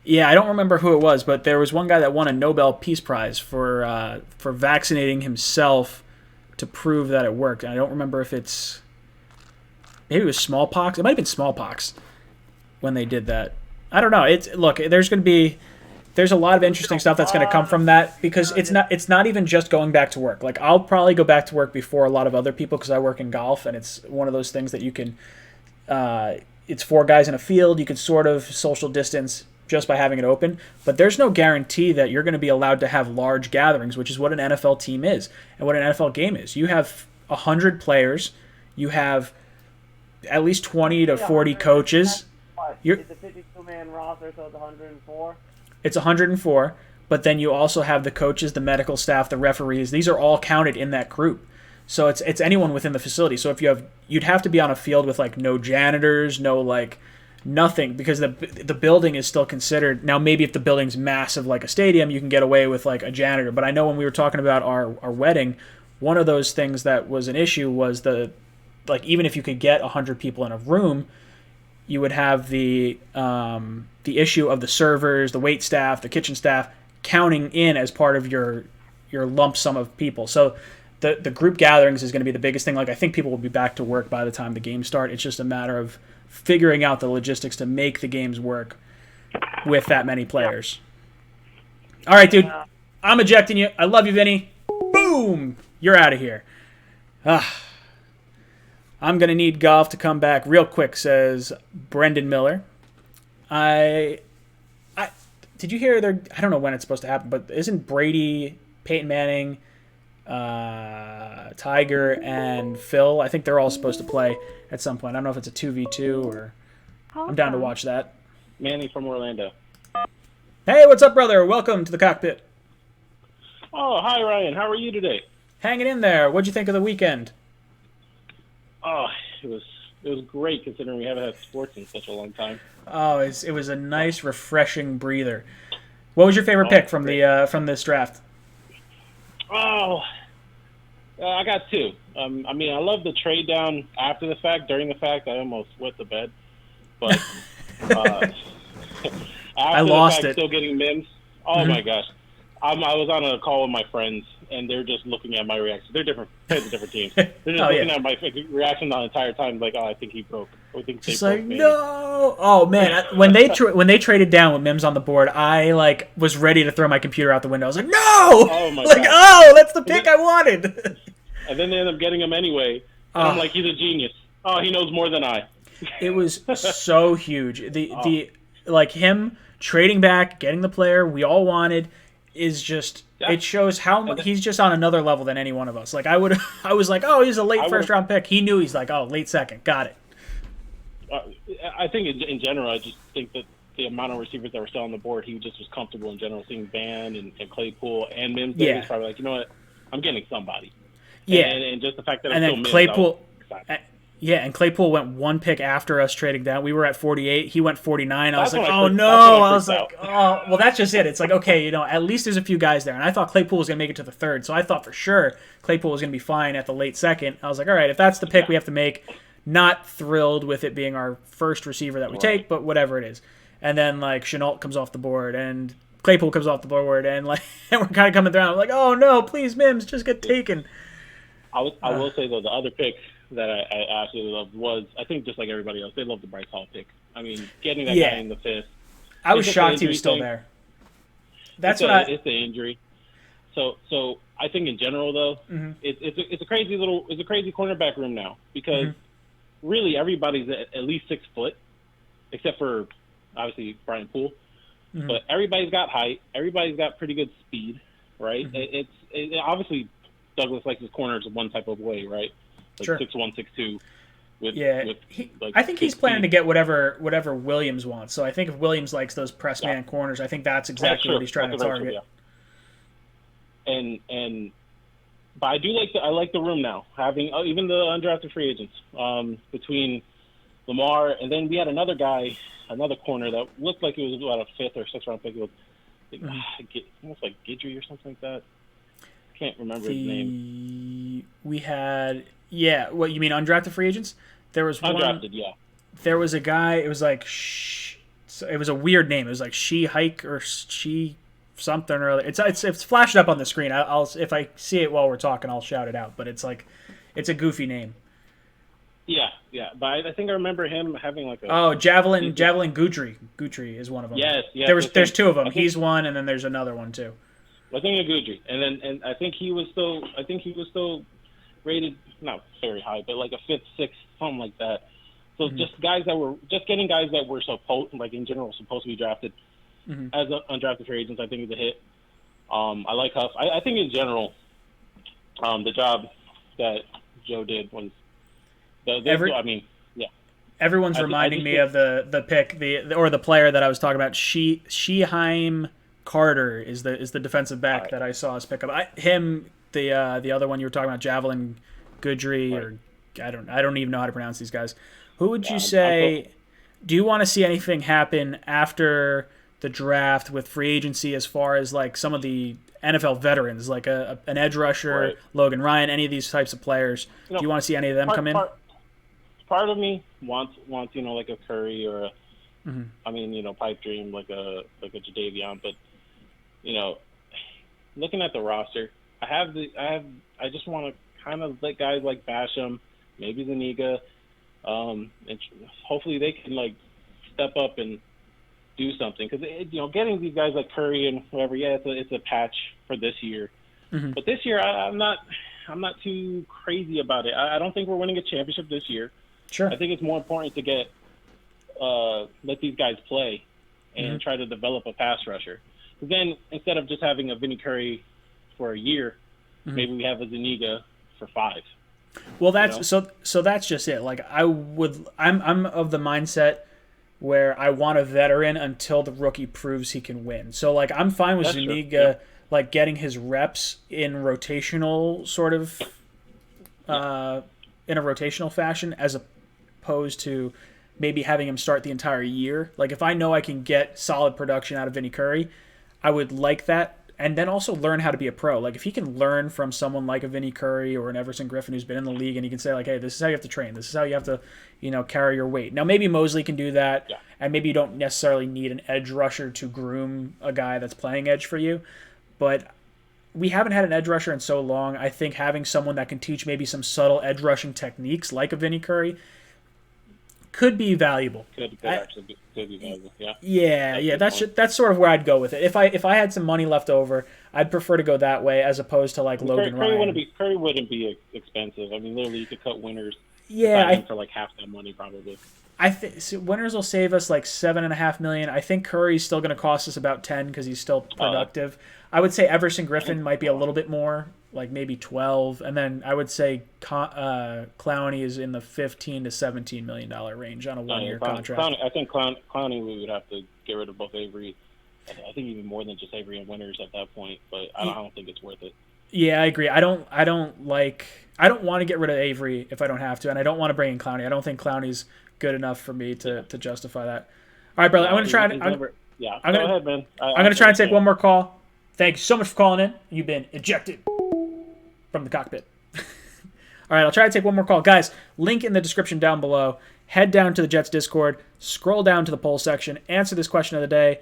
Yeah, I don't remember who it was, but there was one guy that won a Nobel Peace Prize for vaccinating himself to prove that it worked. And I don't remember if maybe it was smallpox. It might have been smallpox when they did that. I don't know. There's a lot of interesting stuff that's going to come from that because it's not even just going back to work. Like, I'll probably go back to work before a lot of other people because I work in golf, and it's one of those things that you can it's 4 guys in a field. You can sort of social distance just by having it open, but there's no guarantee that you're going to be allowed to have large gatherings, which is what an NFL team is and what an NFL game is. You have 100 players, you have at least 20 to 40 coaches. It's a 52-man roster, so it's 104. It's 104, but then you also have the coaches, the medical staff, the referees. These are all counted in that group. So it's anyone within the facility. So if you'd have to be on a field with like no janitors, no like nothing, because the building is still considered. Now maybe if the building's massive like a stadium, you can get away with like a janitor. But I know when we were talking about our wedding, one of those things that was an issue was even if you could get 100 people in a room, you would have the issue of the servers, the wait staff, the kitchen staff counting in as part of your lump sum of people. So the group gatherings is going to be the biggest thing. Like, I think people will be back to work by the time the games start. It's just a matter of figuring out the logistics to make the games work with that many players. All right, dude. I'm ejecting you. I love you, Vinny. Boom! You're out of here. I'm going to need golf to come back real quick, says Brendan Miller. Did you hear I don't know when it's supposed to happen, but isn't Brady, Peyton Manning, Tiger, and Phil, I think they're all supposed to play at some point. I don't know if it's a 2v2 or... I'm down to watch that. Manny from Orlando. Hey, what's up, brother? Welcome to the cockpit. Oh, hi, Ryan. How are you today? Hanging in there. What'd you think of the weekend? Oh, it was great considering we haven't had sports in such a long time. Oh, it was a nice, refreshing breather. What was your favorite pick from this draft? Oh, I got two. I mean, I love the trade down after the fact. During the fact, I almost wet the bed. But after I lost the fact, it. Still getting Mims. Oh my gosh, I was on a call with my friends, and they're just looking at my reaction. They're different teams. They're just looking at my reaction the entire time, like, oh, I think he broke. I think just like, no. Oh man, when they traded down with Mims on the board, I was ready to throw my computer out the window. I was like, no! Oh my god! Oh, that's the pick I wanted. And then they end up getting him anyway. And I'm like, he's a genius. Oh, he knows more than I. It was so huge. Him trading back, getting the player we all wanted is just it shows how much he's just on another level than any one of us. I was like, oh, he's a late first round pick. He knew he's like, oh, late second, got it. I think in general, I just think that the amount of receivers that were still on the board, he just was comfortable in general seeing Van and Claypool and Mims. Yeah. He was probably like, you know what, I'm getting somebody. Yeah, and just the fact that and it's then still Claypool. Mims, and Claypool went one pick after us trading down. We were at 48. He went 49. I was like, oh, no. I was like, oh, well, that's just it. It's like, okay, at least there's a few guys there. And I thought Claypool was going to make it to the third. So I thought for sure Claypool was going to be fine at the late second. I was like, all right, if that's the pick we have to make, not thrilled with it being our first receiver that we take, but whatever it is. And then, Chenault comes off the board, and Claypool comes off the board, and we're kind of coming around. I'm like, oh, no, please, Mims, just get taken. I will say, though, the other pick that I absolutely loved was, I think just like everybody else, they love the Bryce Hall pick. I mean, getting that guy in the fifth. I was shocked he was still there. It's the injury. So I think in general though, it's a crazy cornerback room now because really everybody's at least 6 foot, except for obviously Brian Poole. But everybody's got height. Everybody's got pretty good speed, right? It's obviously Douglas likes his corners one type of way, right? Sure. 6'1", 6'2". I think he's planning to get whatever Williams wants. So I think if Williams likes those press man corners, I think that's exactly what he's trying to target. But I do like the room now, having even the undrafted free agents between Lamar, and then we had another corner that looked like it was about a 5th or 6th round pick. It was almost like Guidry or something like that. I can't remember his name. We had. Yeah, what you mean undrafted free agents? There was undrafted, yeah. There was a guy. It was like it was a weird name. It was like She Hike or She something or other. It's flashed up on the screen. I'll if I see it while we're talking, I'll shout it out. But it's a goofy name. Yeah. But I think I remember him having like a. Oh, Javelin Guidry. Guidry is one of them. Yes. There's 2 of them. He's one, and then there's another one too. I think of Guidry, and I think he was still rated not very high, but like a 5th, 6th, something like that. So just getting guys that were supposed to be drafted as undrafted free agents, I think is a hit. I like Huff. I think in general, the job that Joe did was Everyone's reminding me of the pick, the player that I was talking about. Sheheim Carter is the defensive back that I saw us pick up. The other one you were talking about, Javelin Guidry, or I don't even know how to pronounce these guys. Who would you say? Do you want to see anything happen after the draft with free agency as far as some of the NFL veterans, like an edge rusher, Logan Ryan, any of these types of players? Do you want to see any of them come in? Part of me wants like a Curry or a pipe dream like a Jadeveon, but looking at the roster, I just want to kind of let guys like Basham, maybe Zuniga, And hopefully they can like step up and do something, because getting these guys like Curry and whoever, it's a patch for this year. Mm-hmm. But this year I'm not too crazy about it. I don't think we're winning a championship this year. Sure. I think it's more important to get let these guys play and try to develop a pass rusher. Because then instead of just having a Vinny Curry for a year, maybe we have a Zuniga for 5. Well, that's so that's just it. Like I'm of the mindset where I want a veteran until the rookie proves he can win. So like I'm fine with Zuniga like getting his reps in rotational sort of in a rotational fashion, as opposed to maybe having him start the entire year. Like if I know I can get solid production out of Vinny Curry, I would like that. And then also learn how to be a pro. Like if he can learn from someone like a Vinny Curry or an Everson Griffin who's been in the league, and he can say like, hey, this is how you have to train. This is how you have to, carry your weight. Now maybe Mosley can do that, and maybe you don't necessarily need an edge rusher to groom a guy that's playing edge for you. But we haven't had an edge rusher in so long. I think having someone that can teach maybe some subtle edge rushing techniques like a Vinny Curry could be valuable. Could be valuable. Yeah. That's sort of where I'd go with it. If I had some money left over, I'd prefer to go that way as opposed to like Logan Ryan. Curry wouldn't be expensive. I mean, literally, you could cut Winners. For like half that money probably. I think Winners will save us like $7.5 million. I think Curry's still going to cost us about 10 because he's still productive. I would say Everson Griffin might be a little bit more, like maybe 12, and then I would say Clowney is in the $15 to $17 million range on a 1-year contract. I think Clowney we would have to get rid of both Avery. I think even more than just Avery and Winters at that point, but I don't think it's worth it. Yeah, I agree. I don't want to get rid of Avery if I don't have to, and I don't want to bring in Clowney. I don't think Clowney's good enough for me to justify that. All right, brother. I'm going to try. Go ahead, man. I'm going to try and take one more call. Thank you so much for calling in. You've been ejected from the cockpit. All right, I'll try to take one more call. Guys, link in the description down below. Head down to the Jets Discord. Scroll down to the poll section. Answer this question of the day.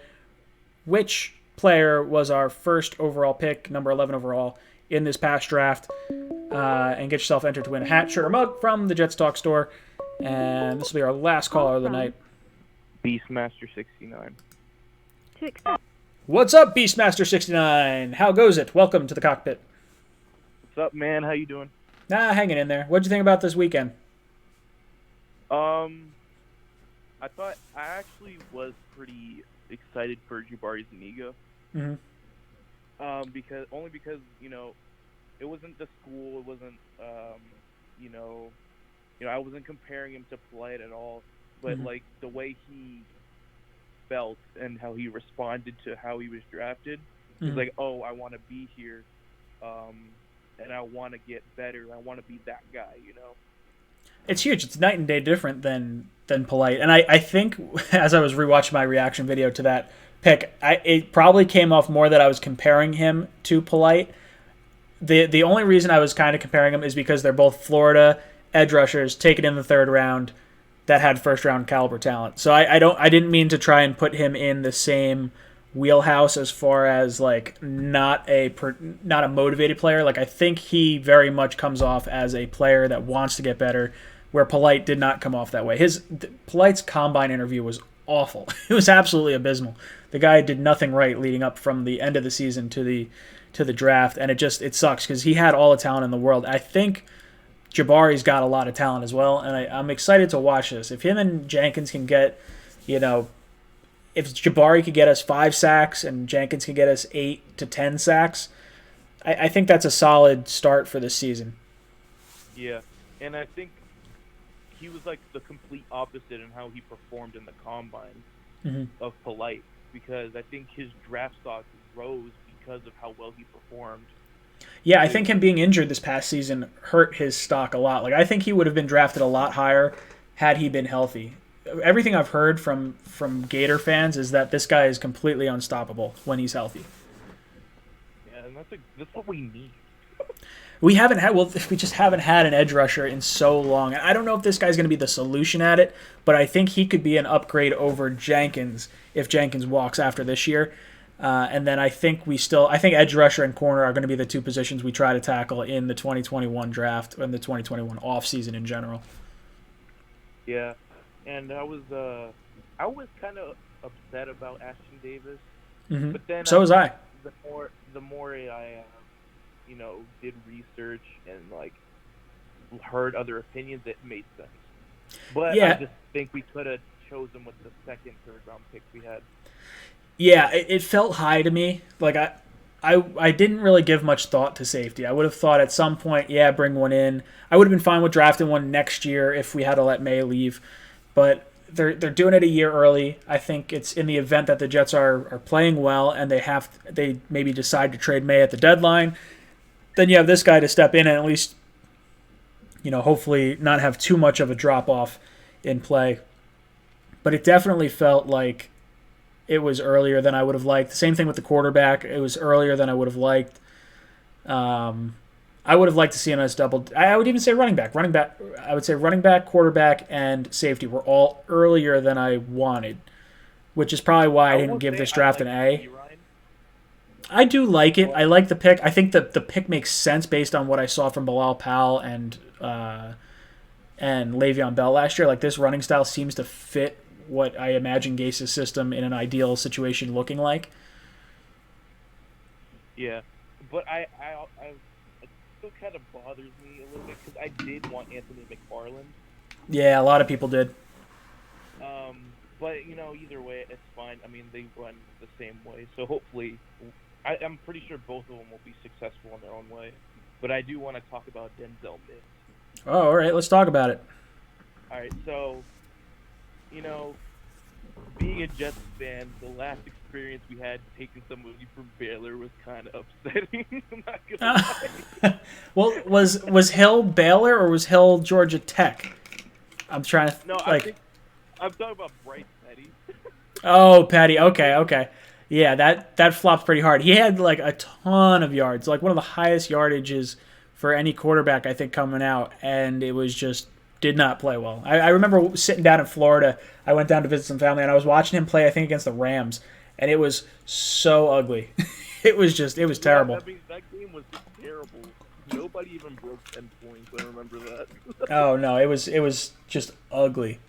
Which player was our first overall pick, number 11 overall, in this past draft? And get yourself entered to win a hat, shirt, or mug from the Jets Talk store. And this will be our last caller of the night. Beastmaster69. To accept. What's up, Beastmaster69? How goes it? Welcome to the cockpit. What's up, man? How you doing? Hanging in there. What'd you think about this weekend? I actually was pretty excited for Jabari Zuniga. Mm-hmm. Because it wasn't the school. It wasn't I wasn't comparing him to Polite at all. But like the way he felt and how he responded to how he was drafted, was like, oh, I want to be here, and I want to get better. I want to be that guy, It's huge. It's night and day different than Polite. And I think as I was rewatching my reaction video to that pick, it probably came off more that I was comparing him to Polite. The only reason I was kind of comparing them is because they're both Florida edge rushers taken in the 3rd round that had 1st round caliber talent. So I didn't mean to try and put him in the same wheelhouse as far as like not a motivated player. Like I think he very much comes off as a player that wants to get better, where Polite did not come off that way. Polite's combine interview was awful. It was absolutely abysmal. The guy did nothing right leading up from the end of the season to the draft, and it sucks because he had all the talent in the world. I think Jabari's got a lot of talent as well, and I'm excited to watch this. If him and Jenkins can get, if Jabari could get us 5 sacks and Jenkins can get us 8 to 10 sacks, I think that's a solid start for this season. Yeah, and I think he was like the complete opposite in how he performed in the combine of Polite, because I think his draft stock rose because of how well he performed. Yeah, I think him being injured this past season hurt his stock a lot. Like I think he would have been drafted a lot higher had he been healthy. Everything I've heard from Gator fans is that this guy is completely unstoppable when he's healthy. Yeah, and that's what we need. We just haven't had an edge rusher in so long. And I don't know if this guy's going to be the solution at it, but I think he could be an upgrade over Jenkins if Jenkins walks after this year. And then I think edge rusher and corner are going to be the 2 positions we try to tackle in the 2021 draft and the 2021 offseason in general. Yeah, and I was kind of upset about Ashton Davis, but then So was I. The more I did research and like heard other opinions, it made sense. But Yeah. I just think we could have chosen with the second, third round picks we had. Yeah, it felt high to me. Like I didn't really give much thought to safety. I would have thought at some point, yeah, bring one in. I would have been fine with drafting one next year if we had to let May leave. But they're doing it a year early. I think it's in the event that the Jets are playing well and they maybe decide to trade May at the deadline. Then you have this guy to step in and at least, hopefully not have too much of a drop off in play. But it definitely felt like it was earlier than I would have liked. Same thing with the quarterback. It was earlier than I would have liked. I would have liked to see us double. I would even say running back. I would say running back, quarterback, and safety were all earlier than I wanted, which is probably why I didn't give this draft an A. I do like it. I like the pick. I think that the pick makes sense based on what I saw from Bilal Powell and Le'Veon Bell last year. Like, this running style seems to fit what I imagine Gase's system in an ideal situation looking like. Yeah, but it still kind of bothers me a little bit because I did want Anthony McFarland. Yeah, a lot of people did. But either way, it's fine. I mean, they run the same way, so hopefully, I'm pretty sure both of them will be successful in their own way. But I do want to talk about Denzel Mims. Oh, all right, let's talk about it. All right, so being a Jets fan, the last experience we had taking somebody from Baylor was kind of upsetting. I'm not gonna lie. Well, was Hill Baylor or was Hill Georgia Tech? I'm trying to I'm talking about Bryce Petty. Oh, Petty. Okay. Yeah, that flopped pretty hard. He had like a ton of yards, like one of the highest yardages for any quarterback I think coming out, and it was just did not play well. I remember sitting down in Florida. I went down to visit some family, and I was watching him play, I think, against the Rams, and it was so ugly. It was terrible. Yeah, that game was terrible. Nobody even broke 10 points. I remember that. Oh, no, it was just ugly.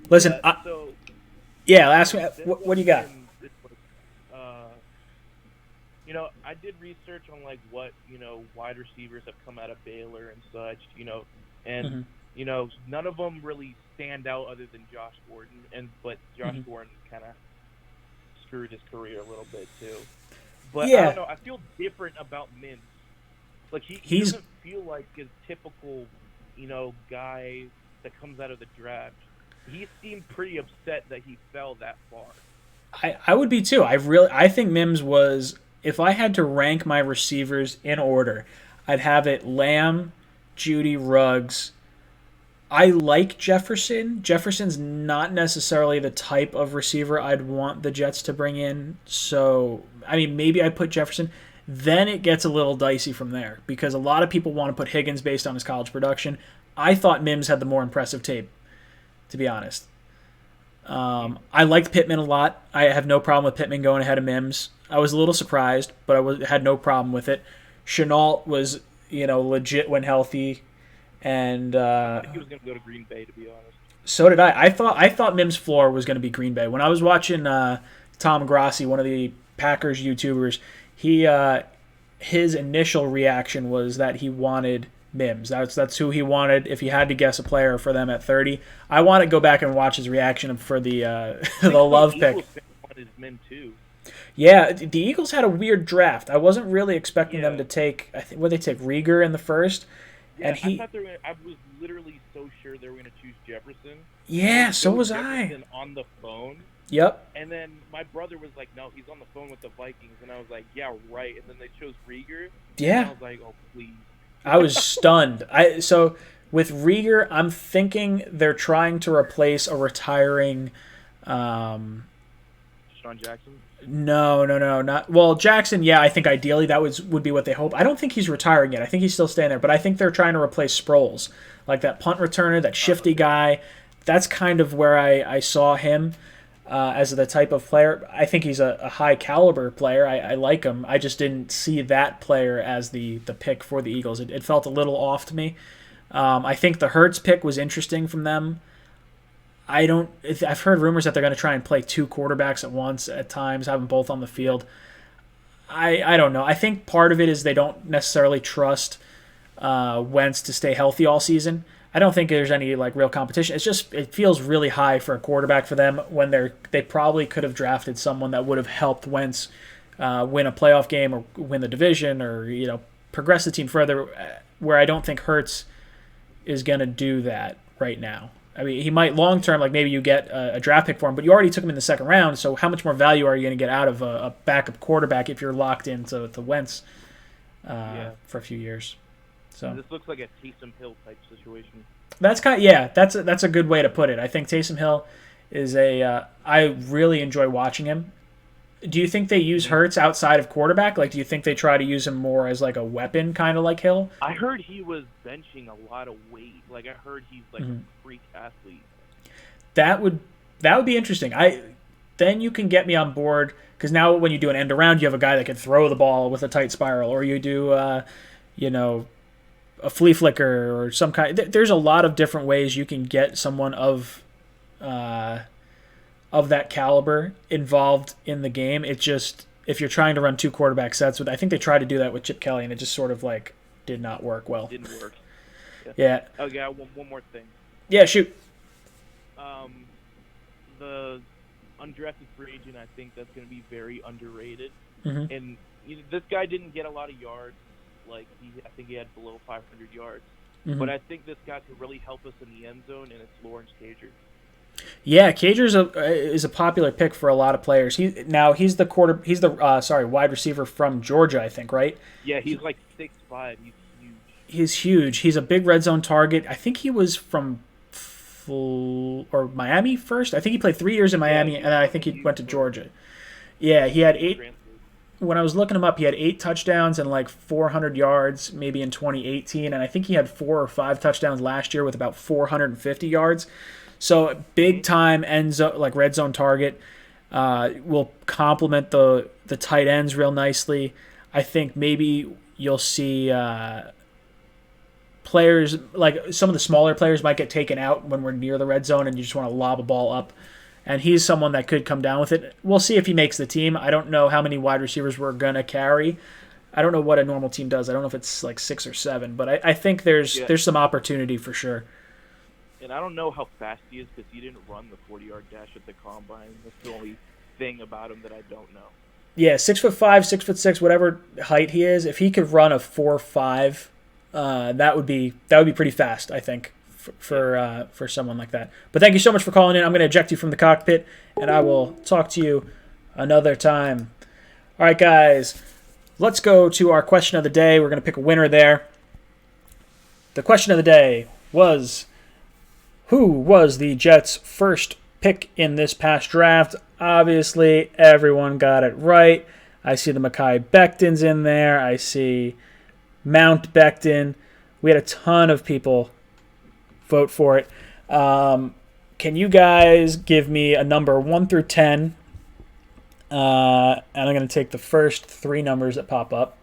Listen, ask me, what do you got? I did research on like what wide receivers have come out of Baylor and such, and none of them really stand out other than Josh Gordon, but Josh Gordon kind of screwed his career a little bit too. But I don't know, I feel different about Mims. Like he doesn't feel like a typical guy that comes out of the draft. He seemed pretty upset that he fell that far. I would be too. I think Mims was. If I had to rank my receivers in order, I'd have it Lamb, Judy, Ruggs. I like Jefferson. Jefferson's not necessarily the type of receiver I'd want the Jets to bring in. So, I mean, maybe I put Jefferson. Then it gets a little dicey from there because a lot of people want to put Higgins based on his college production. I thought Mims had the more impressive tape, to be honest. I liked Pittman a lot. I have no problem with Pittman going ahead of Mims. I was a little surprised, but I had no problem with it. Chenault was, legit when healthy, and I think he was going to go to Green Bay, to be honest. So did I. I thought Mims' floor was going to be Green Bay. When I was watching Tom Grossi, one of the Packers YouTubers, his initial reaction was that he wanted Mims. That's who he wanted. If he had to guess a player for them at 30, I want to go back and watch his reaction for the the love pick. Wanted Mims too. Yeah, the Eagles had a weird draft. I wasn't really expecting them to take. I think they take Rieger in the first, Yeah, and he. I was literally so sure they were going to choose Jefferson. Yeah, so was Jefferson on the phone. Yep. And then my brother was like, "No, he's on the phone with the Vikings," and I was like, "Yeah, right." And then they chose Rieger. Yeah. And I was like, "Oh, please." I was stunned. So with Rieger, I'm thinking they're trying to replace a retiring. Sean Jackson. No, not well. Jackson, yeah, I think ideally that would be what they hope. I don't think he's retiring yet. I think he's still staying there, but I think they're trying to replace Sproles, like that punt returner, that shifty guy. That's kind of where I saw him as the type of player. I think he's a high caliber player. I like him. I just didn't see that player as the pick for the Eagles. It felt a little off to me. I think the Hurts pick was interesting from them. I've heard rumors that they're going to try and play 2 quarterbacks at once at times, have them both on the field. I don't know. I think part of it is they don't necessarily trust Wentz to stay healthy all season. I don't think there's any like real competition. It's just it feels really high for a quarterback for them when they probably could have drafted someone that would have helped Wentz win a playoff game or win the division or progress the team further. Where I don't think Hurts is going to do that right now. I mean, he might long term, like maybe you get a draft pick for him, but you already took him in the second round. So how much more value are you going to get out of a backup quarterback if you're locked into Wentz for a few years? So this looks like a Taysom Hill type situation. That's that's a good way to put it. I think Taysom Hill is I really enjoy watching him. Do you think they use Hurts outside of quarterback? Like, do you think they try to use him more as like a weapon, kind of like Hill? I heard he was benching a lot of weight. Like, I heard he's like a freak athlete. That would be interesting. Then you can get me on board because now when you do an end around, you have a guy that can throw the ball with a tight spiral, or you do a flea flicker or some kind. There's a lot of different ways you can get someone of that caliber involved in the game. It's just if you're trying to run 2 quarterback sets I think they tried to do that with Chip Kelly and it just sort of like did not work well. Didn't work. Yeah. Okay, one more thing. Yeah, shoot. The undrafted free agent, I think that's going to be very underrated. Mm-hmm. And this guy didn't get a lot of yards. Like I think he had below 500 yards. Mm-hmm. But I think this guy could really help us in the end zone, and it's Lawrence Cager. Yeah, Cager is a popular pick for a lot of players. He's the wide receiver from Georgia, I think, right? Yeah, he's like 6'5". He's huge. He's huge. He's a big red zone target. I think he was from Miami first. I think he played 3 years in Miami, and then I think he went to Georgia. Yeah, he had 8. When I was looking him up, he had 8 touchdowns and like 400 yards, maybe in 2018, and I think he had 4 or 5 touchdowns last year with about 450 yards. So big time end zone, like red zone target, will complement the tight ends real nicely. I think maybe you'll see players like some of the smaller players might get taken out when we're near the red zone and you just want to lob a ball up. And he's someone that could come down with it. We'll see if he makes the team. I don't know how many wide receivers we're going to carry. I don't know what a normal team does. I don't know if it's like 6 or 7, but I think there's some opportunity for sure. And I don't know how fast he is because he didn't run the 40-yard dash at the combine. That's the only thing about him that I don't know. Yeah, 6'5", 6'6", whatever height he is. If he could run a 4.5, that would be pretty fast, I think, for someone like that. But thank you so much for calling in. I'm going to eject you from the cockpit, and I will talk to you another time. All right, guys, let's go to our question of the day. We're going to pick a winner there. The question of the day was, who was the Jets' first pick in this past draft? Obviously, everyone got it right. I see the Mekhi Becton's in there. I see Mount Becton. We had a ton of people vote for it. Can you guys give me a number 1 through 10? And I'm going to take the first 3 numbers that pop up.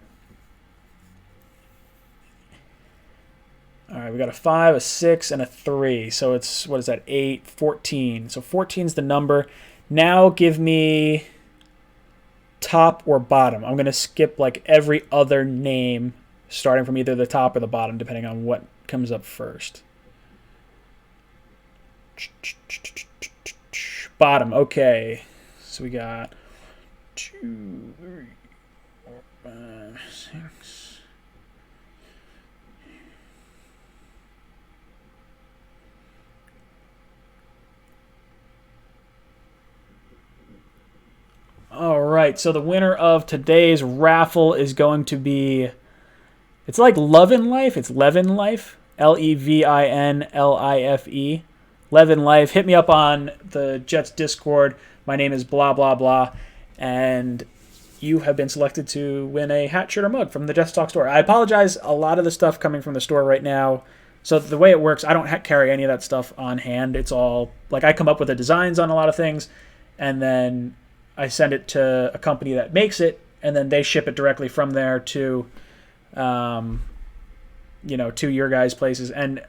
All right, we got a 5, a 6, and a 3. So it's, 8, 14. So 14's the number. Now give me top or bottom. I'm going to skip like every other name starting from either the top or the bottom, depending on what comes up first. Bottom, okay. So we got 2, 3, 4, 5, 6. All right, so the winner of today's raffle is going to be, it's like Love in Life. It's Levin Life, Levinlife. Levin Life. Hit me up on the Jets Discord. My name is blah, blah, blah. And you have been selected to win a hat, shirt, or mug from the Jets Talk store. I apologize. A lot of the stuff coming from the store right now. So the way it works, I don't carry any of that stuff on hand. It's all, like I come up with the designs on a lot of things, and then I send it to a company that makes it, and then they ship it directly from there to to your guys' places. And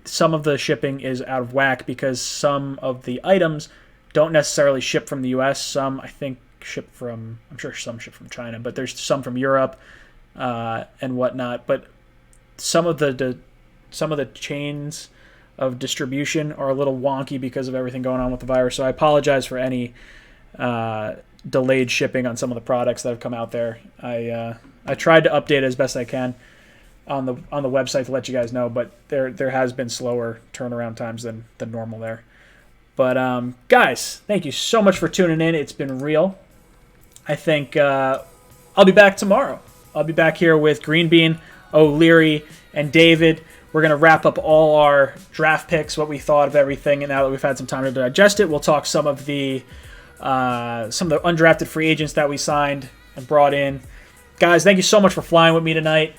some of the shipping is out of whack because some of the items don't necessarily ship from the U.S. Some, I think, I'm sure some ship from China, but there's some from Europe and whatnot. But some of the chains of distribution are a little wonky because of everything going on with the virus. So I apologize for any delayed shipping on some of the products that have come out there. I tried to update it as best I can on the website to let you guys know, but there has been slower turnaround times than normal there. But guys, thank you so much for tuning in. It's been real. I think I'll be back tomorrow. I'll be back here with Green Bean, O'Leary, and David. We're going to wrap up all our draft picks, what we thought of everything, and now that we've had some time to digest it, we'll talk some of the undrafted free agents that we signed and brought in. Guys, thank you so much for flying with me tonight.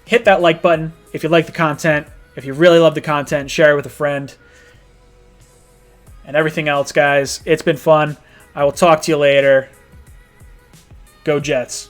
Hit that like button if you like the content. If you really love the content, share it with a friend. And everything else, guys, it's been fun. I will talk to you later. Go Jets.